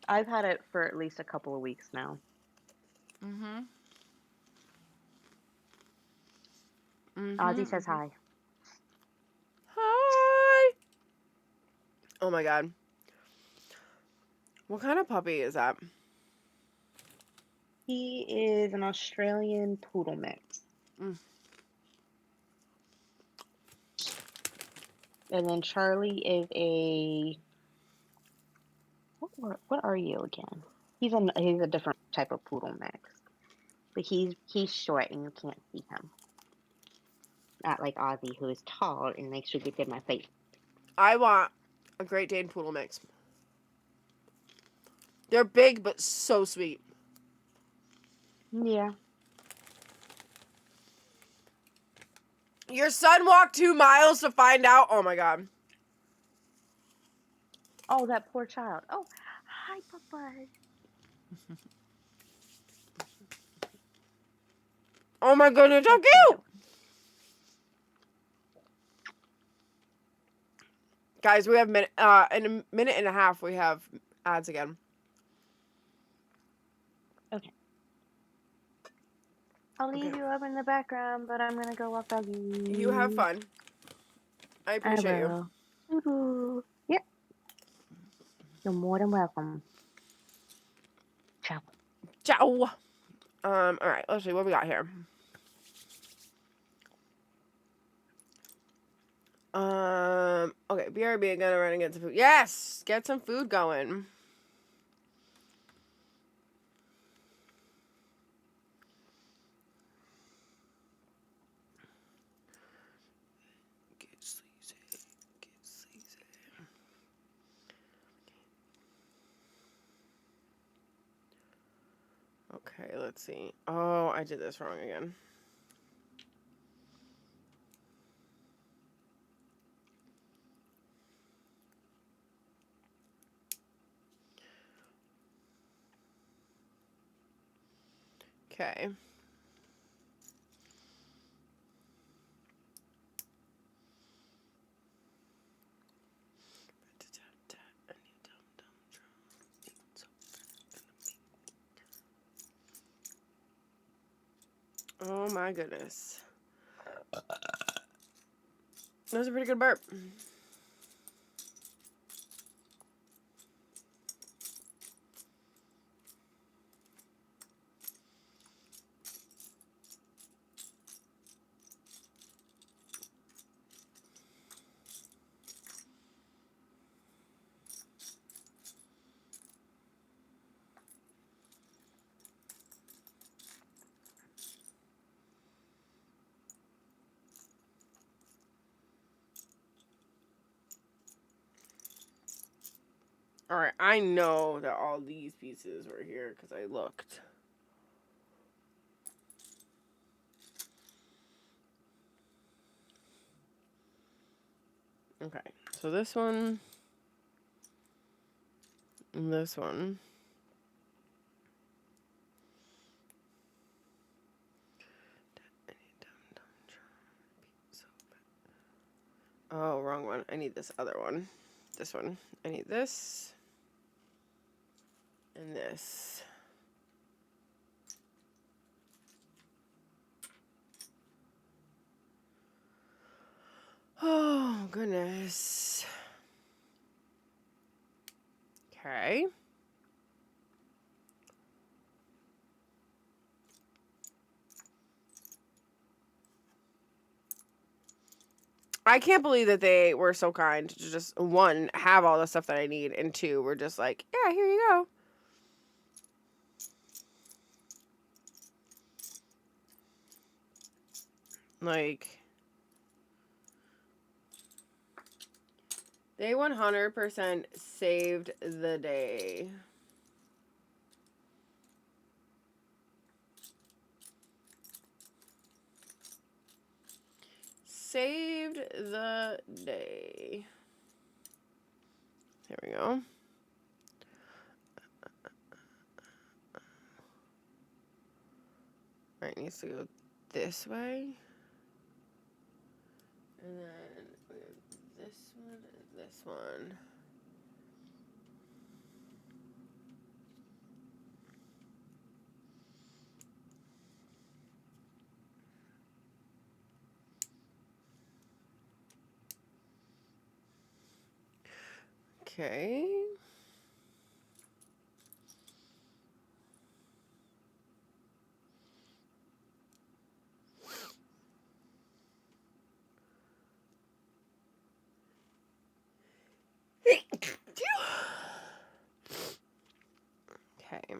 I've had it for at least a couple of weeks now. Ozzy says hi. Hi. Oh my god. What kind of puppy is that? He is an Australian poodle mix. And then Charlie is a what are you again? He's a different type of poodle mix. But he's short and you can't see him. Not like Ozzy, who is tall and makes you get in my face. I want a Great Dane poodle mix. They're big but so sweet. Yeah. Your son walked 2 miles to find out. Oh my god. Oh, that poor child. Oh, hi, Papa. Oh my goodness, how How's he cute! doing? Guys, we have in a minute and a half we have ads again. Okay. I'll leave you up in the background, but I'm gonna go walk doggy. You have fun. I I appreciate you. will. Woo-hoo. Yep. You're more than welcome. Ciao. Ciao. All right, let's see what we got here. Okay, BRB gonna run and get some food. Yes, get some food going. Get sleazy. Get sleazy. Okay, let's see. Oh, I did this wrong again. Okay. Oh my goodness. That was a pretty good burp. Alright, I know that all these pieces were here because I looked. Okay, so this one and this one. Oh, wrong one. I need this other one. This one. I need this. And this. Oh, goodness. Okay. I can't believe that they were so kind to just, one, have all the stuff that I need, and two, we're just like, yeah, here you go. Like, they 100% saved the day. Saved the day. There we go. Right, needs to go this way. And then we have this one and this one. Okay. Okay.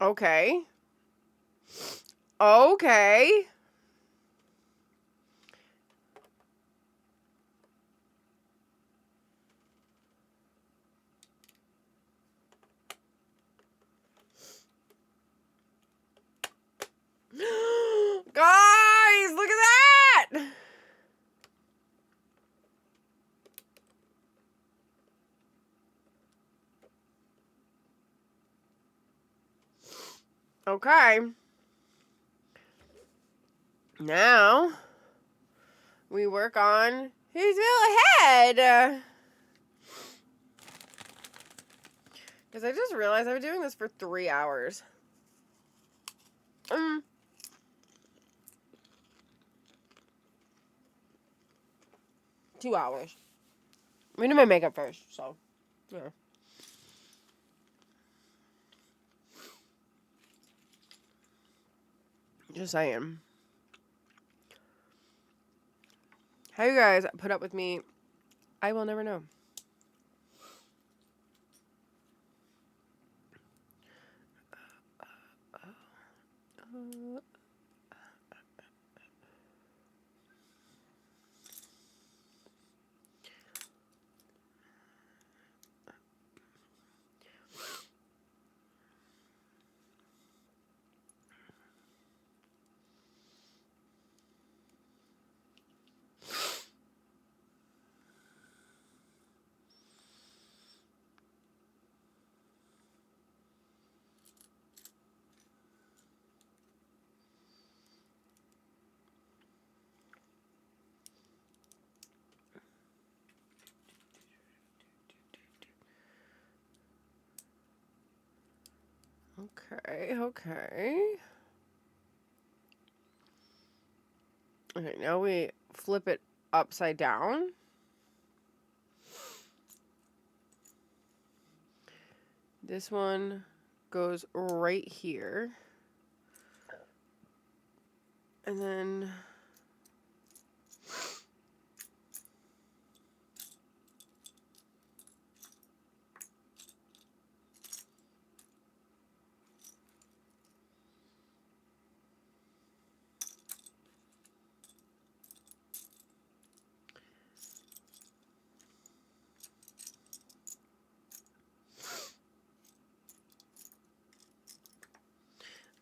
Okay. Okay. Guys, look at that! Okay. Now, we work on his real head. Because I just realized I've been doing this for 3 hours. 2 hours. I'm gonna do my makeup first, so, yeah. Just saying. How you guys put up with me, I will never know. Okay, okay. Okay, now we flip it upside down. This one goes right here. And then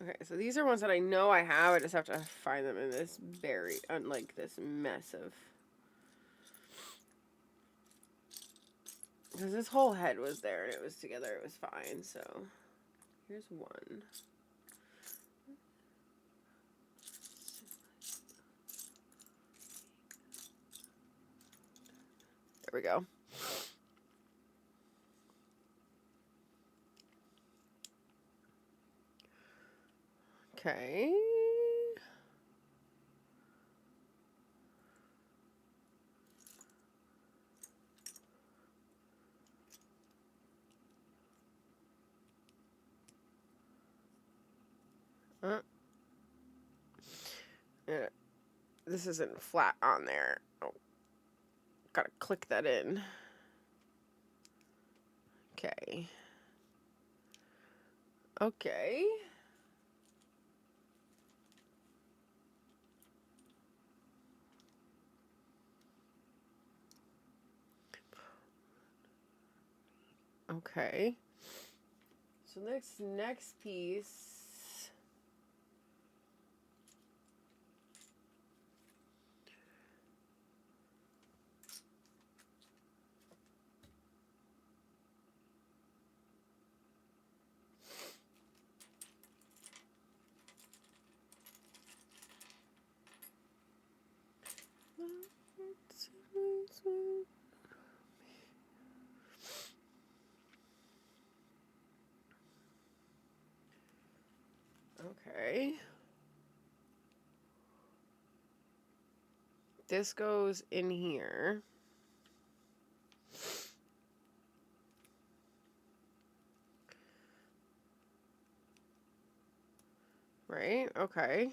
okay, so these are ones that I know I have. I just have to find them in this like this mess of. Because this whole head was there and it was together, it was fine. So here's one. There we go. Okay. Yeah, this isn't flat on there. Oh, gotta click that in. Okay. Okay. Okay. So next piece. Okay. This goes in here. Right? Okay.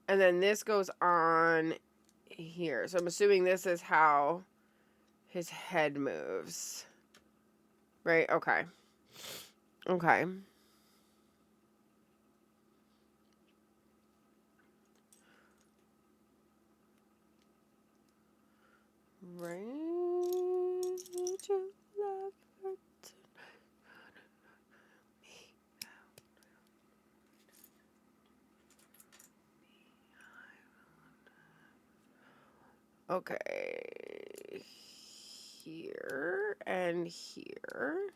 And then this goes on here. So I'm assuming this is how his head moves. Right? Okay. Okay. Right to love her okay. Here and here.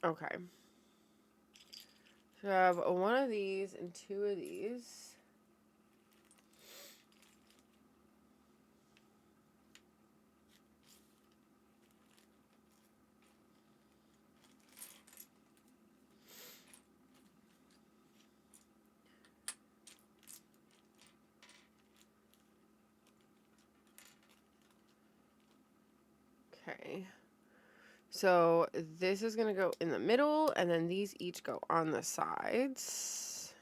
Okay. So I have one of these and two of these. Okay. So this is going to go in the middle, and then these each go on the sides.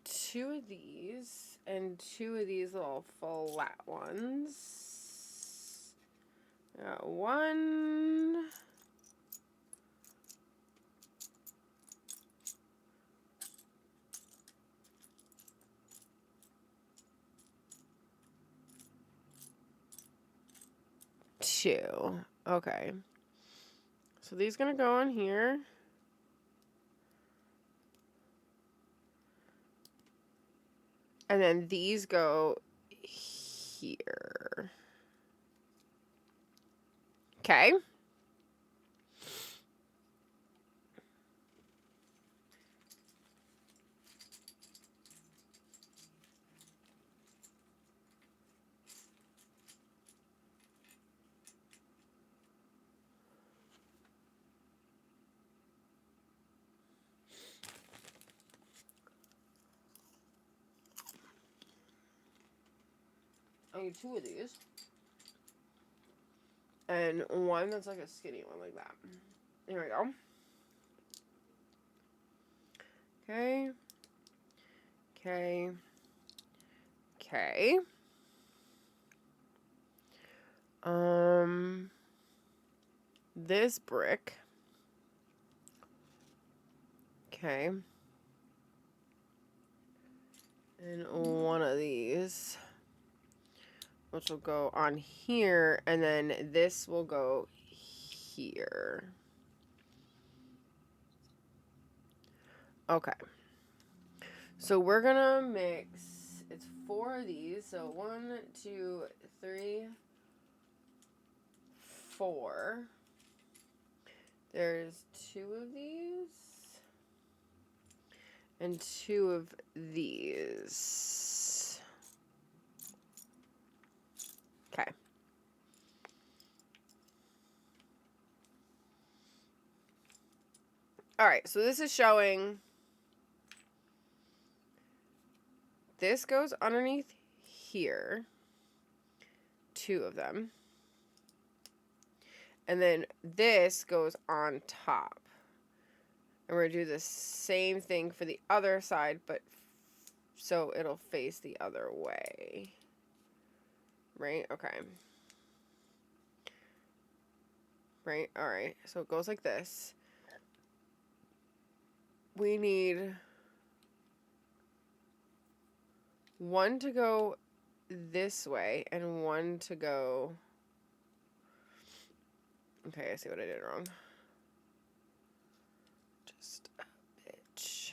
Two of these, and two of these little flat ones. Got one. Two. Okay. So these gonna go on here. And then these go here. Okay. I need two of these. And one that's like a skinny one like that. There we go. Okay. Okay. Okay. This brick. Okay. And one of these, which will go on here, and then this will go here. Okay. So we're gonna mix, it's four of these, so 1, 2, 3, 4. There's two of these and two of these. Okay. All right, so this is showing this goes underneath here. 2 of them. And then this goes on top. And we're going to do the same thing for the other side, but so it'll face the other way. Right? Okay. Right? Alright. So it goes like this. We need 1 to go this way and 1 to go... Okay, I see what I did wrong. Just a bitch.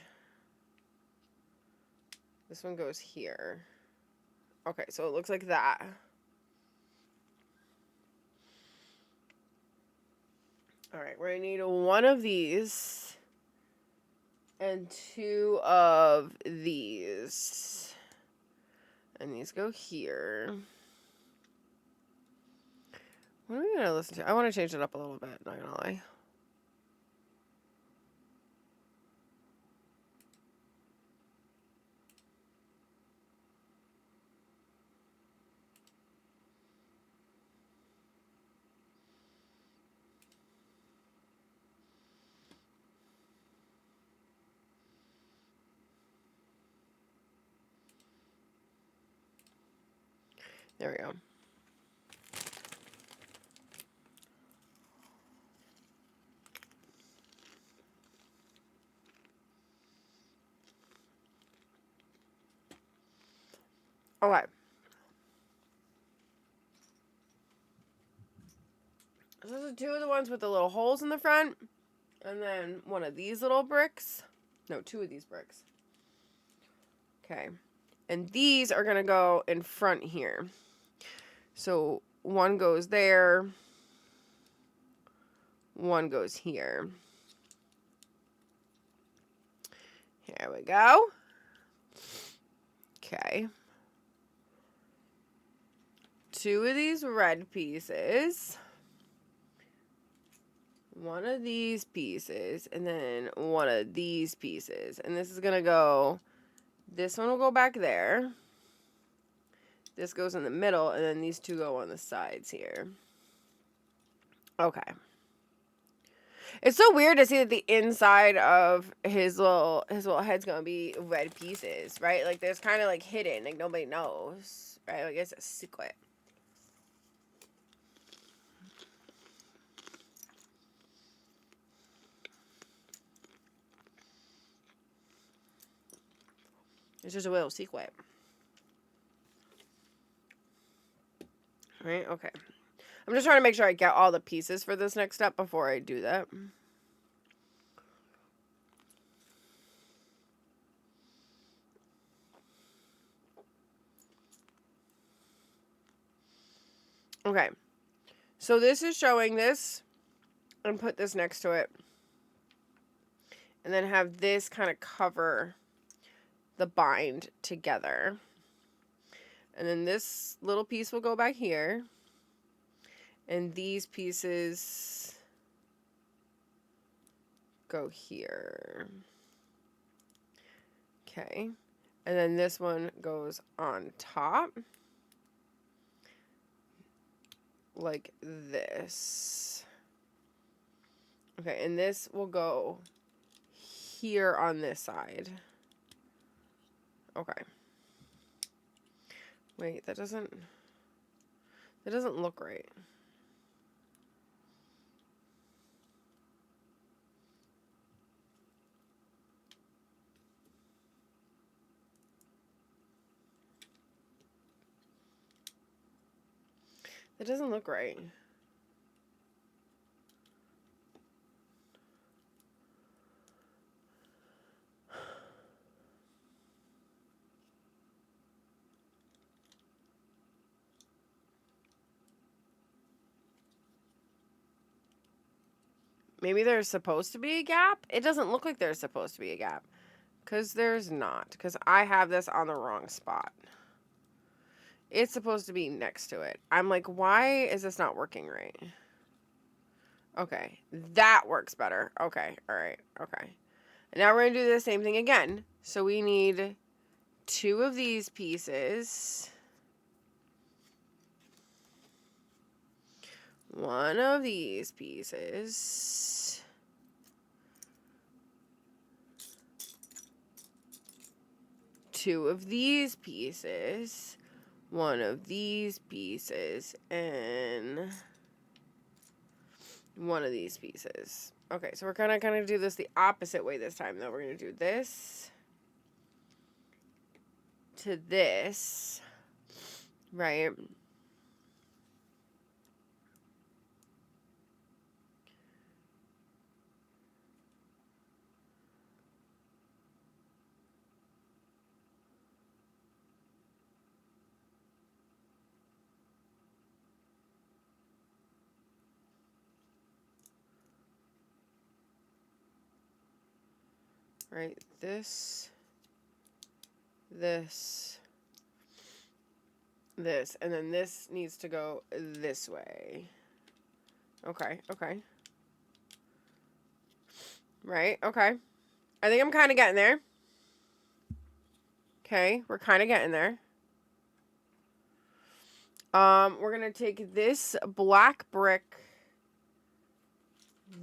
This one goes here. Okay, so it looks like that. Alright, we're going to need 1 of these and 2 of these. And these go here. What are we going to listen to? I want to change it up a little bit, not going to lie. There we go. Okay. So those are 2 of the ones with the little holes in the front. And then 1 of these little bricks. No, 2 of these bricks. Okay. And these are going to go in front here. So 1 goes there. 1 goes here. Here we go. Okay. 2 of these red pieces. 1 of these pieces. And then 1 of these pieces. And this is going to go... This one will go back there. This goes in the middle. And then these 2 go on the sides here. Okay. It's so weird to see that the inside of his little head's gonna be red pieces, right? Like there's kind of like hidden, like nobody knows, right? Like it's a secret. It's just a little secret, right? Okay. I'm just trying to make sure I get all the pieces for this next step before I do that. Okay. So this is showing this and put this next to it. And then have this kind of cover the bind together. And then this little piece will go back here. And these pieces go here. Okay. And then this one goes on top. Like this. Okay, and this will go here on this side. Okay. Wait, that doesn't look right. That doesn't look right. Maybe there's supposed to be a gap? It doesn't look like there's supposed to be a gap. Because there's not. Because I have this on the wrong spot. It's supposed to be next to it. I'm like, why is this not working right? Okay. That works better. Okay. All right. Okay. And now we're going to do the same thing again. So we need 2 of these pieces. 1 of these pieces. 2 of these pieces. 1 of these pieces. And 1 of these pieces. Okay, so we're gonna do this the opposite way this time, though. We're gonna do this to this, right? Right, this, and then this needs to go this way. Okay, okay. Right, okay. I think I'm kind of getting there. Okay, we're kind of getting there. We're gonna take this black brick,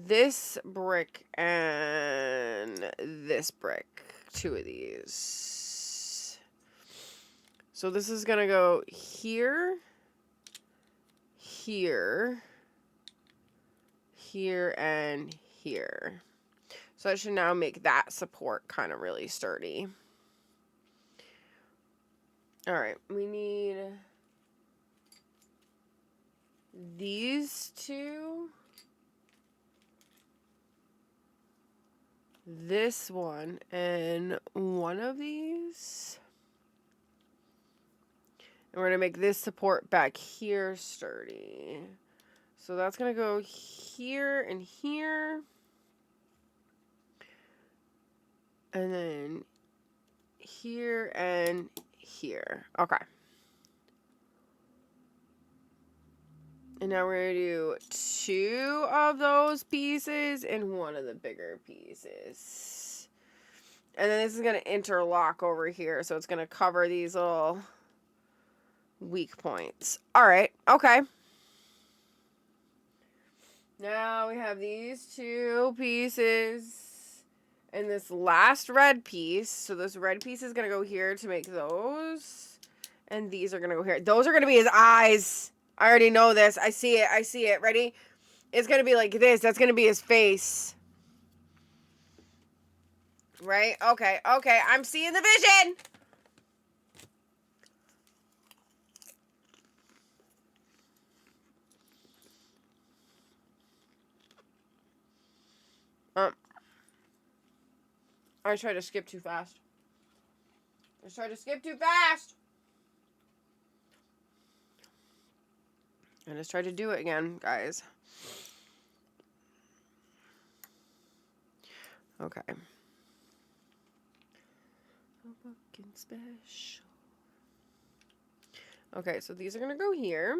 this brick, and this brick. 2 of these. So this is gonna go here, here, here, and here. So I should now make that support kind of really sturdy. All right, we need these 2. This one and 1 of these. And we're going to make this support back here sturdy. So that's going to go here and here. And then here and here. Okay. And now we're going to do 2 of those pieces and 1 of the bigger pieces. And then this is going to interlock over here. So it's going to cover these little weak points. All right. Okay. Now we have these 2 pieces and this last red piece. So this red piece is going to go here to make those. And these are going to go here. Those are going to be his eyes. I already know this. I see it. I see it. Ready? It's going to be like this. That's going to be his face. Right? Okay. Okay. I'm seeing the vision. I tried to skip too fast. I tried to skip too fast. I just tried to do it again, guys. Okay. Fucking special. Okay, so these are going to go here.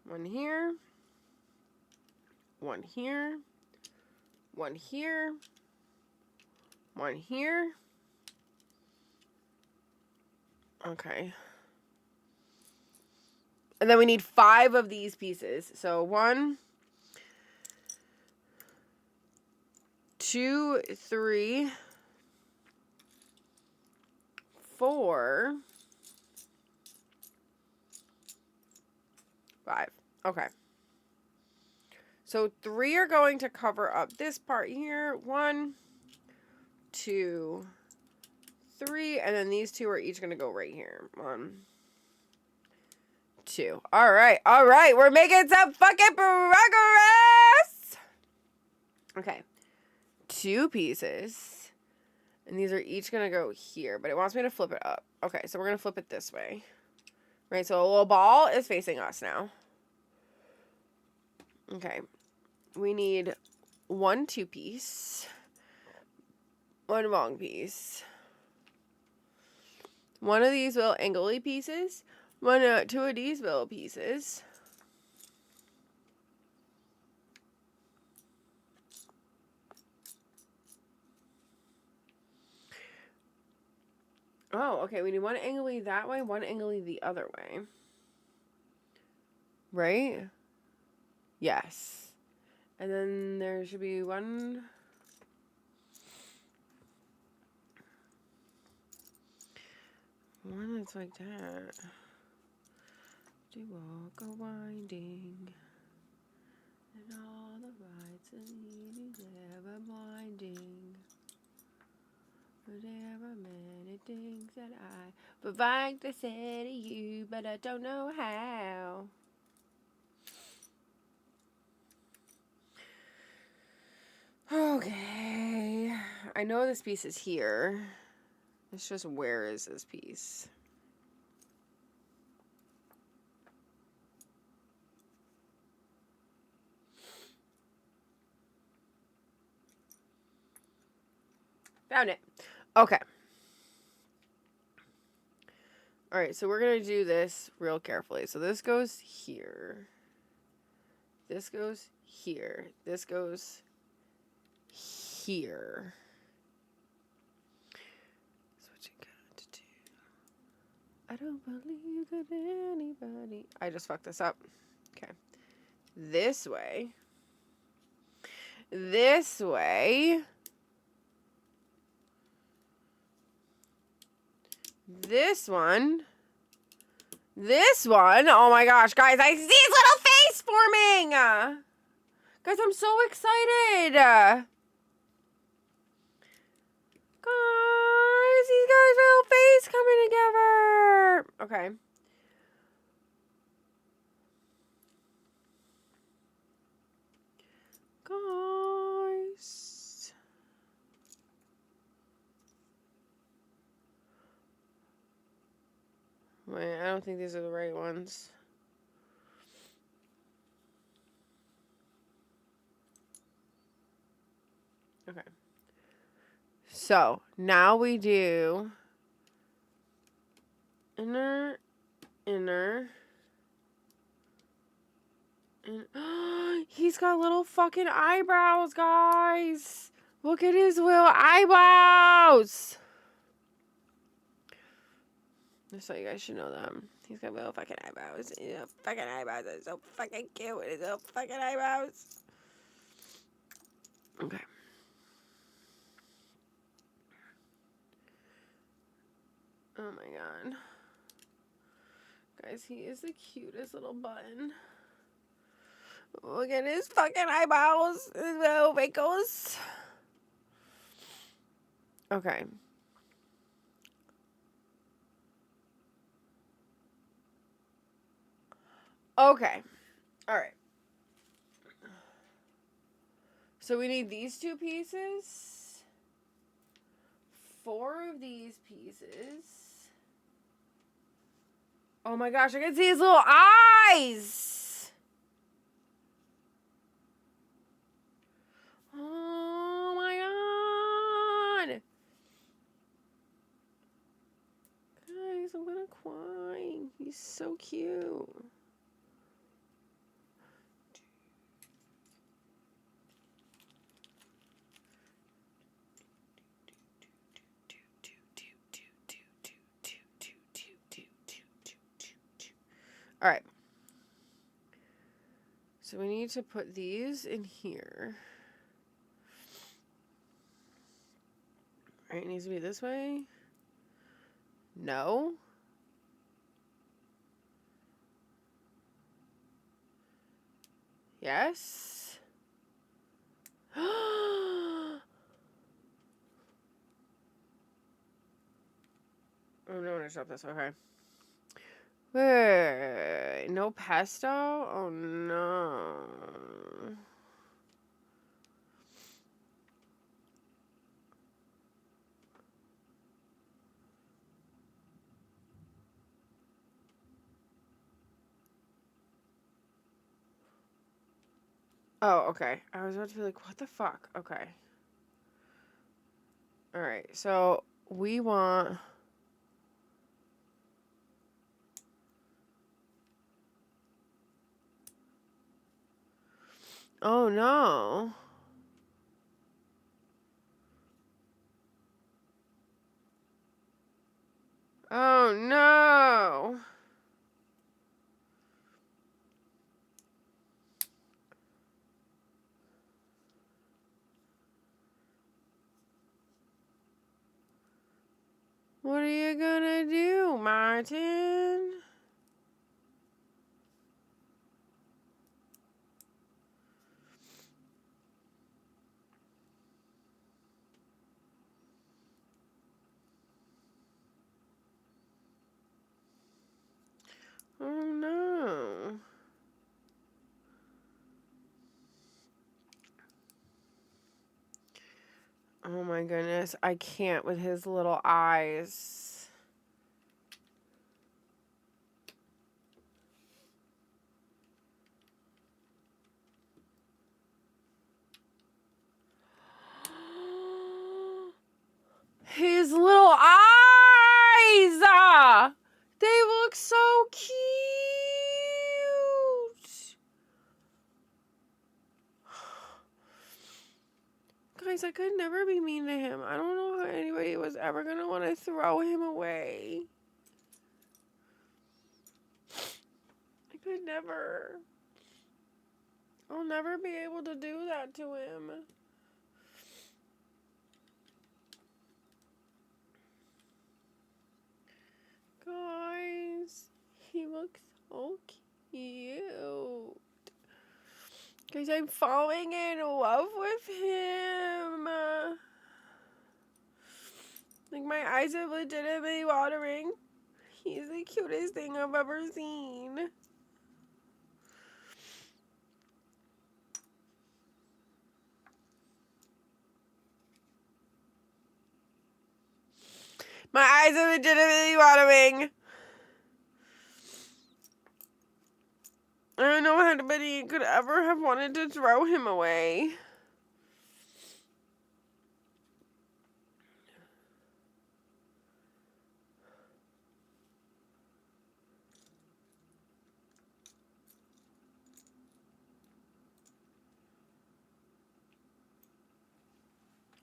1 here. 1 here. 1 here. 1 here. Okay. And then we need 5 of these pieces. So 1, 2, 3, 4, 5. Okay. So 3 are going to cover up this part here. 1, 2, 3, and then these 2 are each going to go right here. 1, 2. All right. All right. We're making some fucking progress. Okay. 2 pieces. And these are each going to go here, but it wants me to flip it up. Okay, so we're going to flip it this way. Right, so a little ball is facing us now. Okay. We need 1 2-piece. 1 long piece. 1 of these little angly pieces. 2 of these little pieces. Oh, okay. We need one angly that way, one angly the other way. Right? Yes. And then there should be one that's like that. To walk a winding, and all the rights and needs ever blinding. But there are many things that I would like to say to you, but I don't know how. Okay. I know this piece is here. It's just where is this piece? Found it. Okay. All right, so we're going to do this real carefully. So this goes here. This goes here. This goes here. That's what you got to do. I don't believe that anybody... I just fucked this up. Okay. This way. This way. This one. This one. Oh my gosh, guys, I see his little face forming. Guys, I'm so excited. Guys, these guys' little face coming together. Okay. Guys. Wait, I don't think these are the right ones. Okay. So, now we do inner, inner, and he's got little fucking eyebrows, guys. Look at his little eyebrows. Just so you guys should know them. He's got little fucking eyebrows. Little fucking eyebrows. They're so fucking cute with his little fucking eyebrows. Okay. Oh my god. Guys, he is the cutest little button. Look at his fucking eyebrows. His little wrinkles. Okay. Okay. Alright. So we need these two pieces. 4 of these pieces. Oh my gosh, I can see his little eyes! Oh my god! Guys, I'm gonna cry. He's so cute. All right. So we need to put these in here. All right, it needs to be this way. No. Yes. Oh no, I stopped this. Okay. Wait, no pesto? Oh no. Oh, okay. I was about to be like, what the fuck? Okay. Alright, so we want... Oh no. Oh no. What are you gonna do, Martin? Oh no. Oh my goodness, I can't with his little eyes. His little eyes! They look so cute! Guys, I could never be mean to him. I don't know how anybody was ever gonna want to throw him away. I could never. I'll never be able to do that to him. Guys, he looks so cute. Guys, I'm falling in love with him. Like, my eyes are legitimately watering. He's the cutest thing I've ever seen. My eyes are legitimately watering. I don't know how anybody could ever have wanted to throw him away.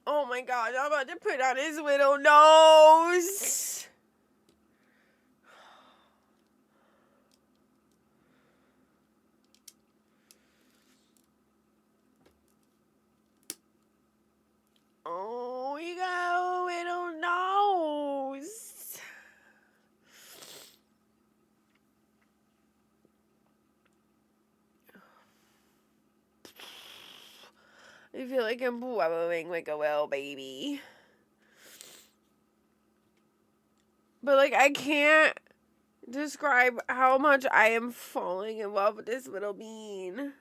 Oh my god, I'm about to put on his little nose. Oh, you got a little nose. I feel like I'm blowing like a little baby. But, like, I can't describe how much I am falling in love with this little bean.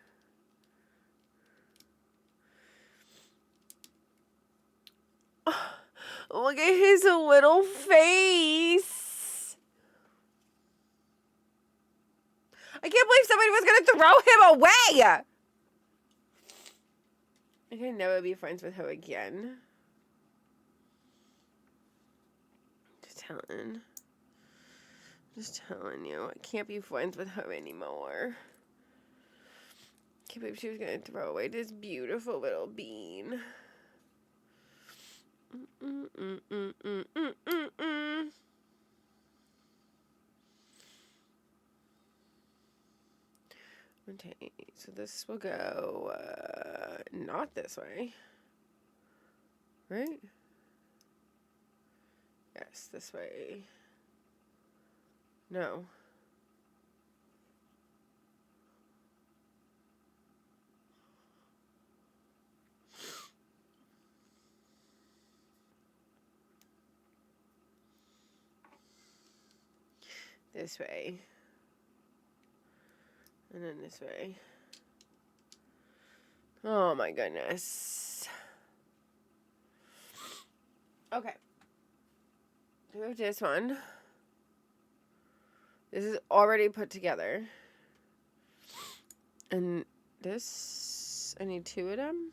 Look at his little face. I can't believe somebody was going to throw him away. I can never be friends with her again. Just telling you. I can't be friends with her anymore. Can't believe she was going to throw away this beautiful little bean. Okay, so this will go, not this way. Right? Yes, this way. No. This way. And then this way. Oh my goodness. Okay. Do this one. This is already put together. And this, I need 2 of them.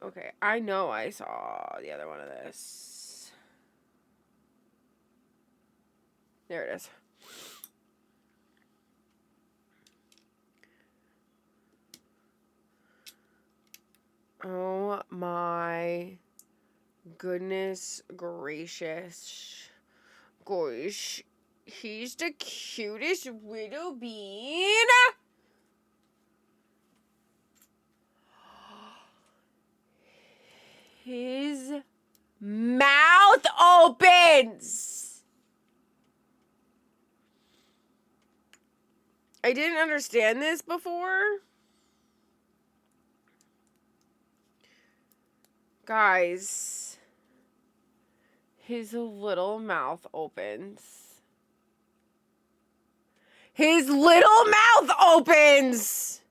Okay, I know I saw the other one of this. There it is. Oh my goodness gracious. Gosh. He's the cutest little bean. His mouth opens. I didn't understand this before. Guys, his little mouth opens. His little mouth opens.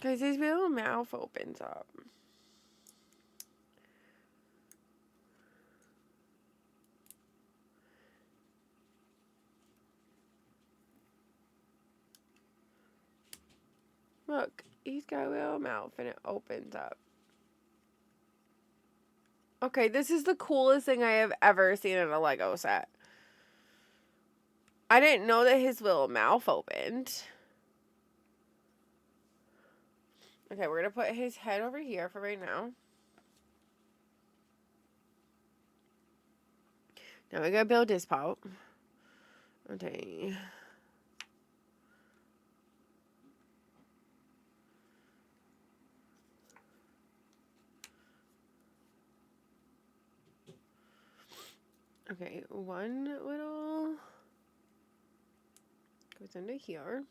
Guys, his little mouth opens up. Look, he's got a little mouth and it opens up. Okay, this is the coolest thing I have ever seen in a Lego set. I didn't know that his little mouth opened. Okay, we're going to put his head over here for right now. Now we got to build this part. Okay. Okay, one little goes into here.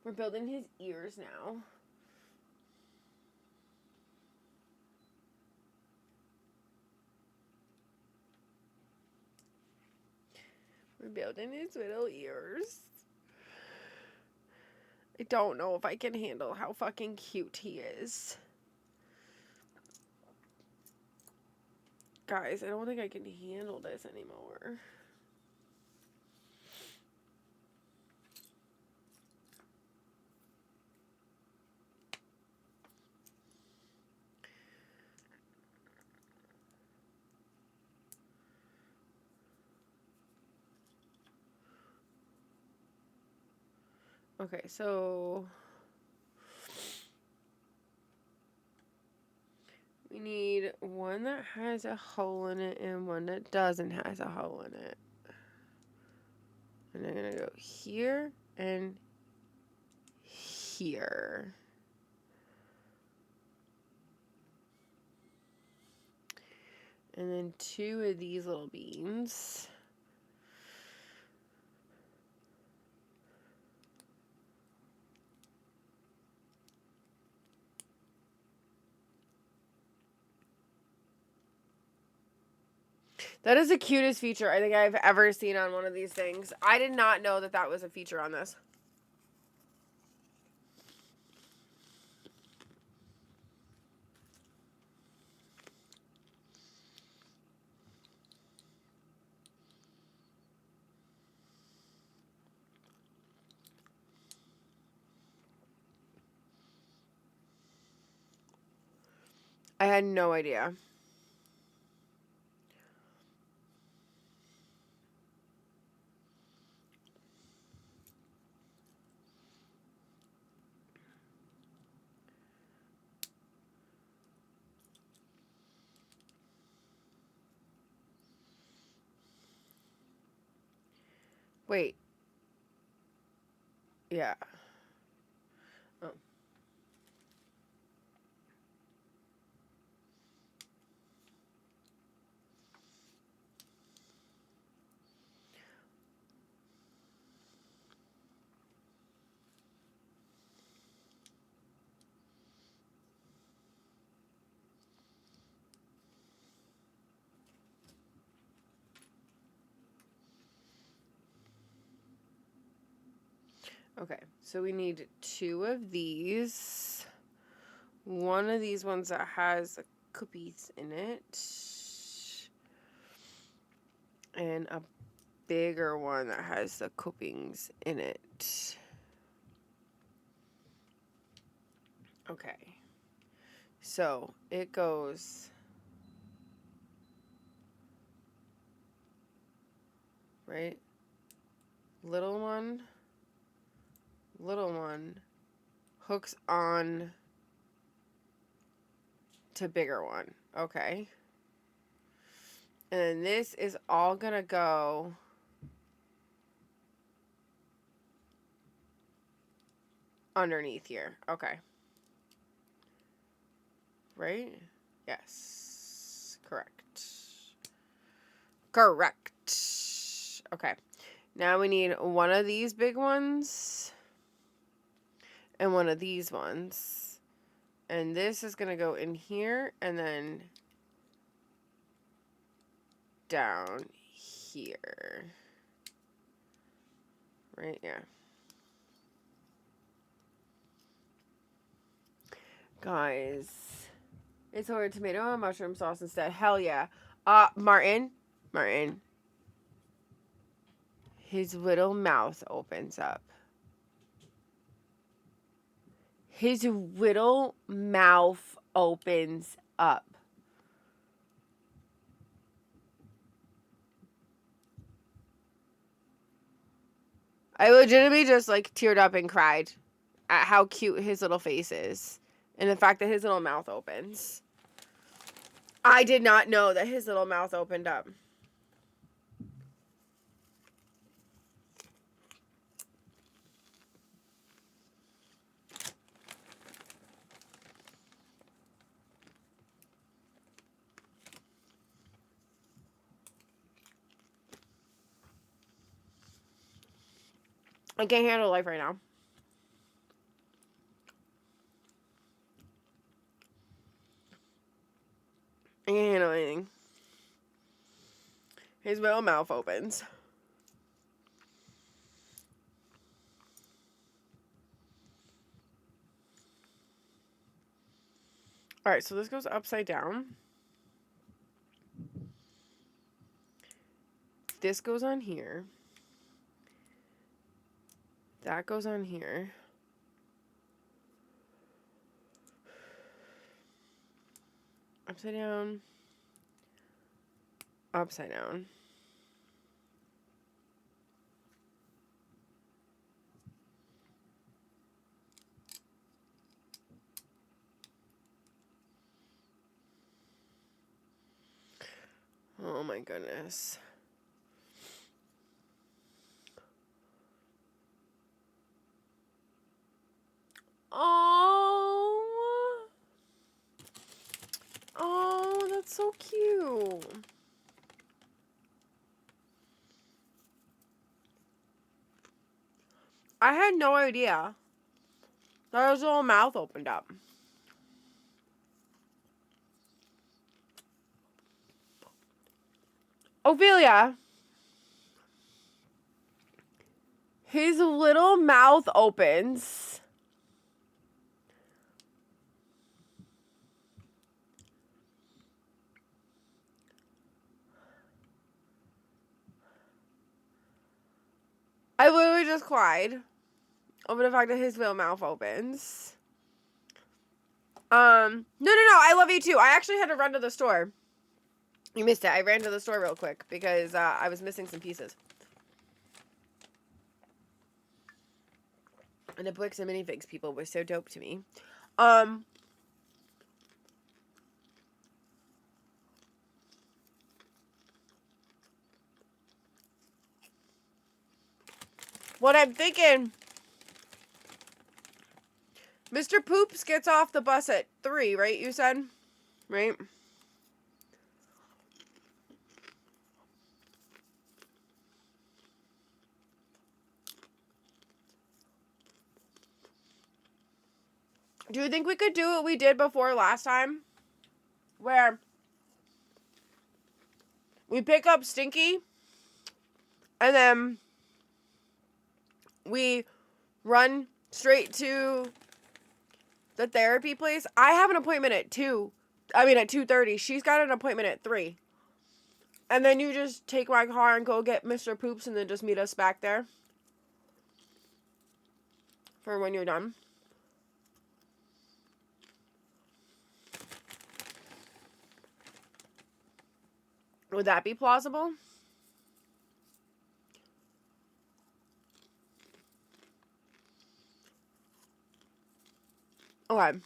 We're building his ears now. We're building his little ears. I don't know if I can handle how fucking cute he is. Guys, I don't think I can handle this anymore. Okay, so we need one that has a hole in it and one that doesn't have a hole in it. And I'm going to go here and here. And then two of these little beans. That is the cutest feature I think I've ever seen on one of these things. I did not know that that was a feature on this. I had no idea. Wait. Yeah. Oh. Okay, so we need two of these. One of these ones that has cookies in it. And a bigger one that has the coopings in it. Okay. So it goes right? Little one hooks on to bigger one. Okay. And then this is all gonna go underneath here. Okay. Right? Yes. Correct. Okay. Now we need one of these big ones and one of these ones. And this is going to go in here and then down here. Right? Yeah. Guys, it's over tomato and mushroom sauce instead. Hell yeah. Martin, his little mouth opens up. His little mouth opens up. I legitimately just like teared up and cried at how cute his little face is and the fact that his little mouth opens. I did not know that his little mouth opened up. I can't handle life right now. I can't handle anything. His little mouth opens. Alright, so this goes upside down. This goes on here. That goes on here. Upside down. Upside down. Oh my goodness. Oh. Oh, that's so cute. I had no idea that his little mouth opened up. Ophelia. His little mouth opens. I literally just cried over the fact that his little mouth opens. No, I love you too. I actually had to run to the store. You missed it. I ran to the store real quick because I was missing some pieces. And the Blix and Minifigs people were so dope to me. What I'm thinking, Mr. Poops gets off the bus at 3, right? You said? Right? Do you think we could do what we did before last time? Where we pick up Stinky and then we run straight to the therapy place. I have an appointment at 2:30. She's got an appointment at 3. And then you just take my car and go get Mr. Poops and then just meet us back there for when you're done. Would that be plausible? Okay.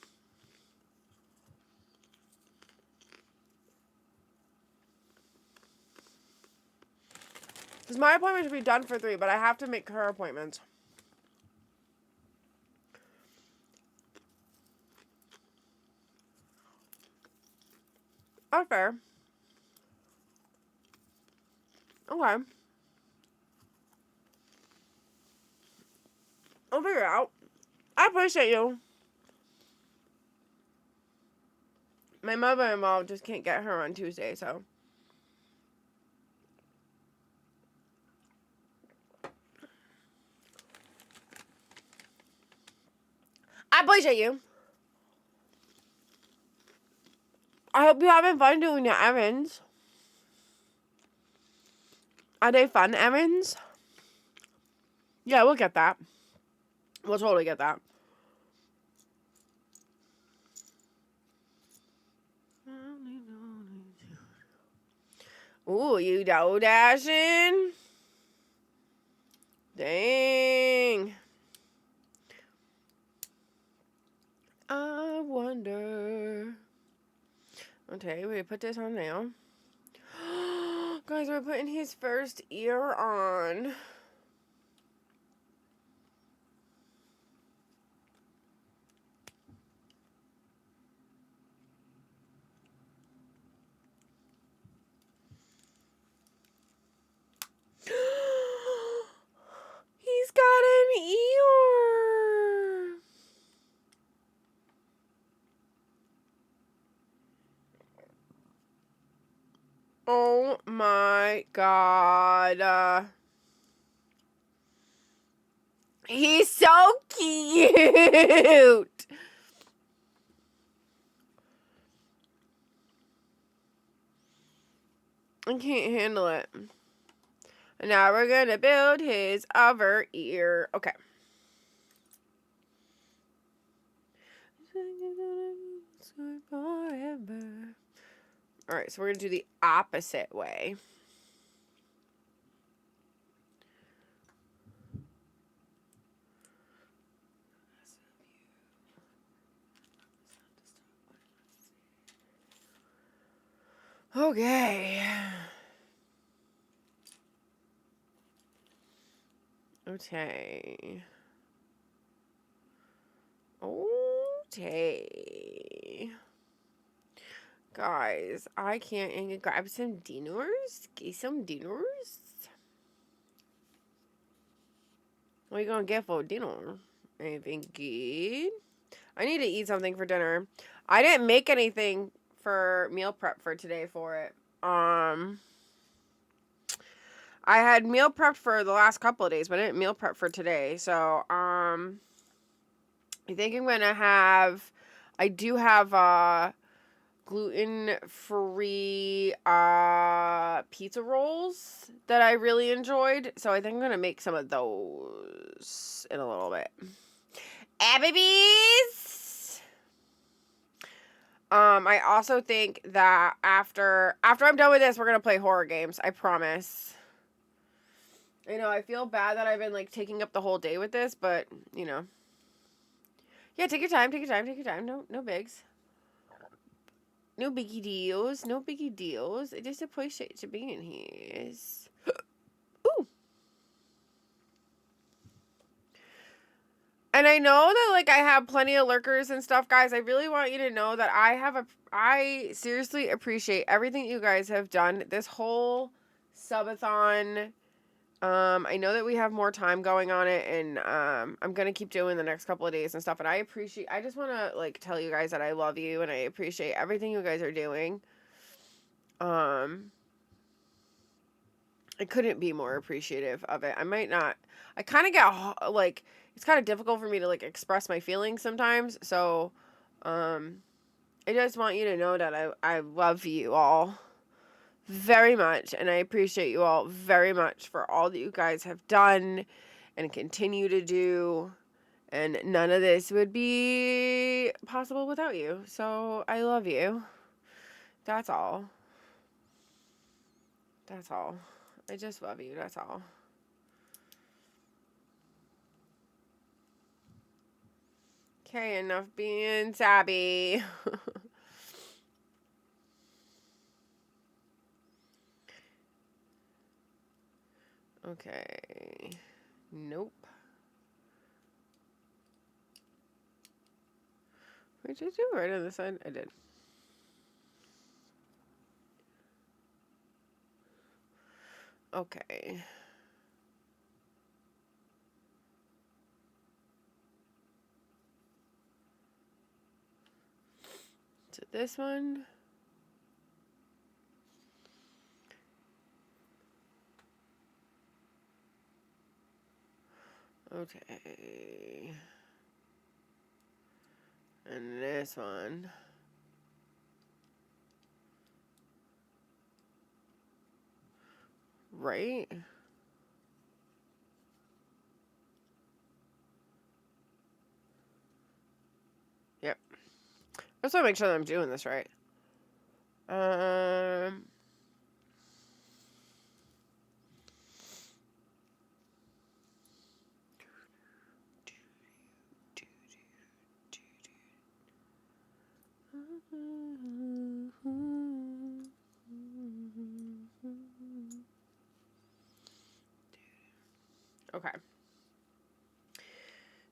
Because my appointment should be done for 3, but I have to make her appointments. That's fair. Okay. I'll figure it out. I appreciate you. My mother-in-law just can't get her on Tuesday, so. I appreciate you. I hope you're having fun doing your errands. Are they fun errands? Yeah, we'll get that. We'll totally get that. Ooh, you dough dashing? Dang. I wonder. Okay, we put this on now. Guys, we're putting his first ear on. He's got an ear. Oh my god. He's so cute. I can't handle it. And now we're gonna build his other ear. Okay. Forever. Alright, so we're gonna do the opposite way. Okay. Okay. Okay. Guys, I can't grab some dinners. Get some dinners. What are you gonna get for dinner? Anything good? I need to eat something for dinner. I didn't make anything for meal prep for today for it. I had meal prepped for the last couple of days, but I didn't meal prep for today. So, I think I'm gonna have. I do have gluten-free pizza rolls that I really enjoyed. So I think I'm gonna make some of those in a little bit. Babies. I also think that after I'm done with this, we're gonna play horror games. I promise. You know, I feel bad that I've been like taking up the whole day with this, but you know. Yeah, take your time, take your time, take your time. No bigs. No biggie deals. No biggie deals. I just appreciate you being here. Ooh. And I know that like I have plenty of lurkers and stuff, guys. I really want you to know that I seriously appreciate everything you guys have done this whole subathon. I know that we have more time going on it, and I'm gonna keep doing the next couple of days and stuff. And I just want to like tell you guys that I love you and I appreciate everything you guys are doing. I couldn't be more appreciative of it. I kind of get like it's kind of difficult for me to like express my feelings sometimes. So, I just want you to know that I love you all very much, and I appreciate you all very much for all that you guys have done and continue to do, and none of this would be possible without you. So I love you. That's all. That's all. I just love you. That's all. Okay, enough being sabby. Okay. Nope. Wait, did I do it right on the side? I did. Okay. So this one. Okay. And this one. Right? Yep. I just want to make sure that I'm doing this right. Okay.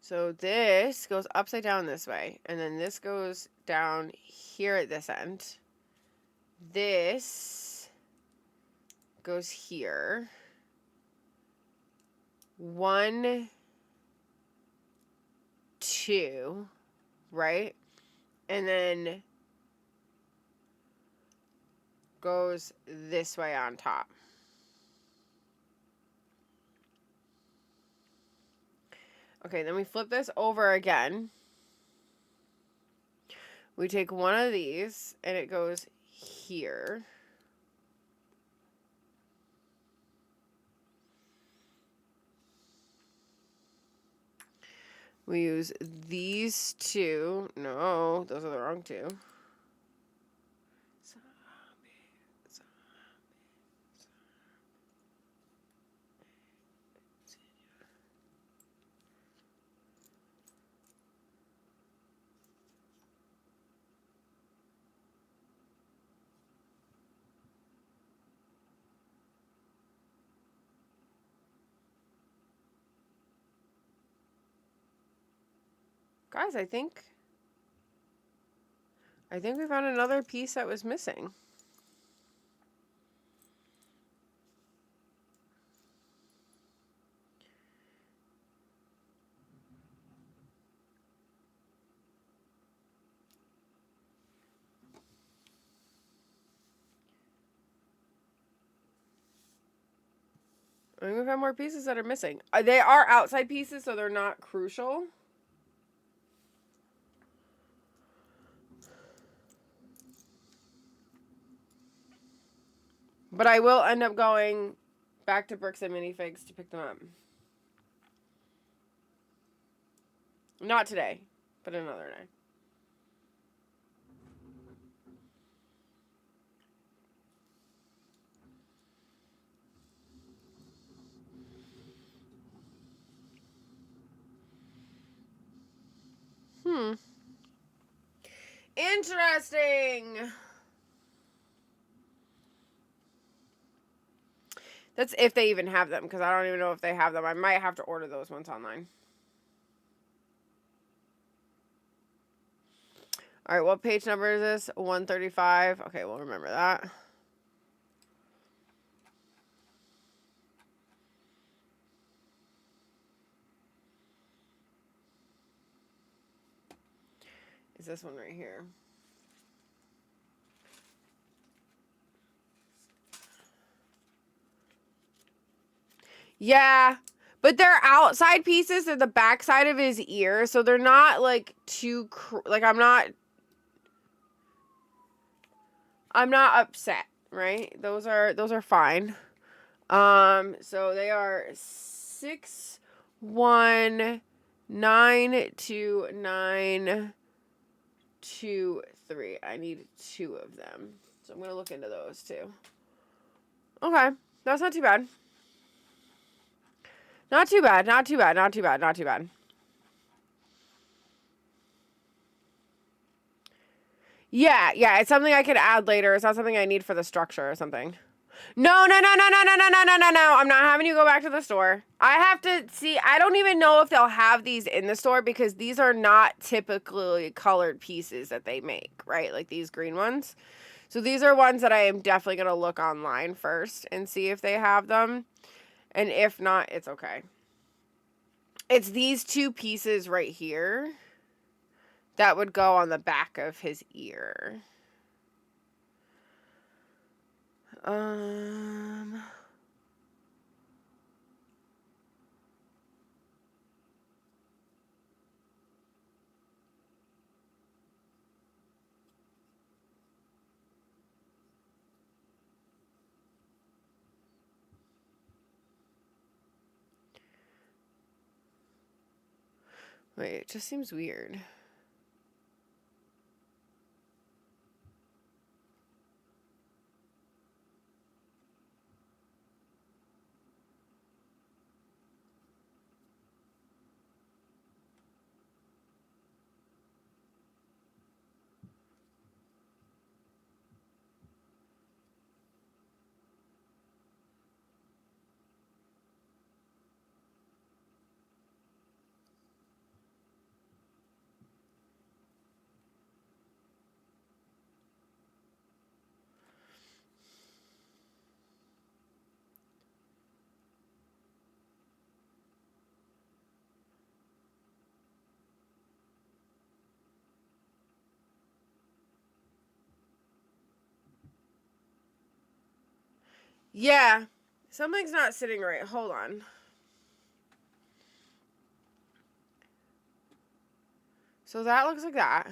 So this goes upside down this way, and then this goes down here at this end. This goes here. 1, 2, right? And then goes this way on top. Okay, then we flip this over again. We take one of these, and it goes here. We use these two. No, those are the wrong two. Guys, I think we found another piece that was missing. I think we found more pieces that are missing. They are outside pieces, so they're not crucial. But I will end up going back to Bricks and Minifigs to pick them up. Not today, but another day. Interesting. That's if they even have them, because I don't even know if they have them. I might have to order those ones online. All right, what page number is this? 135. Okay, we'll remember that. Is this one right here? Yeah, but they're outside pieces. They're the back side of his ear, so they're not like too like I'm not upset, right? Those are fine. So they are 6192923. I need 2 of them, so I'm gonna look into those too. Okay, that's not too bad. Not too bad. Not too bad. Not too bad. Not too bad. Yeah, it's something I could add later. It's not something I need for the structure or something. No. I'm not having you go back to the store. I have to see. I don't even know if they'll have these in the store because these are not typically colored pieces that they make, right? Like these green ones. So these are ones that I am definitely going to look online first and see if they have them. And if not, it's okay. It's these two pieces right here that would go on the back of his ear. Wait, it just seems weird. Yeah, something's not sitting right. Hold on. So that looks like that.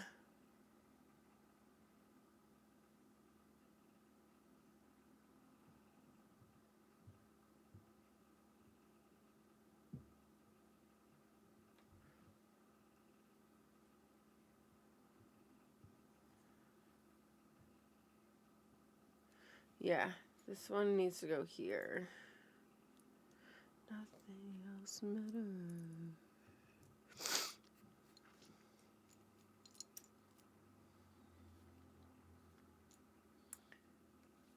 Yeah, this one needs to go here. Nothing else matters.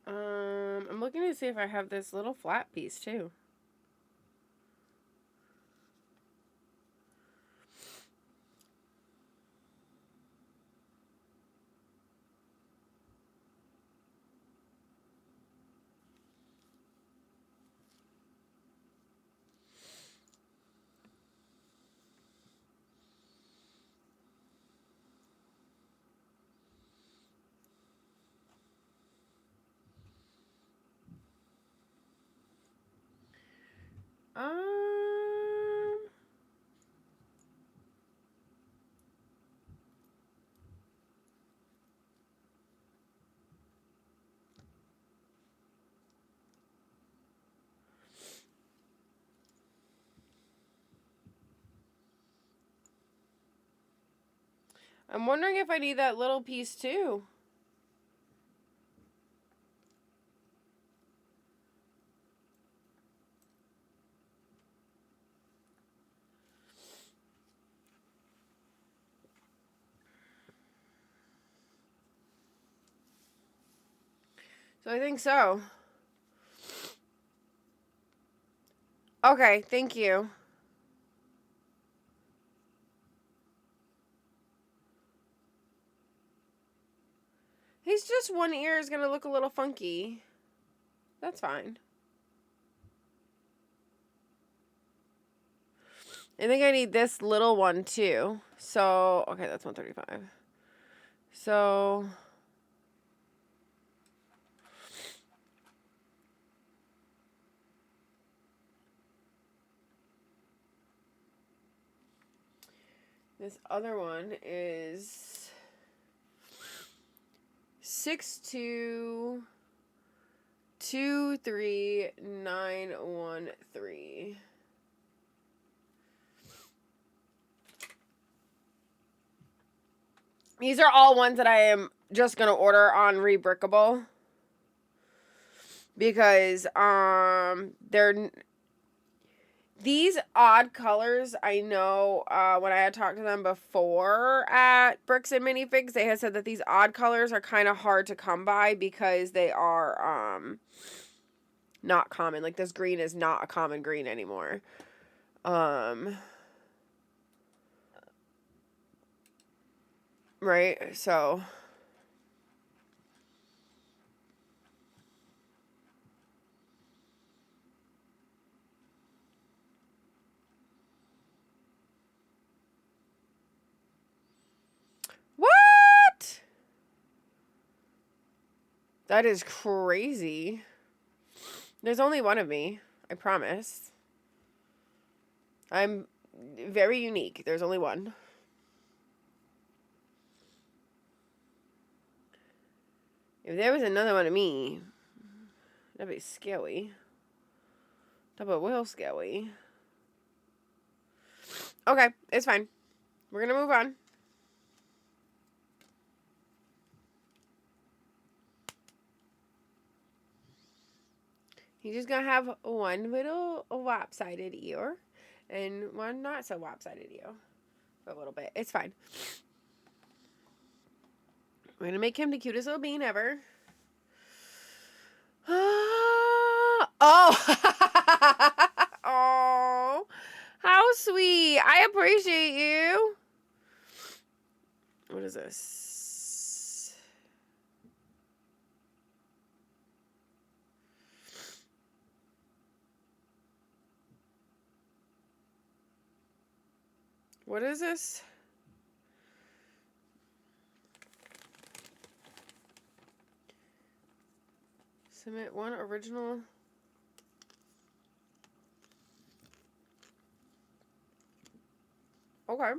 I'm looking to see if I have this little flat piece too. I'm wondering if I need that little piece too. So I think so. Okay, thank you. He's just one ear is gonna look a little funky. That's fine. I think I need this little one too. So, okay, that's 135. So, this other one is 6223913. These are all ones that I am just gonna order on Rebrickable These odd colors, I know when I had talked to them before at Bricks and Minifigs, they had said that these odd colors are kind of hard to come by because they are not common. Like this green is not a common green anymore. Right? So what? That is crazy. There's only one of me. I promise. I'm very unique. There's only one. If there was another one of me, that'd be scary. Double wheel scary. Okay, it's fine. We're gonna move on. He's just gonna have one little lopsided ear and one not so lopsided ear for a little bit. It's fine. We're gonna make him the cutest little bean ever. Oh, oh, how sweet! I appreciate you. What is this? What is this? Submit one original. Okay.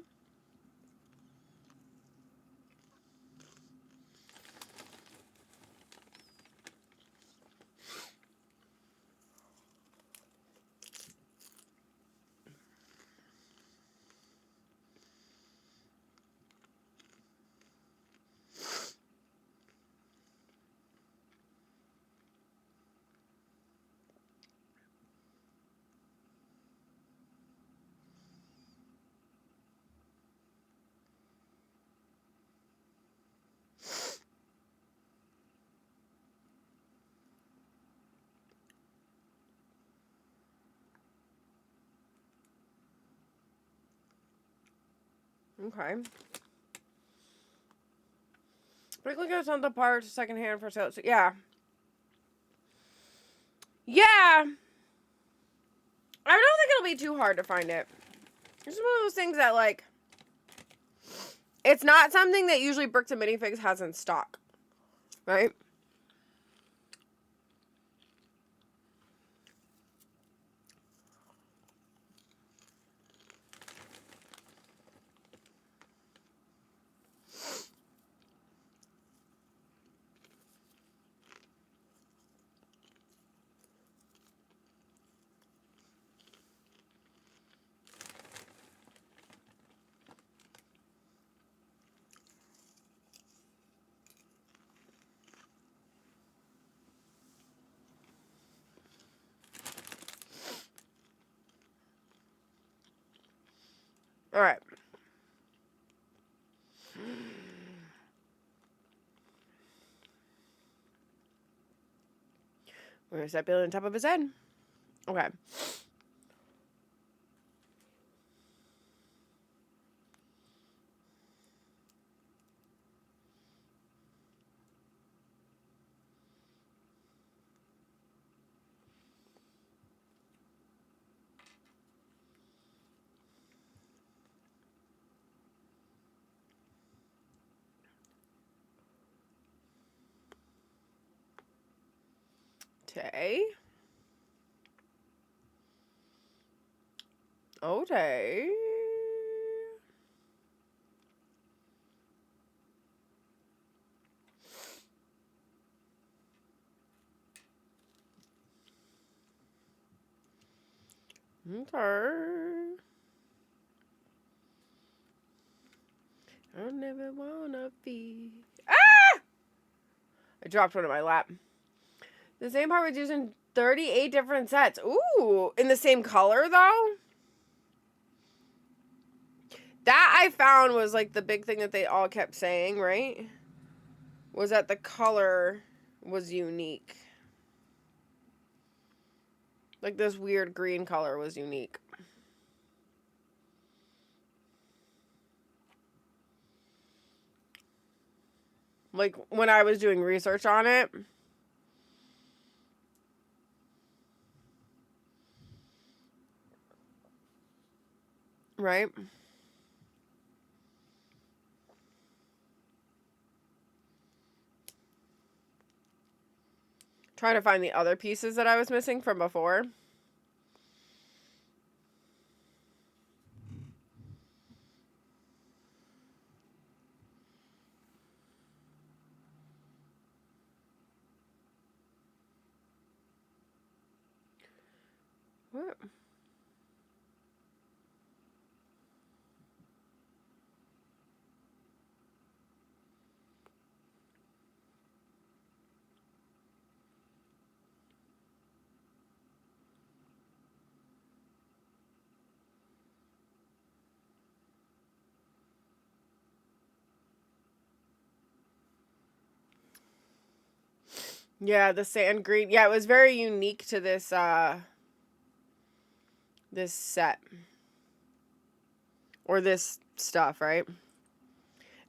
Okay. Quickly goes on the parts secondhand for sale. So, yeah. Yeah. I don't think it'll be too hard to find it. It's one of those things that, like, it's not something that usually Bricks and Minifigs has in stock. Right? All right. We're going to start building on top of his head. Okay. Okay. Okay. Okay. I never wanna be. Ah! I dropped one in my lap. The same part was used in 38 different sets. Ooh, in the same color though? That I found was like the big thing that they all kept saying, right? Was that the color was unique. Like this weird green color was unique. Like when I was doing research on it. Right? Trying to find the other pieces that I was missing from before. What? Yeah, the sand green. Yeah, it was very unique to this this set. Or this stuff, right?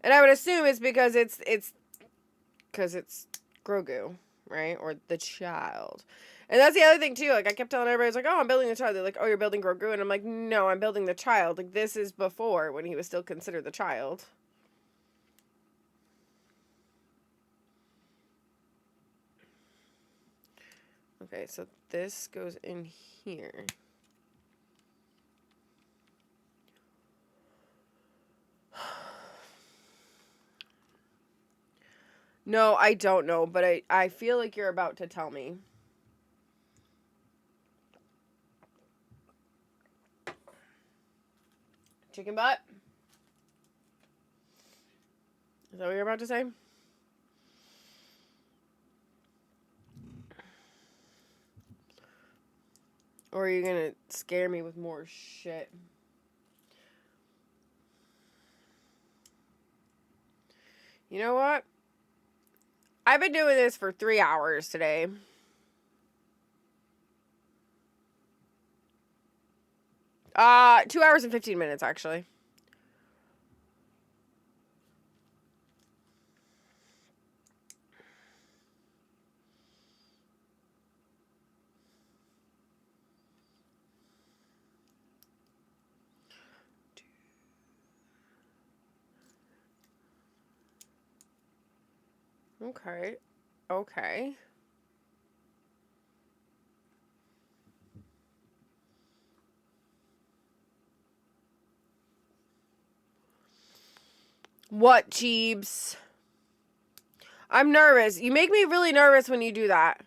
And I would assume it's because it's Grogu, right? Or the child. And that's the other thing too. Like I kept telling everybody, I was like, "Oh, I'm building the child." They're like, "Oh, you're building Grogu," and I'm like, "No, I'm building the child. Like this is before when he was still considered the child." Okay, so this goes in here. No, I don't know, but I feel like you're about to tell me. Chicken butt? Is that what you're about to say? Or are you gonna scare me with more shit? You know what? I've been doing this for 3 hours today. Uh, 2 hours and 15 minutes, actually. Okay. Okay. What, Jeebs? I'm nervous. You make me really nervous when you do that.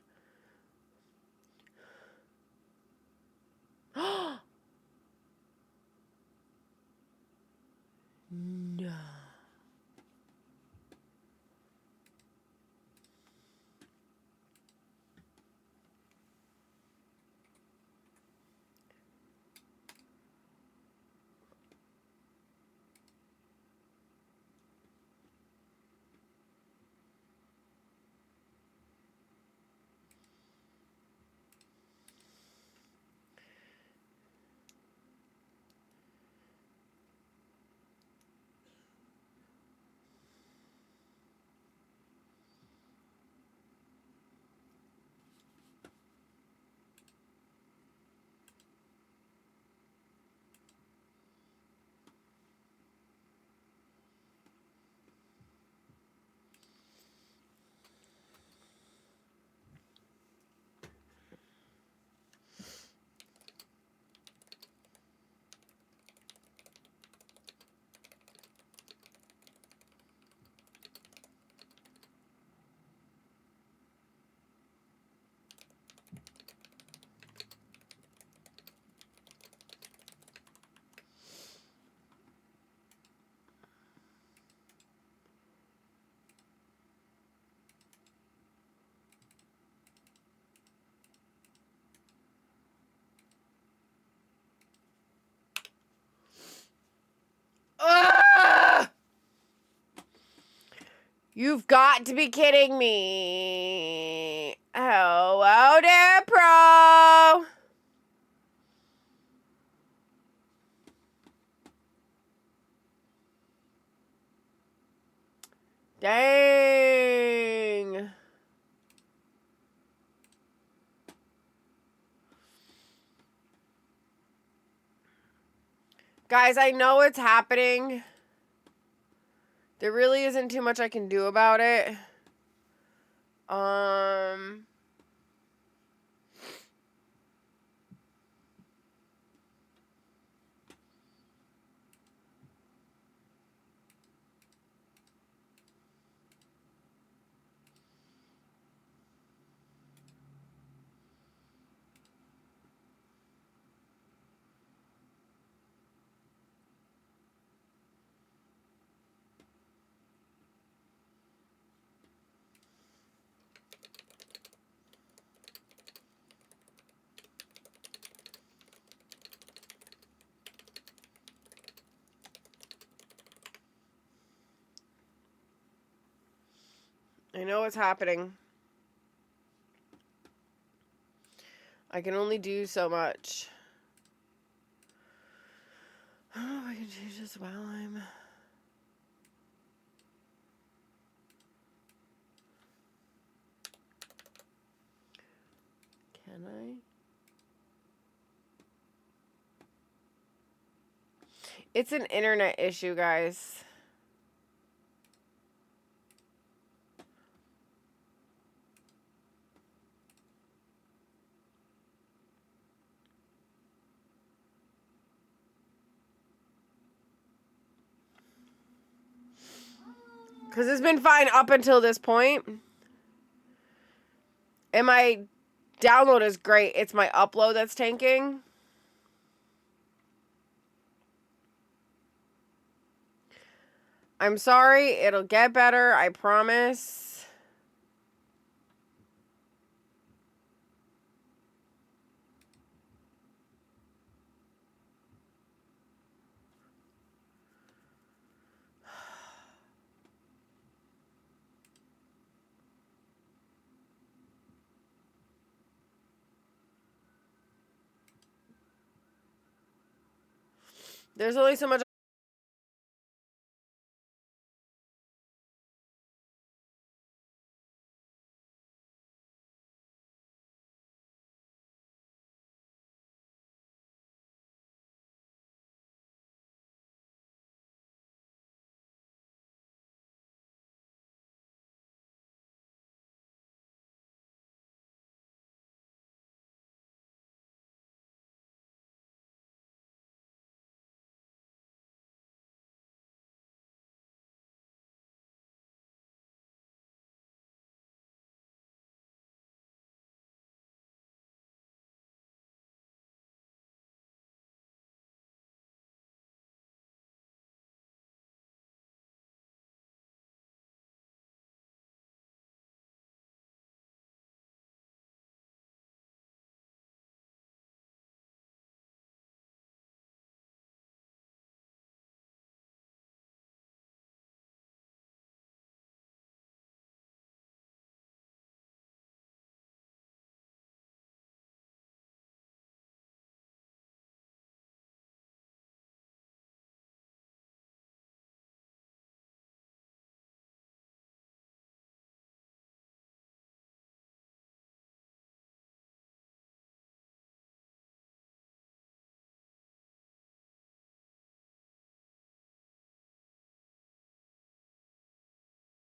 No. You've got to be kidding me. Hello there, pro. Dang. Guys, I know it's happening. There really isn't too much I can do about it. I know it's happening. I can only do so much. Oh, I can change this while I'm... Can I? It's an internet issue, guys. Because it's been fine up until this point. And my download is great. It's my upload that's tanking. I'm sorry. It'll get better. I promise. There's only so much